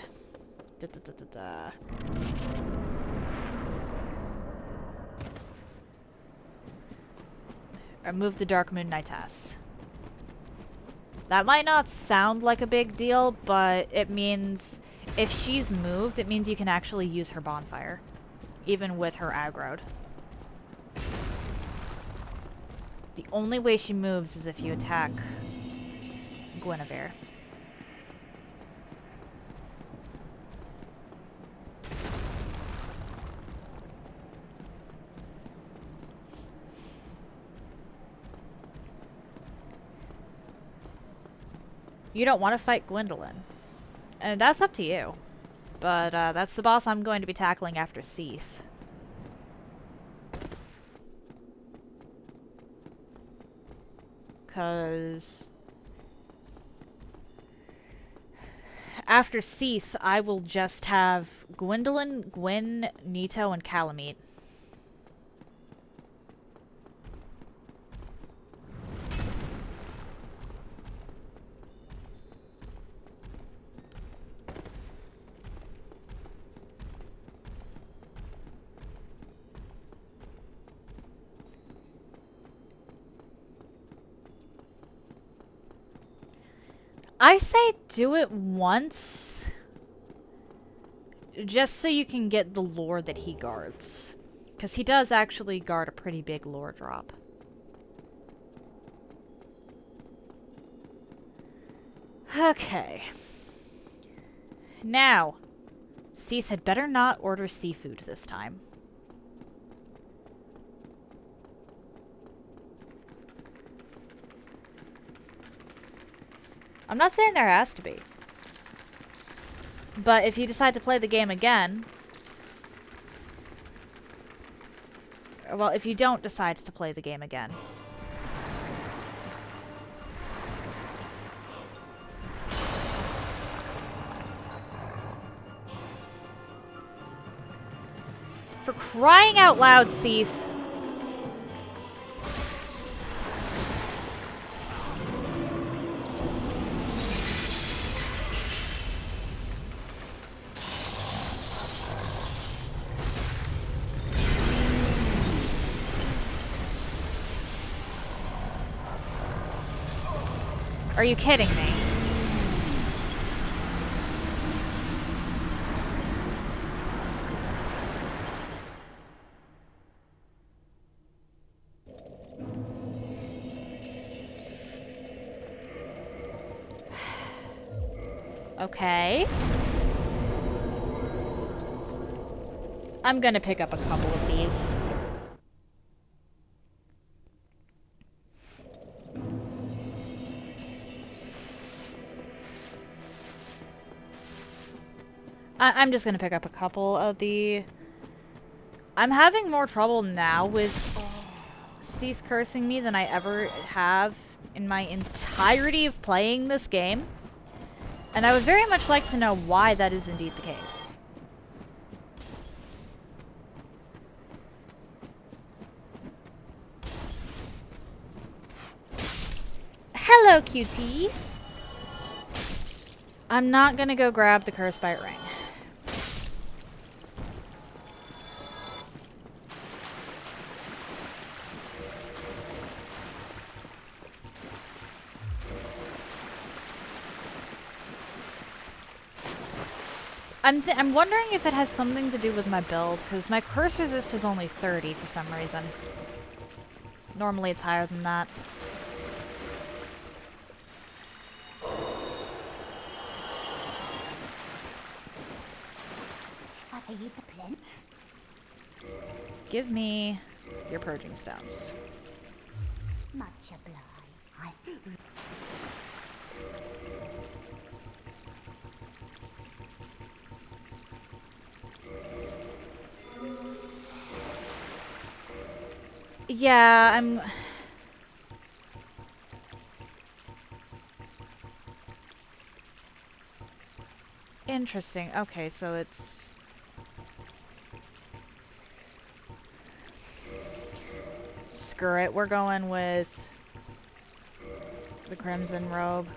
move the Dark Moon Knightess. That might not sound like a big deal, but it means if she's moved, it means you can actually use her bonfire, even with her aggroed. The only way she moves is if you attack Guinevere. You don't want to fight Gwendolyn. And that's up to you. But that's the boss I'm going to be tackling after Seath. Because after Seath, I will just have Gwendolyn, Gwen, Nito, and Calamite. I say do it once. Just so you can get the lore that he guards. Because he does actually guard a pretty big lore drop. Okay. Now, Seath had better not order seafood this time. I'm not saying there has to be. But if you decide to play the game again... Well, if you don't decide to play the game again... For crying out loud, Seath! Are you kidding me? Okay. I'm gonna pick up a couple of these. I'm just gonna pick up a couple of the... I'm having more trouble now with Seath cursing me than I ever have in my entirety of playing this game. And I would very much like to know why that is indeed the case. Hello, QT! I'm not gonna go grab the Curse Bite Ring. I'm wondering if it has something to do with my build, because my curse resist is only 30 for some reason. Normally it's higher than that. Are you the plan? Give me your purging stones. Much obliged. Yeah, I'm... Interesting. Okay, so it's... Screw it. We're going with the Crimson Robe.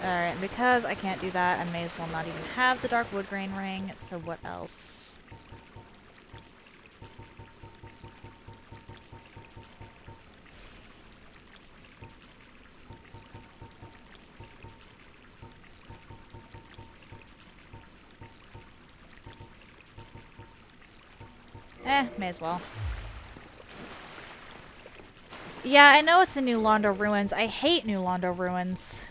Alright, because I can't do that, I may as well not even have the Dark Wood Grain Ring, so what else? May as well. Yeah, I know it's in New Londo Ruins. I hate New Londo Ruins.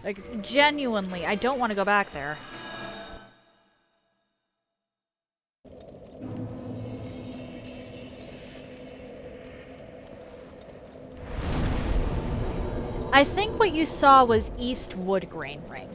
Like, genuinely, I don't want to go back there. I think what you saw was East Wood Grain Ring.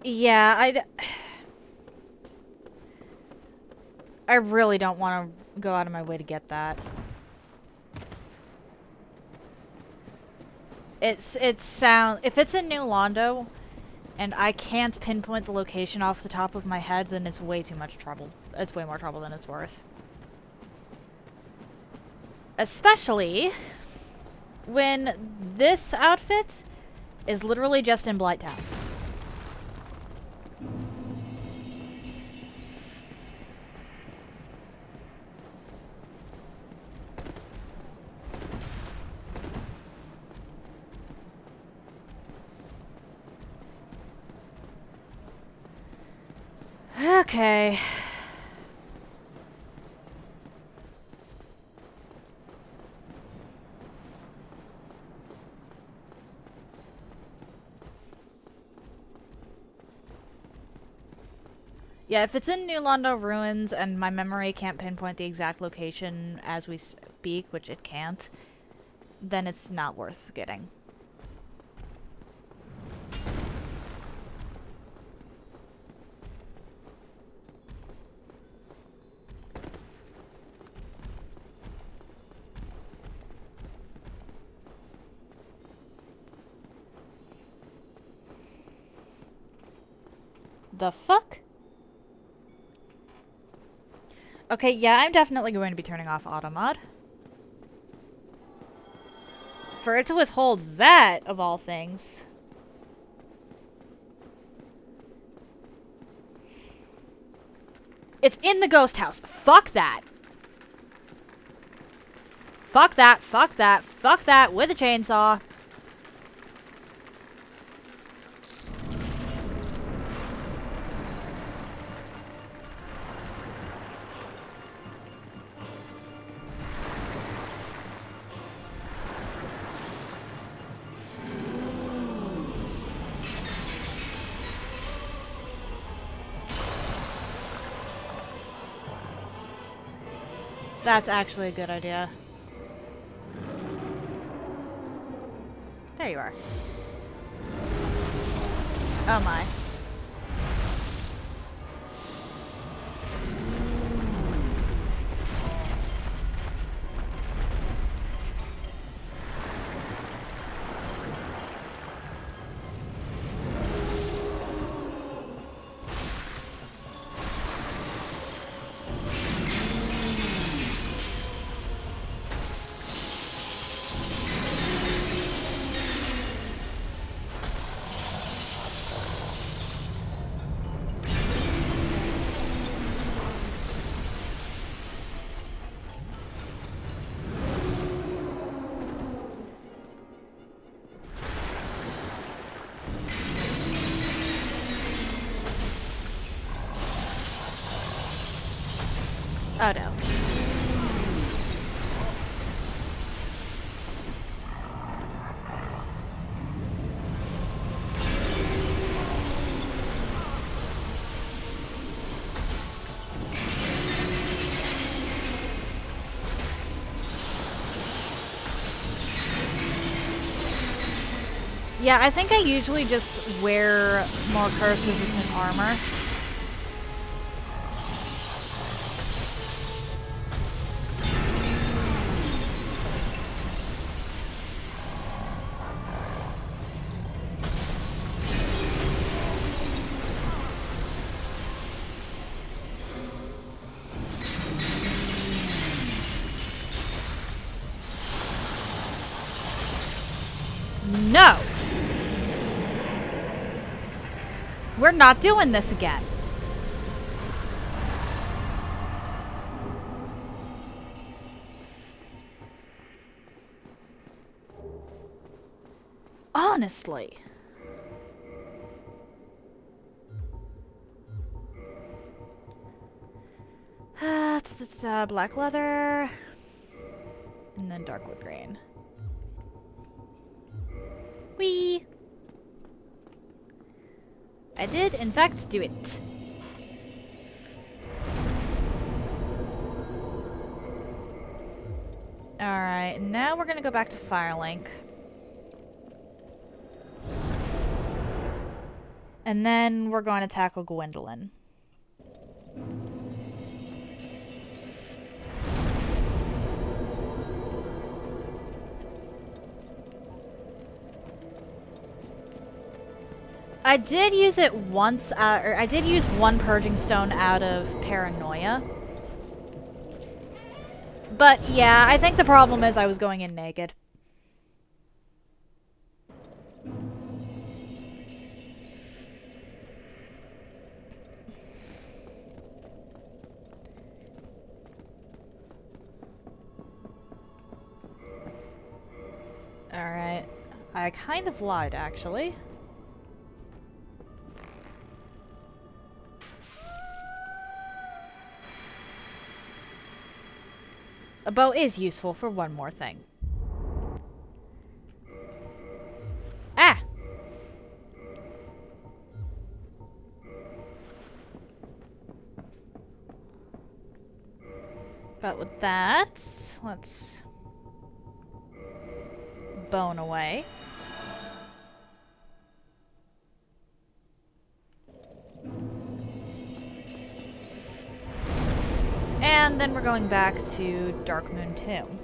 Yeah, I really don't want to go out of my way to get that. If it's in New Londo, and I can't pinpoint the location off the top of my head, then it's way too much trouble. It's way more trouble than it's worth. Especially when this outfit is literally just in Blighttown. Okay. Yeah, if it's in New Londo Ruins and my memory can't pinpoint the exact location as we speak, which it can't, then it's not worth getting. The fuck? Okay, yeah, I'm definitely going to be turning off auto mod. For it to withhold that, of all things. It's in the ghost house. Fuck that. Fuck that, fuck that, fuck that with a chainsaw. That's actually a good idea. There you are. Oh my. Oh no. Yeah, I think I usually just wear more curse-resistant armor. No! We're not doing this again. Honestly. Black leather. And then dark wood grain. Whee! I did, in fact, do it. Alright, now we're gonna go back to Firelink. And then we're going to tackle Gwendolyn. I did use it once, or I did use one purging stone out of paranoia. But yeah, I think the problem is I was going in naked. Alright. I kind of lied, actually. A bow is useful for one more thing. Ah! But with that, let's bone away. And then we're going back to Dark Moon Tomb.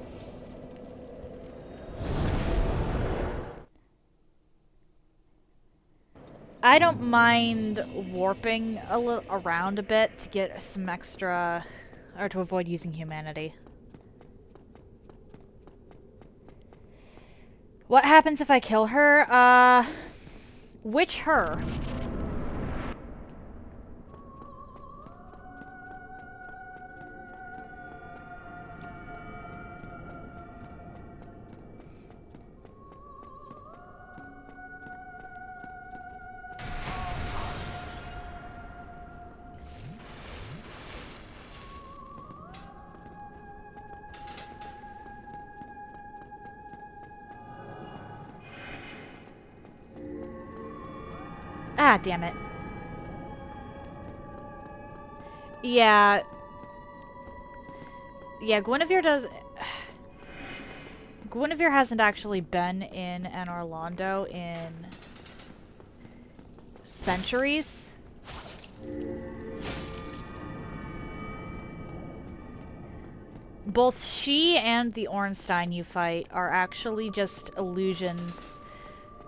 I don't mind warping a little around a bit to get some extra, or to avoid using humanity. What happens if I kill her? Which her? Ah, damn it. Yeah. Yeah, Guinevere does... Guinevere hasn't actually been in an Orlando in centuries. Both she and the Ornstein you fight are actually just illusions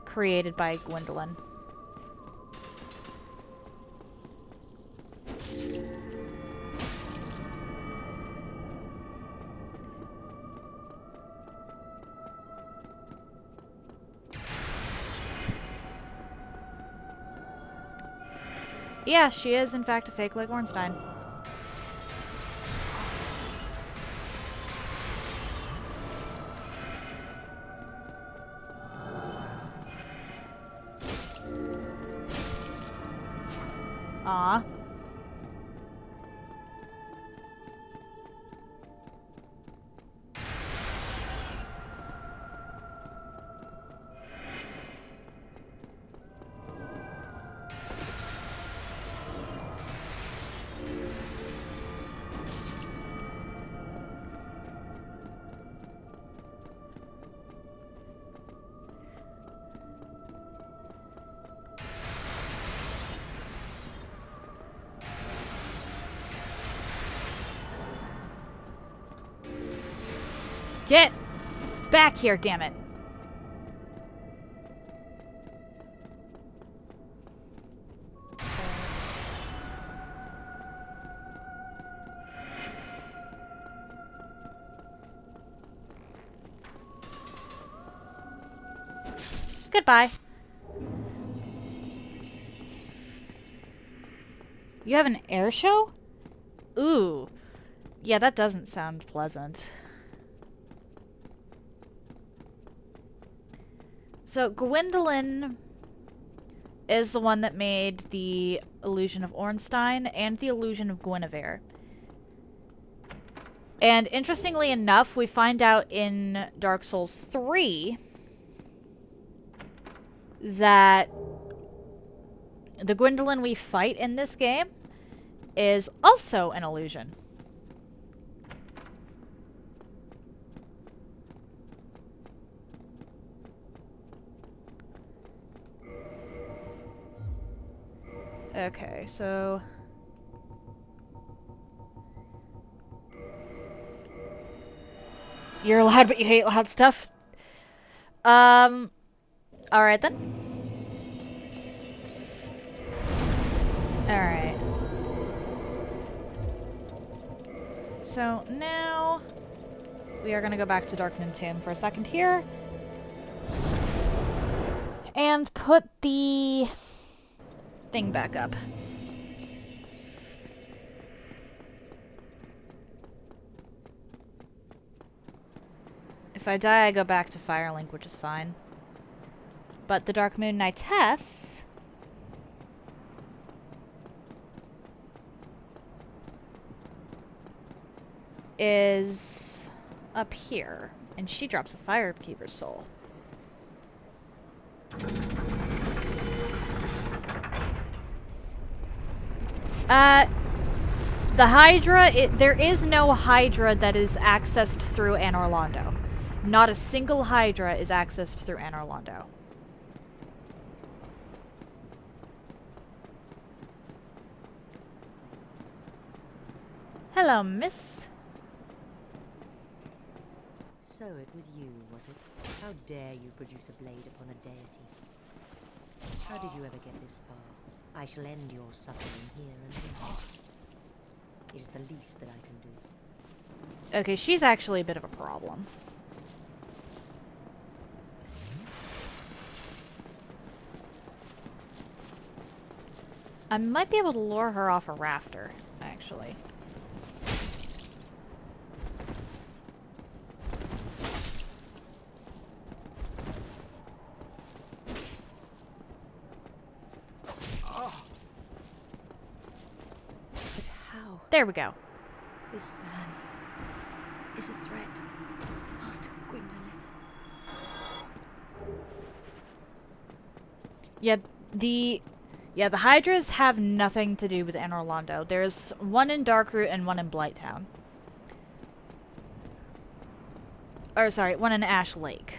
created by Gwendolyn. Yeah, she is in fact a fake like Ornstein. Aw. Get back here, damn it. Goodbye. You have an air show? Ooh. Yeah, that doesn't sound pleasant. So, Gwendolyn is the one that made the illusion of Ornstein and the illusion of Guinevere. And interestingly enough, we find out in Dark Souls 3 that the Gwendolyn we fight in this game is also an illusion. Okay, so... You're loud, but you hate loud stuff? Alright then. Alright. So now we are going to go back to Darkmoon Tomb for a second here. And put the thing back up. If I die, I go back to Firelink, which is fine. But the Darkmoon Knightess is up here, and she drops a Firekeeper's soul. The Hydra, there is no Hydra that is accessed through Anne Orlando. Not a single Hydra is accessed through Anne Orlando. Hello, miss. So it was you, was it? How dare you produce a blade upon a deity? How did you ever get this far? I shall end your suffering here and now. It is the least that I can do. Okay, she's actually a bit of a problem. I might be able to lure her off a rafter, actually. But how? There we go. This man is a threat. Master Gwendolyn. Yeah, the Hydras have nothing to do with Anne Orlando. There's one in Darkroot and one in Blighttown. Or, sorry, one in Ash Lake.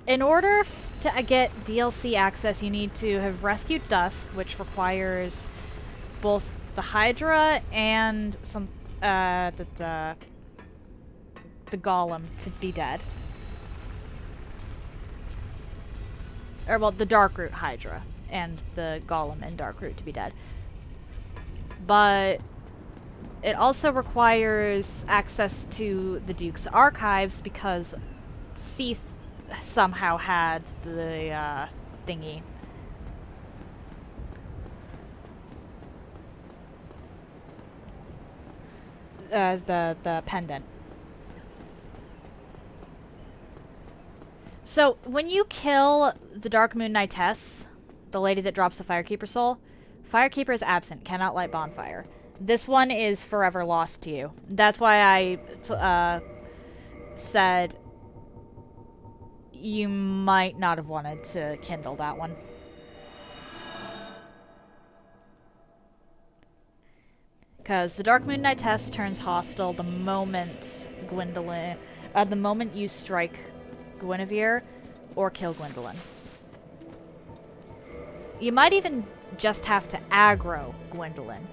In order to get DLC access, you need to have rescued Dusk, which requires both the Hydra and some, the Golem to be dead. Or, well, the Darkroot Hydra and the Golem in Darkroot to be dead. But it also requires access to the Duke's archives because Seath somehow had the thingy. The pendant. So, when you kill the Darkmoon Knightess, the lady that drops the Firekeeper soul, Firekeeper is absent, cannot light bonfire. This one is forever lost to you. That's why I said you might not have wanted to kindle that one. Because the Darkmoon Knightess turns hostile the moment the moment you strike Guinevere or kill Gwendolyn. You might even just have to aggro Gwendolyn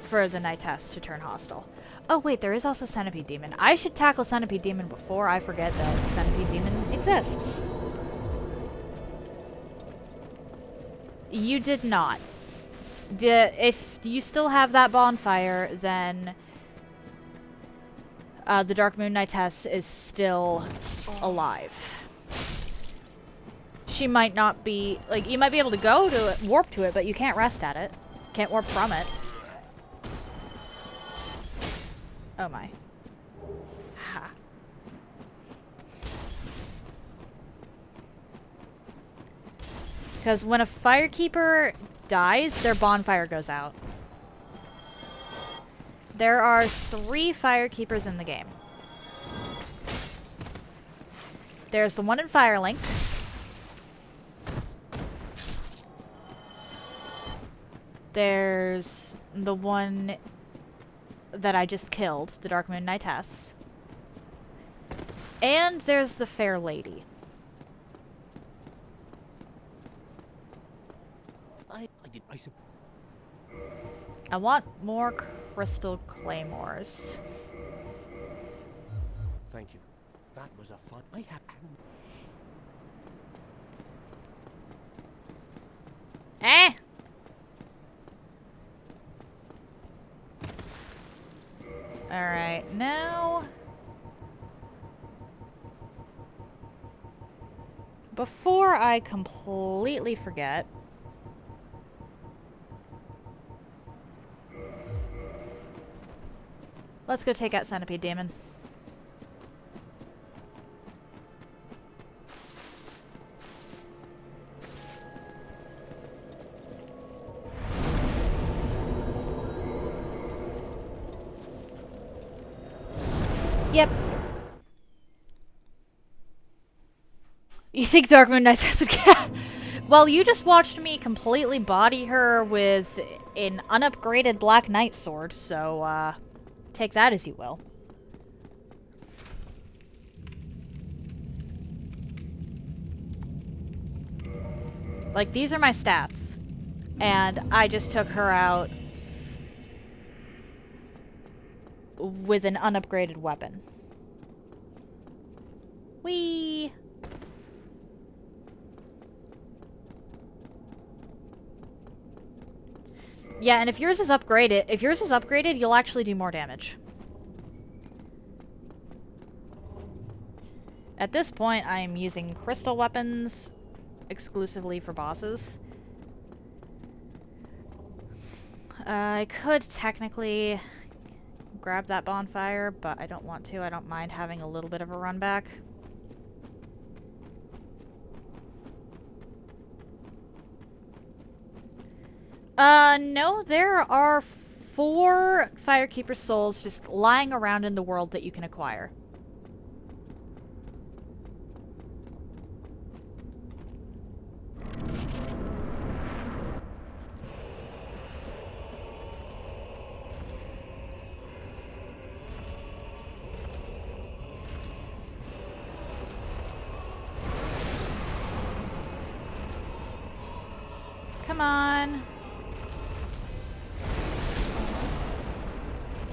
for the Knightess to turn hostile. Oh wait, there is also Centipede Demon. I should tackle Centipede Demon before I forget that Centipede Demon exists. You did not. If you still have that bonfire, then the Darkmoon Knightess is still alive. She might not be, like, you might be able to go to it, warp to it, but you can't rest at it. Can't warp from it. Oh my. Ha. Because when a Firekeeper dies, their bonfire goes out. There are 3 Firekeepers in the game. There's the one in Firelink. There's the one that I just killed, the Darkmoon Knightess. And there's the Fair Lady. I want more Crystal Claymores. Thank you. That was a fun. I have. Eh? Alright, now... Before I completely forget... Let's go take out Centipede Demon. Yep. You think Dark Moon Knights has a cat? Well, you just watched me completely body her with an unupgraded Black Knight sword, so, take that as you will. Like, these are my stats. And I just took her out with an unupgraded weapon. Whee! Yeah, and if yours is upgraded, you'll actually do more damage. At this point, I'm using crystal weapons exclusively for bosses. I could technically grab that bonfire, but I don't want to. I don't mind having a little bit of a run back. No, there are 4 Firekeeper souls just lying around in the world that you can acquire. Come on.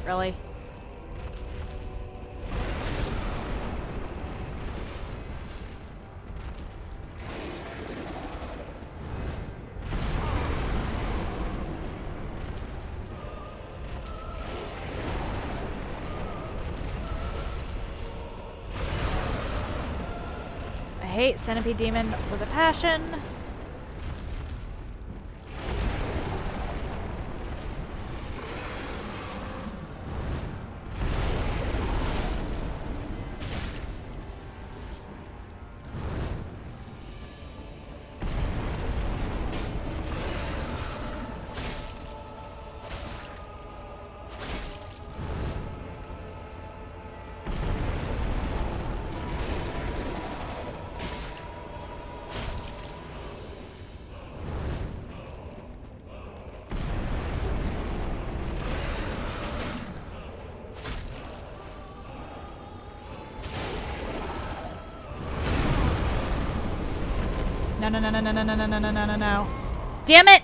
Really? I hate Centipede Demon with a passion. No, no, no, no, no, no, no, no, no, no, no, no, no. Damn it!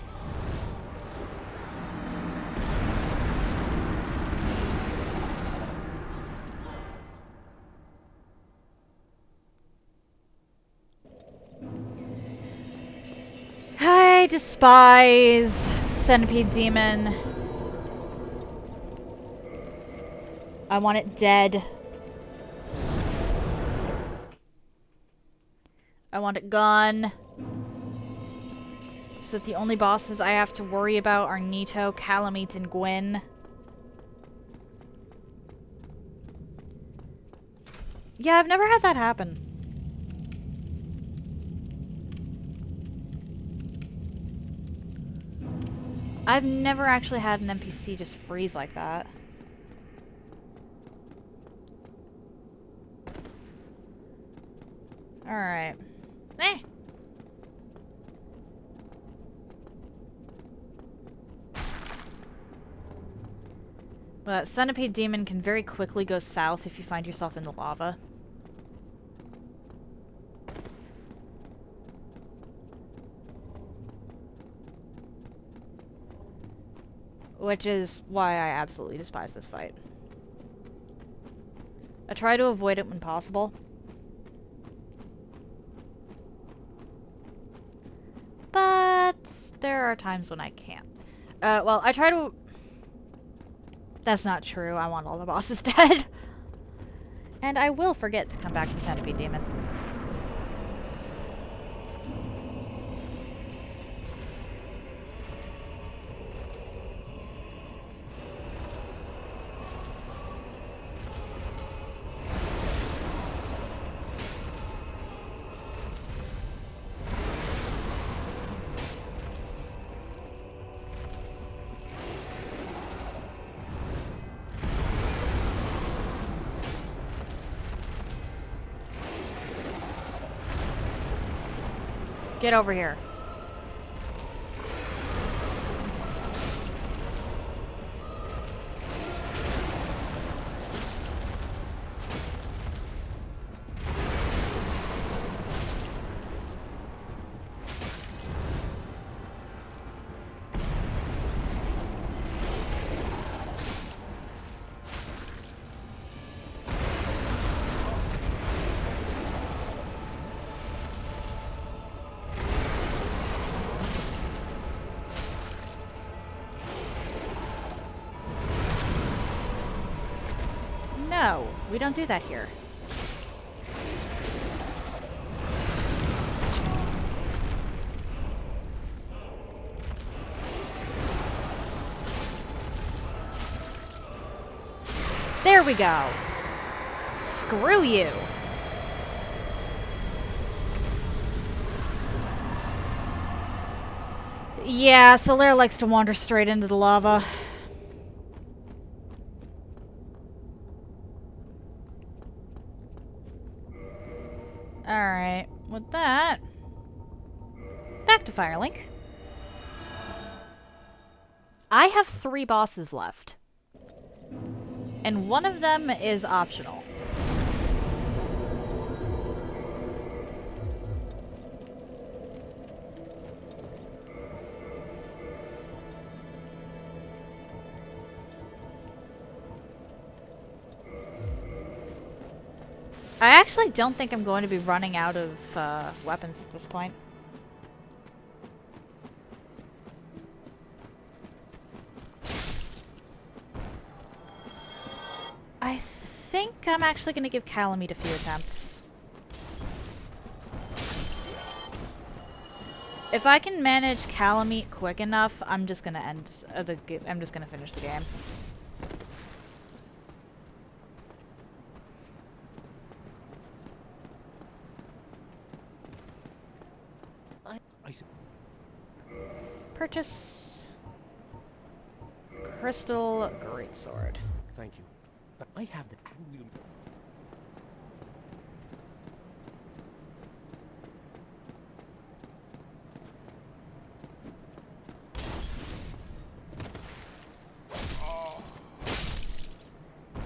I despise Centipede Demon. I want it dead. I want it gone. So that the only bosses I have to worry about are Nito, Calamite, and Gwyn. Yeah, I've never had that happen. I've never actually had an NPC just freeze like that. Alright. Eh! But Centipede Demon can very quickly go south if you find yourself in the lava. Which is why I absolutely despise this fight. I try to avoid it when possible. But there are times when I can't. Well, I try to... That's not true. I want all the bosses dead. And I will forget to come back from Centipede Demon. Get over here. No, we don't do that here. There we go. Screw you. Yeah, Solaire likes to wander straight into the lava. Alright, with that, back to Firelink. I have 3 bosses left. And one of them is optional. I actually don't think I'm going to be running out of weapons at this point. I think I'm actually going to give Calamite a few attempts. If I can manage Calamite quick enough, I'm just going to end the game. I'm just going to finish the game. Purchase Crystal Greatsword. Thank you. But I have the...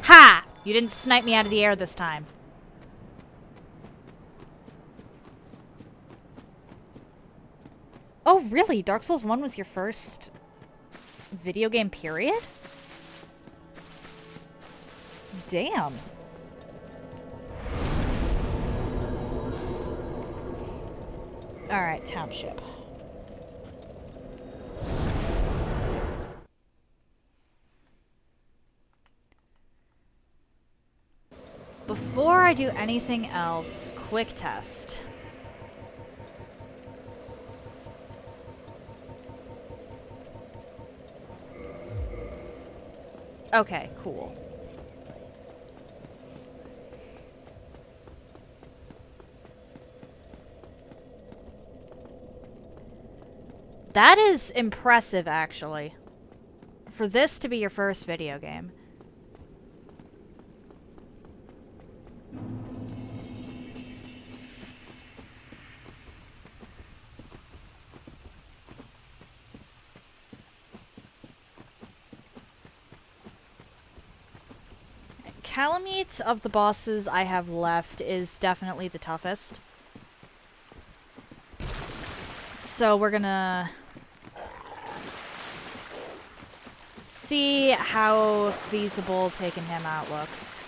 Ha! You didn't snipe me out of the air this time. Oh, really? Dark Souls 1 was your first video game, period? Damn. Alright, Township. Before I do anything else, quick test. Okay, cool. That is impressive, actually. For this to be your first video game. Calamite of the bosses I have left is definitely the toughest. So we're gonna see how feasible taking him out looks.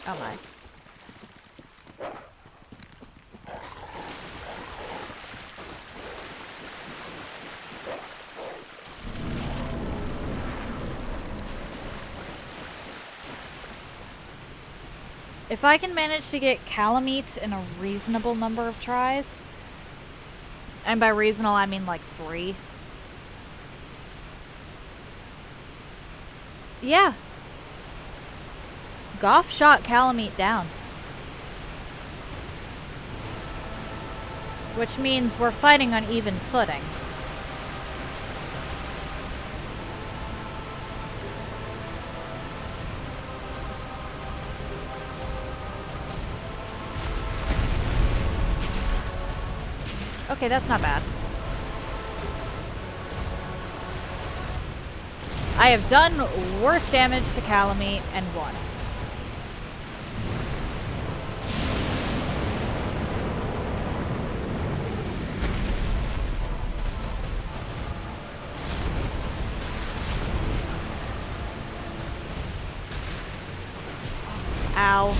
Oh my. If I can manage to get calamite in a reasonable number of tries, and by reasonable I mean like 3. Yeah. Goff shot calamite down. Which means we're fighting on even footing. Okay, that's not bad. I have done worse damage to calamite and won. Ow.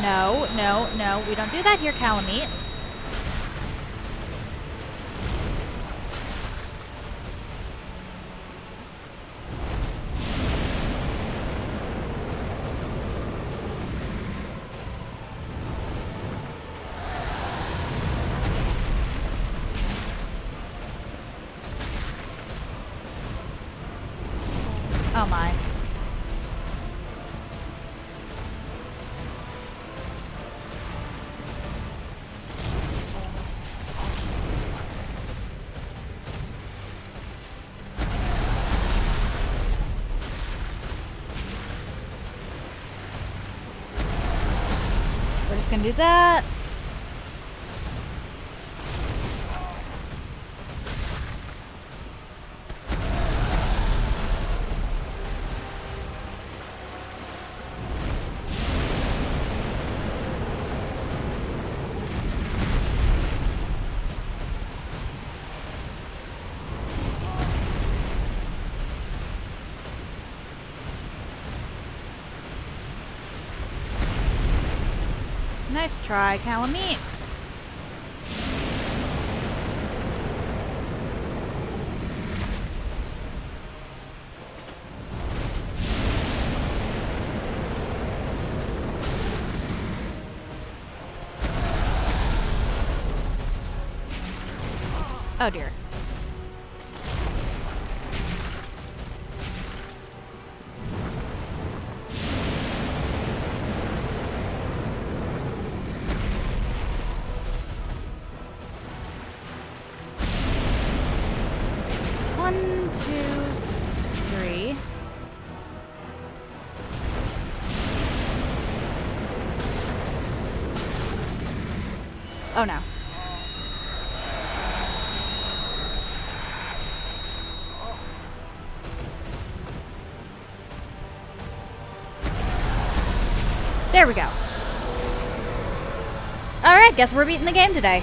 No, no, no. We don't do that here, calamite. Oh my. We're just gonna do that. Nice try, calamite. Oh dear. One, two, three. Oh no. There we go. Alright, guess we're beating the game today.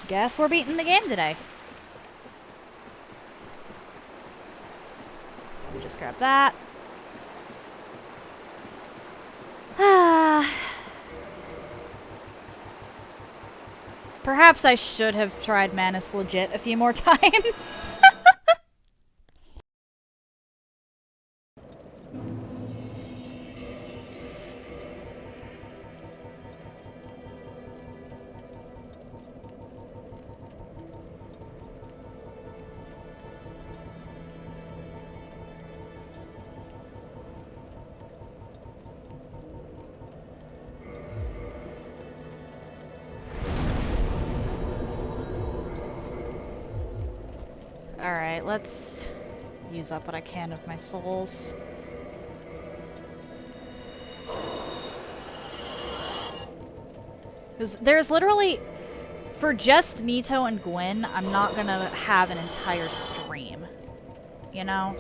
Guess we're beating the game today. Let me just grab that. Perhaps I should have tried Manus legit a few more times. Alright, let's use up what I can of my souls. Because there's literally... For just Nito and Gwen, I'm not gonna have an entire stream. You know?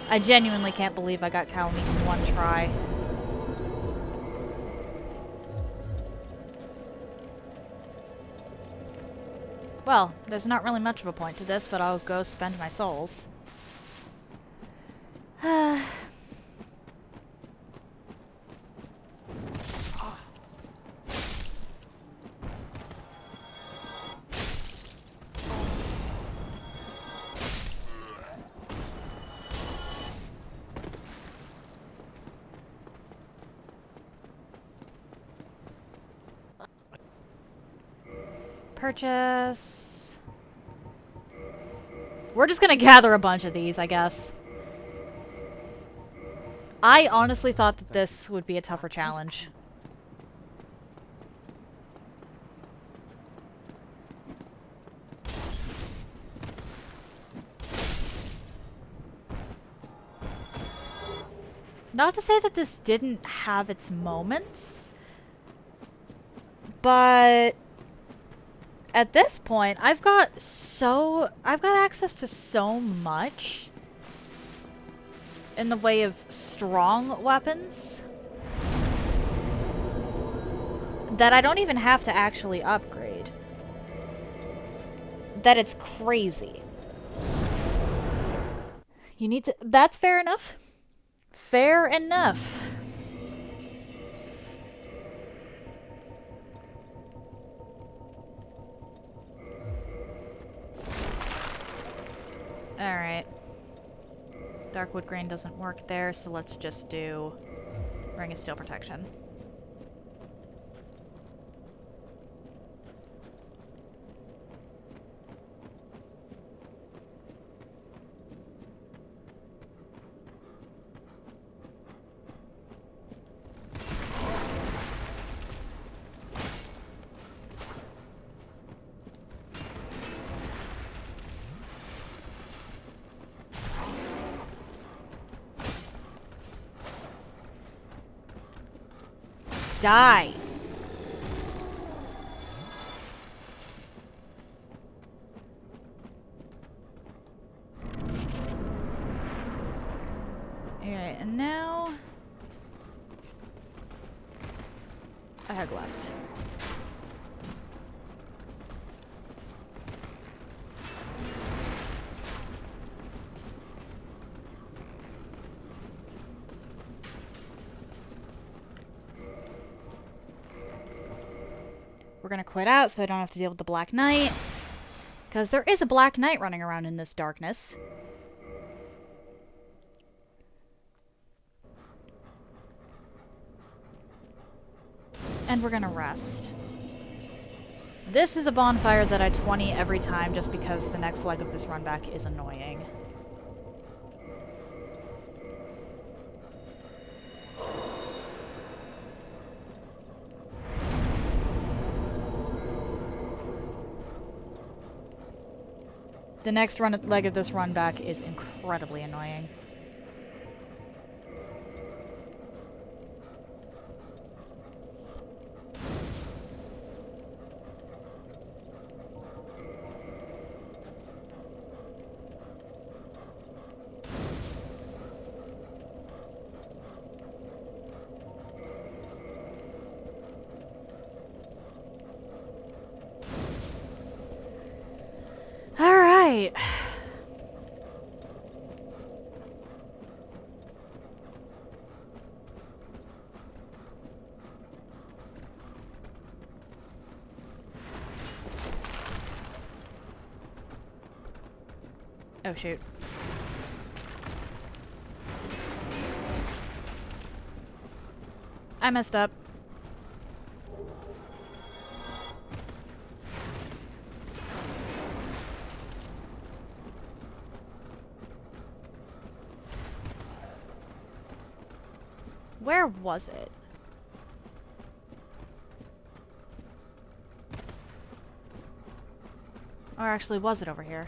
I genuinely can't believe I got Calamite in one try. Well, there's not really much of a point to this, but I'll go spend my souls. Purchase. We're just gonna gather a bunch of these, I guess. I honestly thought that this would be a tougher challenge. Not to say that this didn't have its moments, but at this point, I've got access to so much in the way of strong weapons that I don't even have to actually upgrade. That it's crazy. You need to... That's fair enough. Fair enough. Alright. Darkwood Grain doesn't work there, so let's just do Ring of Steel Protection. Die. Alright, and now I have left. We're gonna quit out so I don't have to deal with the Black Knight. Because there is a Black Knight running around in this darkness. And we're gonna rest. This is a bonfire that I 20 every time just because the next leg of this run back is annoying. The next leg of this run back is incredibly annoying. Alright. Oh, shoot. I messed up. Where was it? Or actually, was it over here?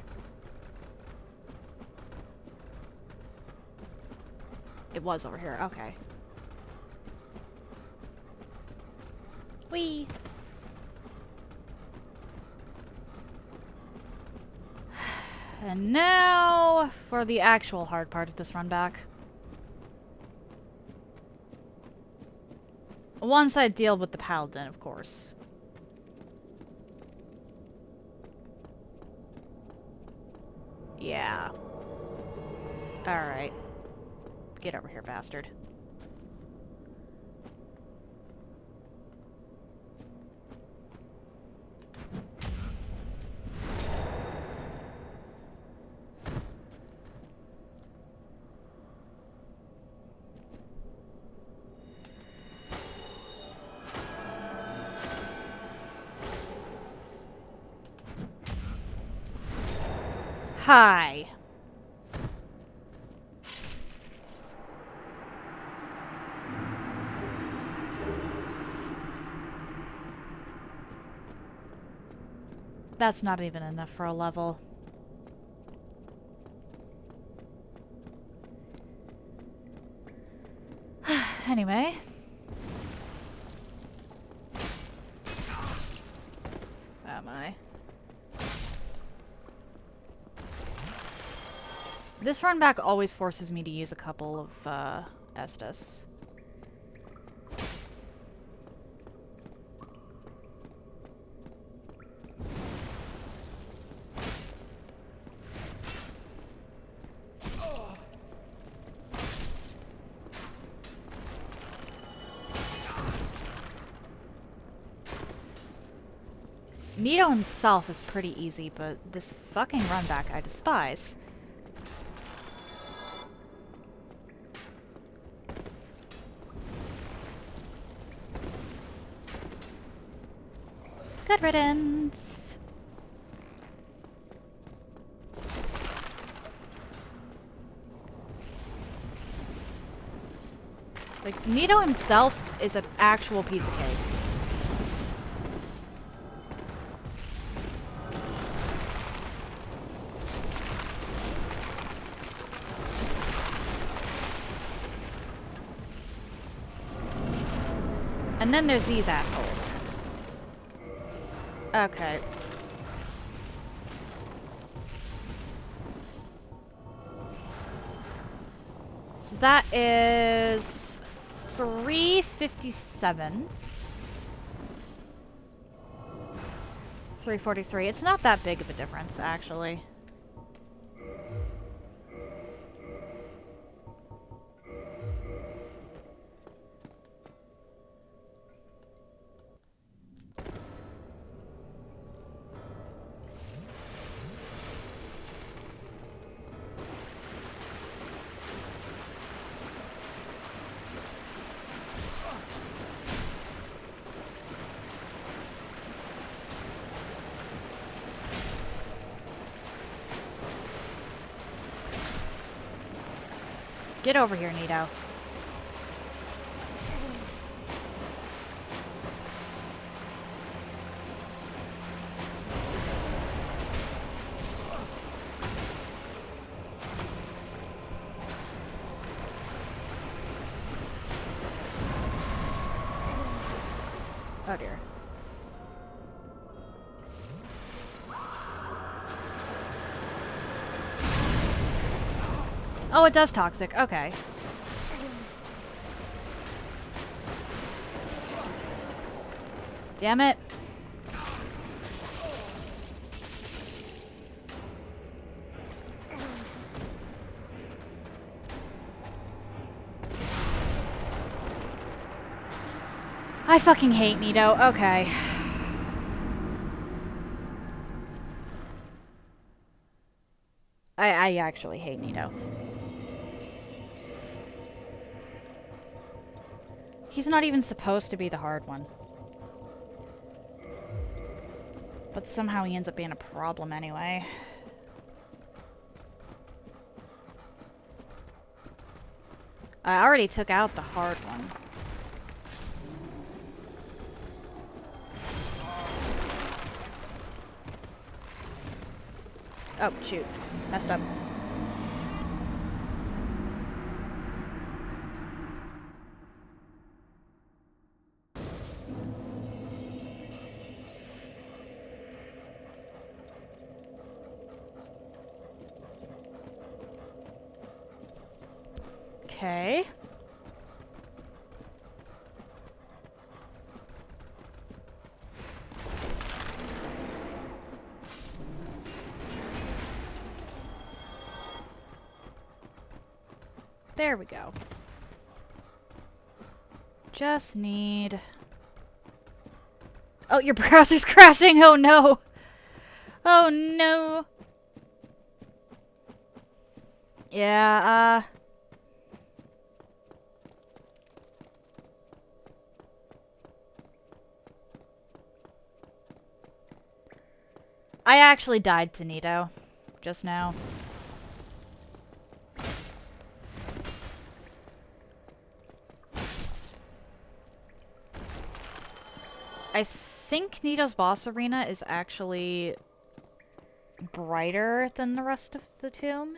It was over here, okay. Whee! And now for the actual hard part of this run back. Once I deal with the paladin, of course. Yeah. Alright. Get over here, bastard. Hi. That's not even enough for a level. Anyway. Am I? This run back always forces me to use a couple of, Estus. Nito himself is pretty easy, but this fucking run back I despise. Good riddance. Like, Nito himself is an actual piece of cake. And then there's these assholes. Okay. So that is 357. 343. It's not that big of a difference, actually. Get over here, Nito. Oh dear. Oh, it does toxic. Okay. Damn it. I fucking hate Nito. Okay. I actually hate Nito. He's not even supposed to be the hard one. But somehow he ends up being a problem anyway. I already took out the hard one. Oh, shoot. Messed up. Okay. There we go. Just need... Oh, your browser's crashing! Oh no! Oh no! Yeah, I actually died to Nito just now. I think Nito's boss arena is actually brighter than the rest of the tomb.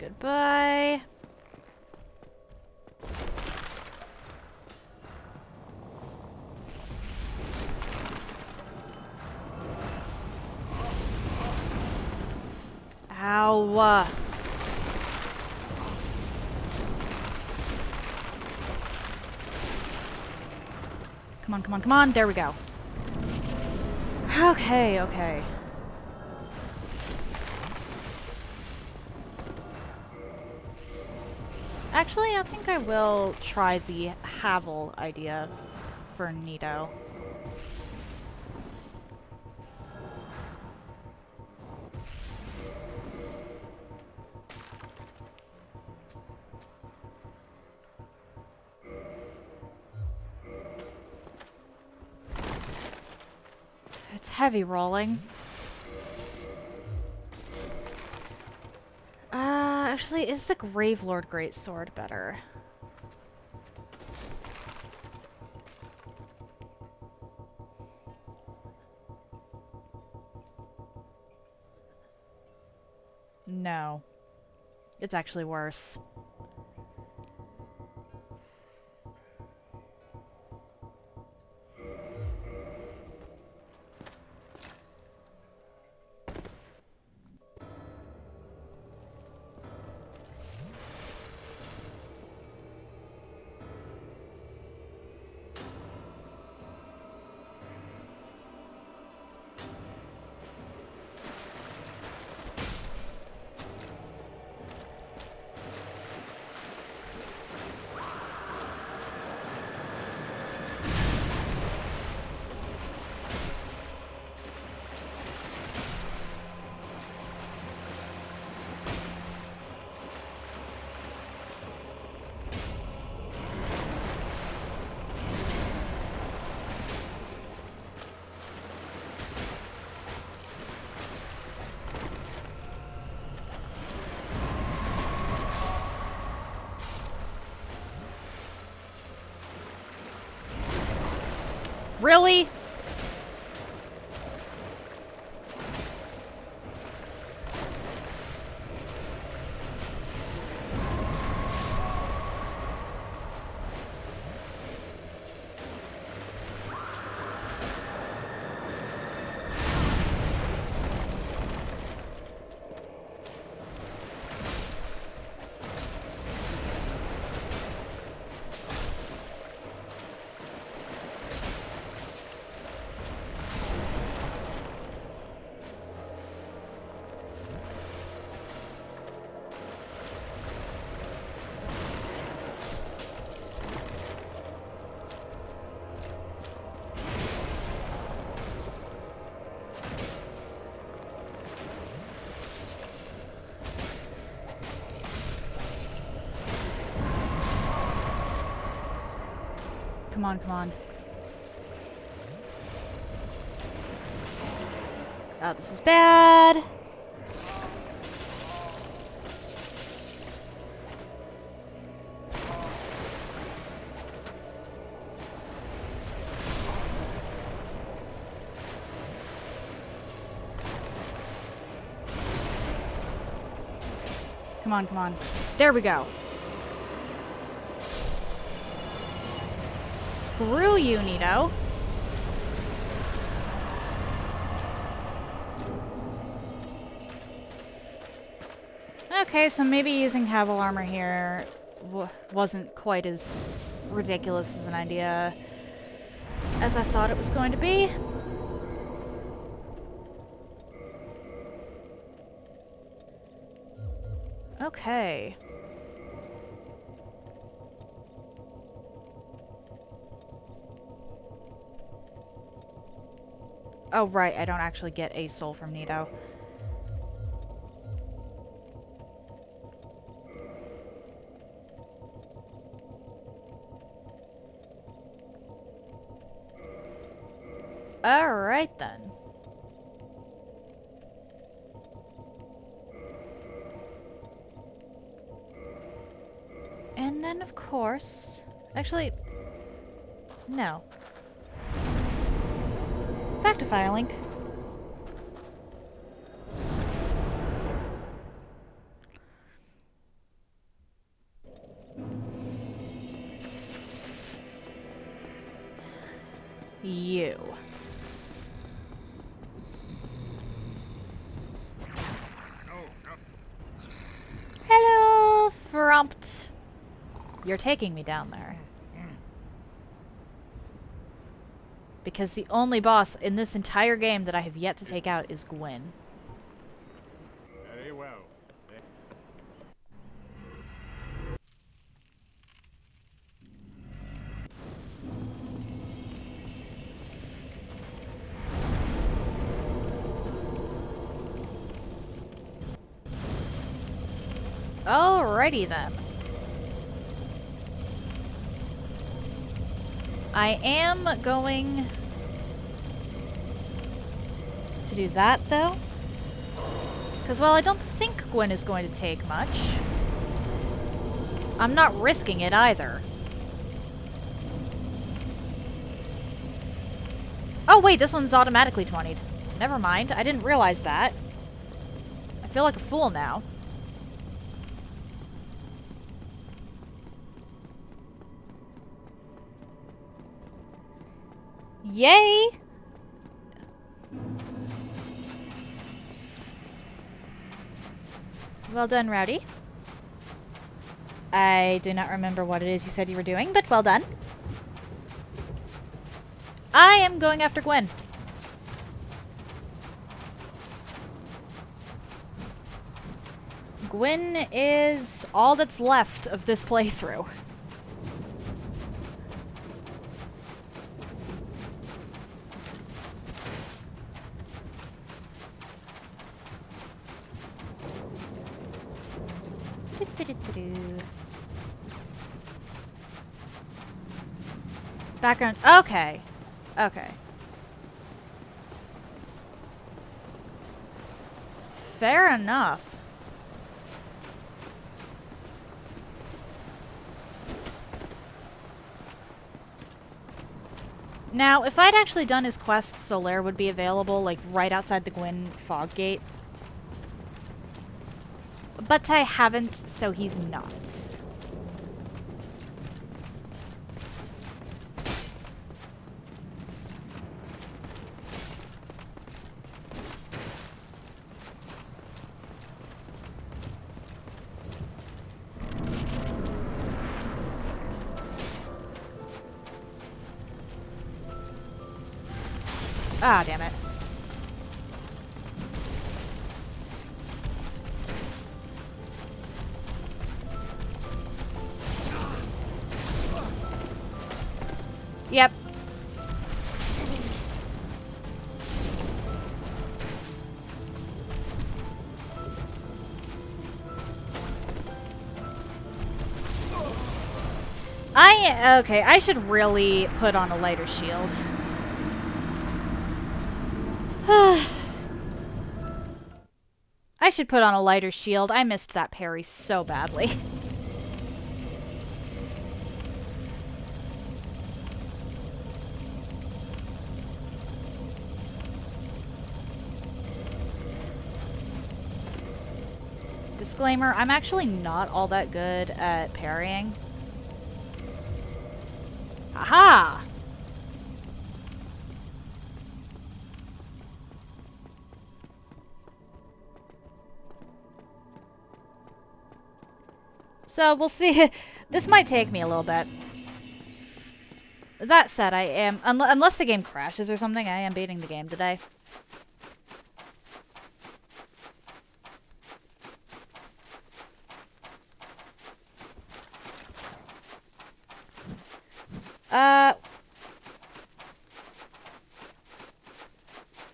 Goodbye. Ow. Come on, come on, come on. There we go. Okay, okay. Actually, I think I will try the Havel idea for Nito. It's heavy rolling. Actually, is the Gravelord Greatsword better? No. It's actually worse. Really? come on, come on. Oh, this is bad. Come on, come on. There we go. Screw you, Nito. Okay, so maybe using Caval armor here wasn't quite as ridiculous as an idea as I thought it was going to be. Okay. Oh, right, I don't actually get a soul from Nito. Alright then. And then, of course... Actually... No. Back to Firelink. You. Hello, Frumpt. You're taking me down there. Because the only boss in this entire game that I have yet to take out is Gwyn. Very well. Alrighty then. I am going to do that, though. Because, well, I don't think Gwyn is going to take much. I'm not risking it either. Oh, wait, this one's automatically 20'd. Never mind, I didn't realize that. I feel like a fool now. Yay! Well done, Rowdy. I do not remember what it is you said you were doing, but well done. I am going after Gwyn. Gwyn is all that's left of this playthrough. Background. Okay. Okay. Fair enough. Now, if I'd actually done his quest, Solaire would be available, like, right outside the Gwyn fog gate. But I haven't, so he's not. Ah, damn it. Yep. I Okay, I should really put on a lighter shield. I should put on a lighter shield. I missed that parry so badly. Disclaimer, I'm actually not all that good at parrying. Aha! So we'll see. This might take me a little bit. That said, I am, unless the game crashes or something, I am beating the game today.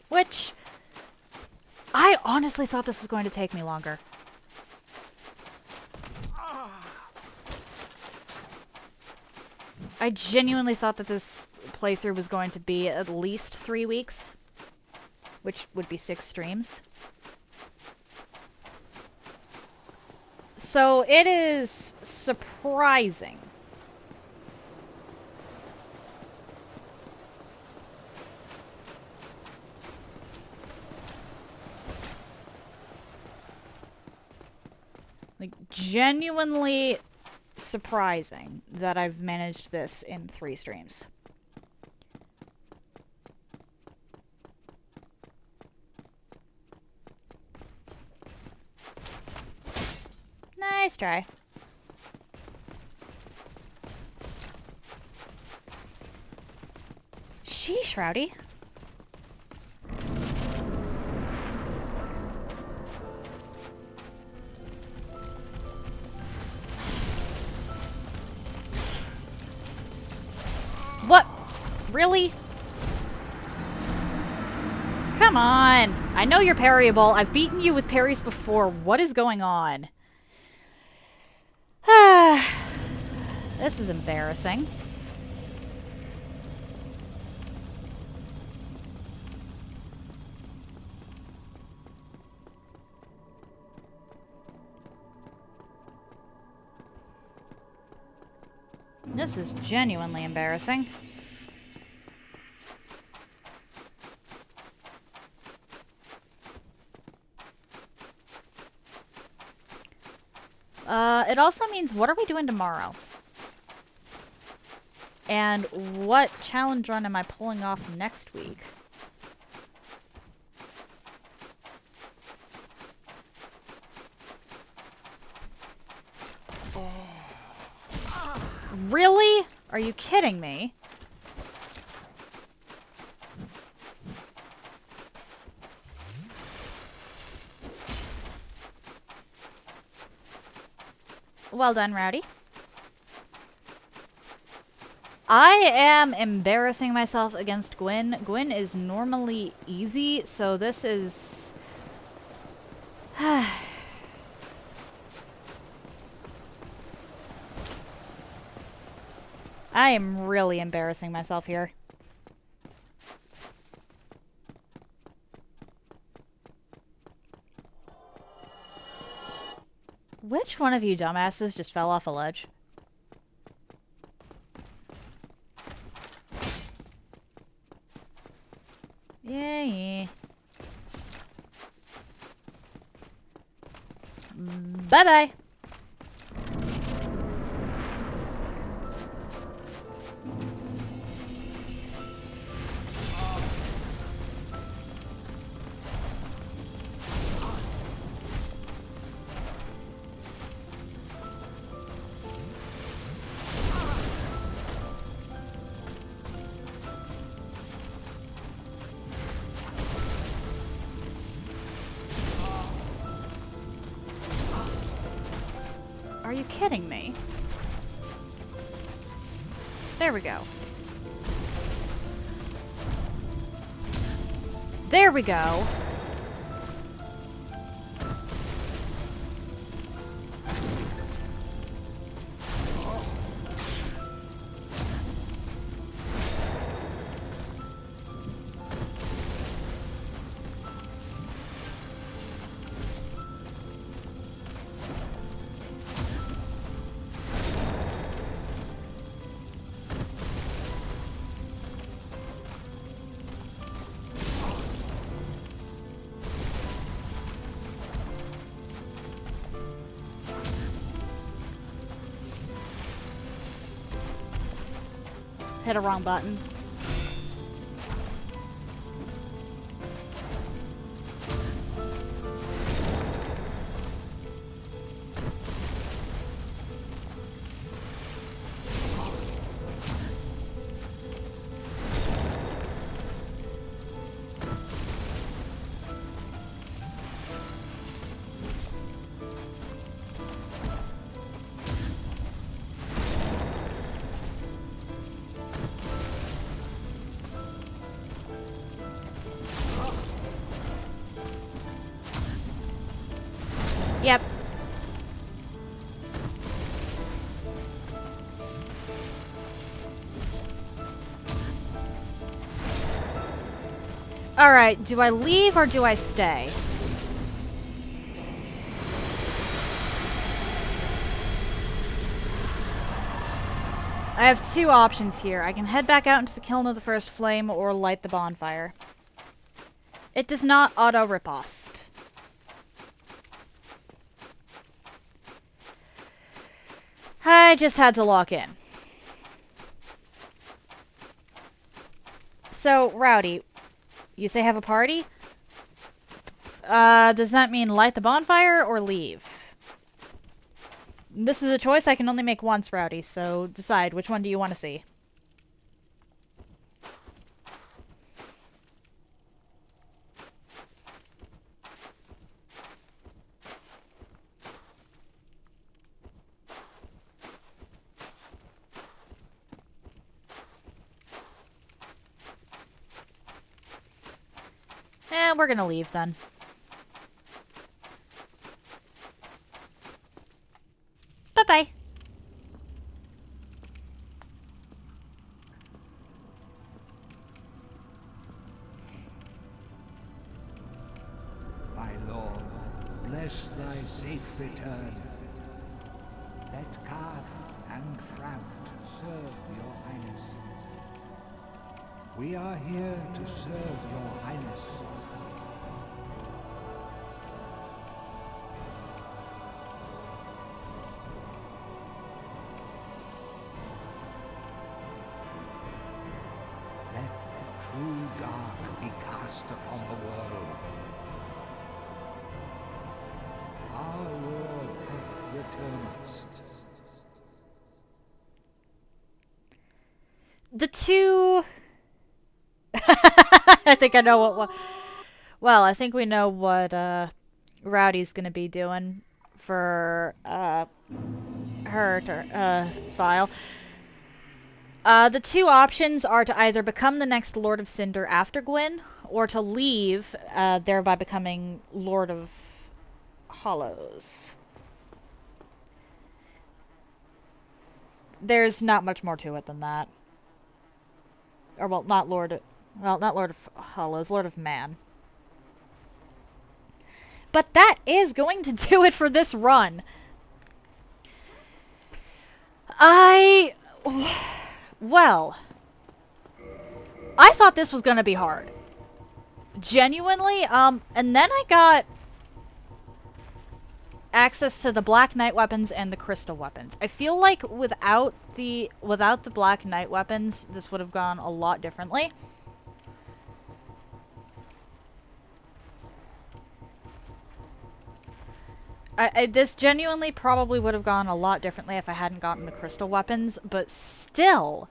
Which, I honestly thought this was going to take me longer. I genuinely thought that this playthrough was going to be at least 3 weeks, which would be 6 streams. So it is surprising. Like, genuinely surprising that I've managed this in 3 streams. Nice try. Sheesh, Rowdy. What? Really? Come on. I know you're parryable. I've beaten you with parries before. What is going on? This is embarrassing. This is genuinely embarrassing. It also means, what are we doing tomorrow? And what challenge run am I pulling off next week? Really? Are you kidding me? Well done, Rowdy. I am embarrassing myself against Gwyn. Gwyn is normally easy, so this is... I am really embarrassing myself here. Which one of you dumbasses just fell off a ledge? Yeah. Bye-bye. Are you kidding me? There we go. There we go. Hit a wrong button. Yep. Alright, do I leave or do I stay? I have two options here. I can head back out into the kiln of the first flame or light the bonfire. It does not auto-riposte. I just had to lock in. So, Rowdy, you say have a party? Does that mean light the bonfire or leave? This is a choice I can only make once, Rowdy, so decide which one do you want to see. We're gonna leave then. Bye-bye. My lord, bless thy safe return. Let Calf and Fraft serve your highness. We are here to serve your highness. Let the true dark be cast upon the world. Our Lord hath returned. The two... I think I know what... Well, I think we know what Rowdy's gonna be doing for her file. The two options are to either become the next Lord of Cinder after Gwyn, or to leave, thereby becoming Lord of Hollows. There's not much more to it than that. Or, well, not Lord of Hollows, Lord of Man. But that is going to do it for this run. Well, I thought this was going to be hard. Genuinely, and then I got access to the Black Knight weapons and the Crystal weapons. I feel like without the Black Knight weapons, this would have gone a lot differently. This genuinely probably would have gone a lot differently if I hadn't gotten the crystal weapons, but still,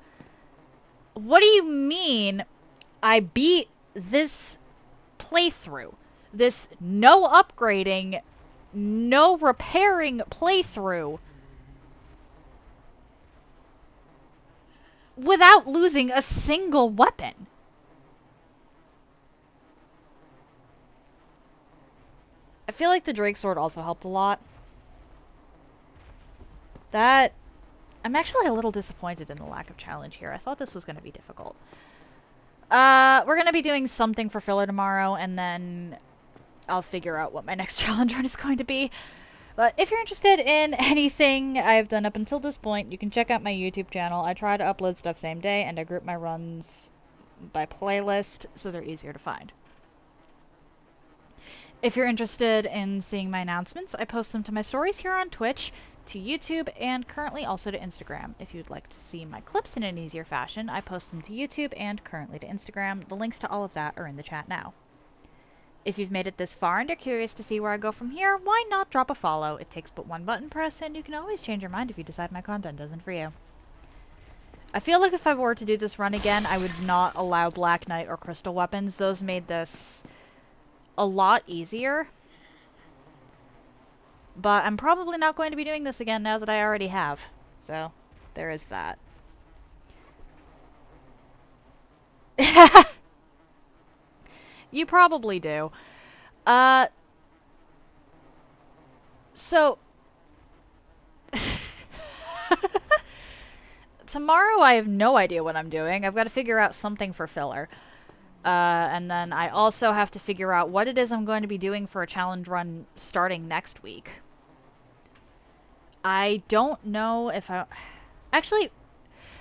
what do you mean I beat this playthrough? This no upgrading, no repairing playthrough without losing a single weapon? I feel like the Drake Sword also helped a lot. I'm actually a little disappointed in the lack of challenge here. I thought this was going to be difficult. We're going to be doing something for filler tomorrow, and then I'll figure out what my next challenge run is going to be. But if you're interested in anything I've done up until this point, you can check out my YouTube channel. I try to upload stuff same day, and I group my runs by playlist, so they're easier to find. If you're interested in seeing my announcements, I post them to my stories here on Twitch to YouTube and currently also to Instagram. If you'd like to see my clips in an easier fashion, I post them to YouTube and currently to Instagram. The links to all of that are in the chat now. If you've made it this far and are curious to see where I go from here, why not drop a follow? It takes but one button press, and you can always change your mind if you decide my content isn't for you. I feel like if I were to do this run again, I would not allow Black Knight or Crystal Weapons. Those made this a lot easier. But I'm probably not going to be doing this again now that I already have. So, there is that. You probably do. So... Tomorrow I have no idea what I'm doing. I've got to figure out something for filler. And then I also have to figure out what it is I'm going to be doing for a challenge run starting next week. I don't know if I... Actually,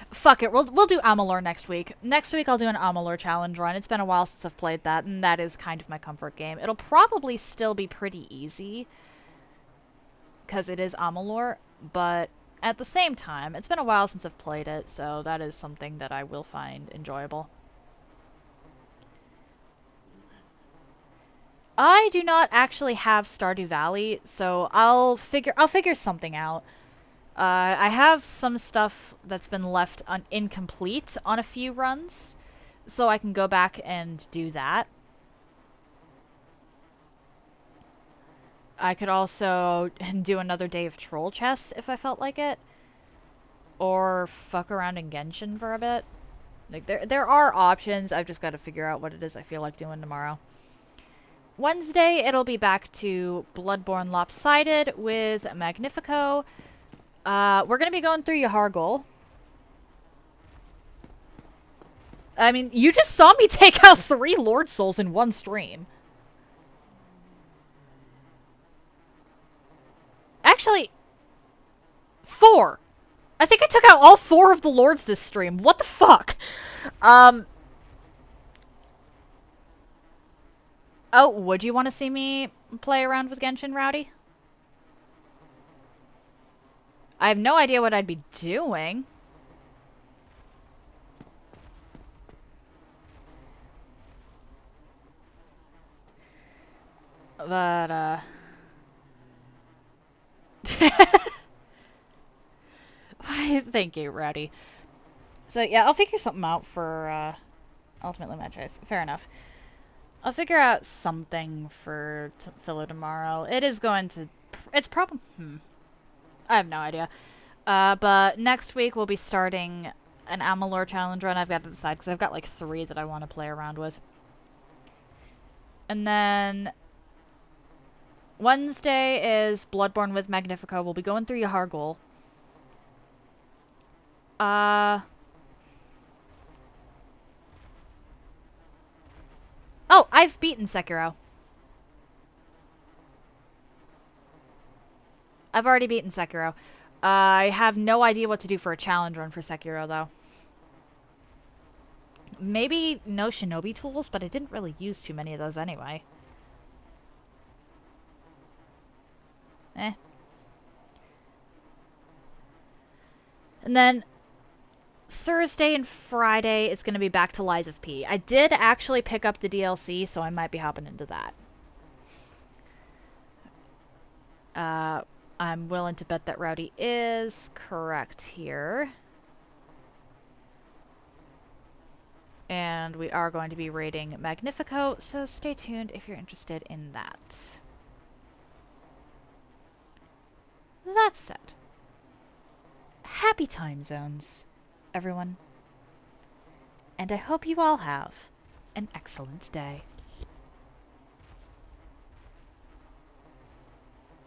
fuck it. We'll do Amalur next week. Next week I'll do an Amalur challenge run. It's been a while since I've played that, and that is kind of my comfort game. It'll probably still be pretty easy, because it is Amalur, but at the same time, it's been a while since I've played it, so that is something that I will find enjoyable. I do not actually have Stardew Valley, so I'll figure something out. I have some stuff that's been left incomplete on a few runs, so I can go back and do that. I could also do another day of Troll Chest if I felt like it. Or fuck around in Genshin for a bit. Like, there are options. I've just got to figure out what it is I feel like doing tomorrow. Wednesday, it'll be back to Bloodborne Lopsided with Magnifico. We're going to be going through Yahar'gul. I mean, you just saw me take out 3 Lord Souls in one stream. Actually, 4. I think I took out all 4 of the Lords this stream. What the fuck? Oh, would you want to see me play around with Genshin, Rowdy? I have no idea what I'd be doing. But, thank you, Rowdy. So, yeah, I'll figure something out for, ultimately my choice. Fair enough. I'll figure out something for filler tomorrow. It is going to... It's probably... I have no idea. But next week we'll be starting an Amalur challenge run. I've got to decide, because I've got like 3 that I want to play around with. And then... Wednesday is Bloodborne with Magnifico. We'll be going through Yahar'gul. Oh, I've beaten Sekiro. I've already beaten Sekiro. I have no idea what to do for a challenge run for Sekiro, though. Maybe no shinobi tools, but I didn't really use too many of those anyway. And then Thursday and Friday, it's going to be back to Lies of P. I did actually pick up the DLC, so I might be hopping into that. I'm willing to bet that Rowdy is correct here. And we are going to be raiding Magnifico, so stay tuned if you're interested in that. That said, happy time zones, everyone. And I hope you all have an excellent day.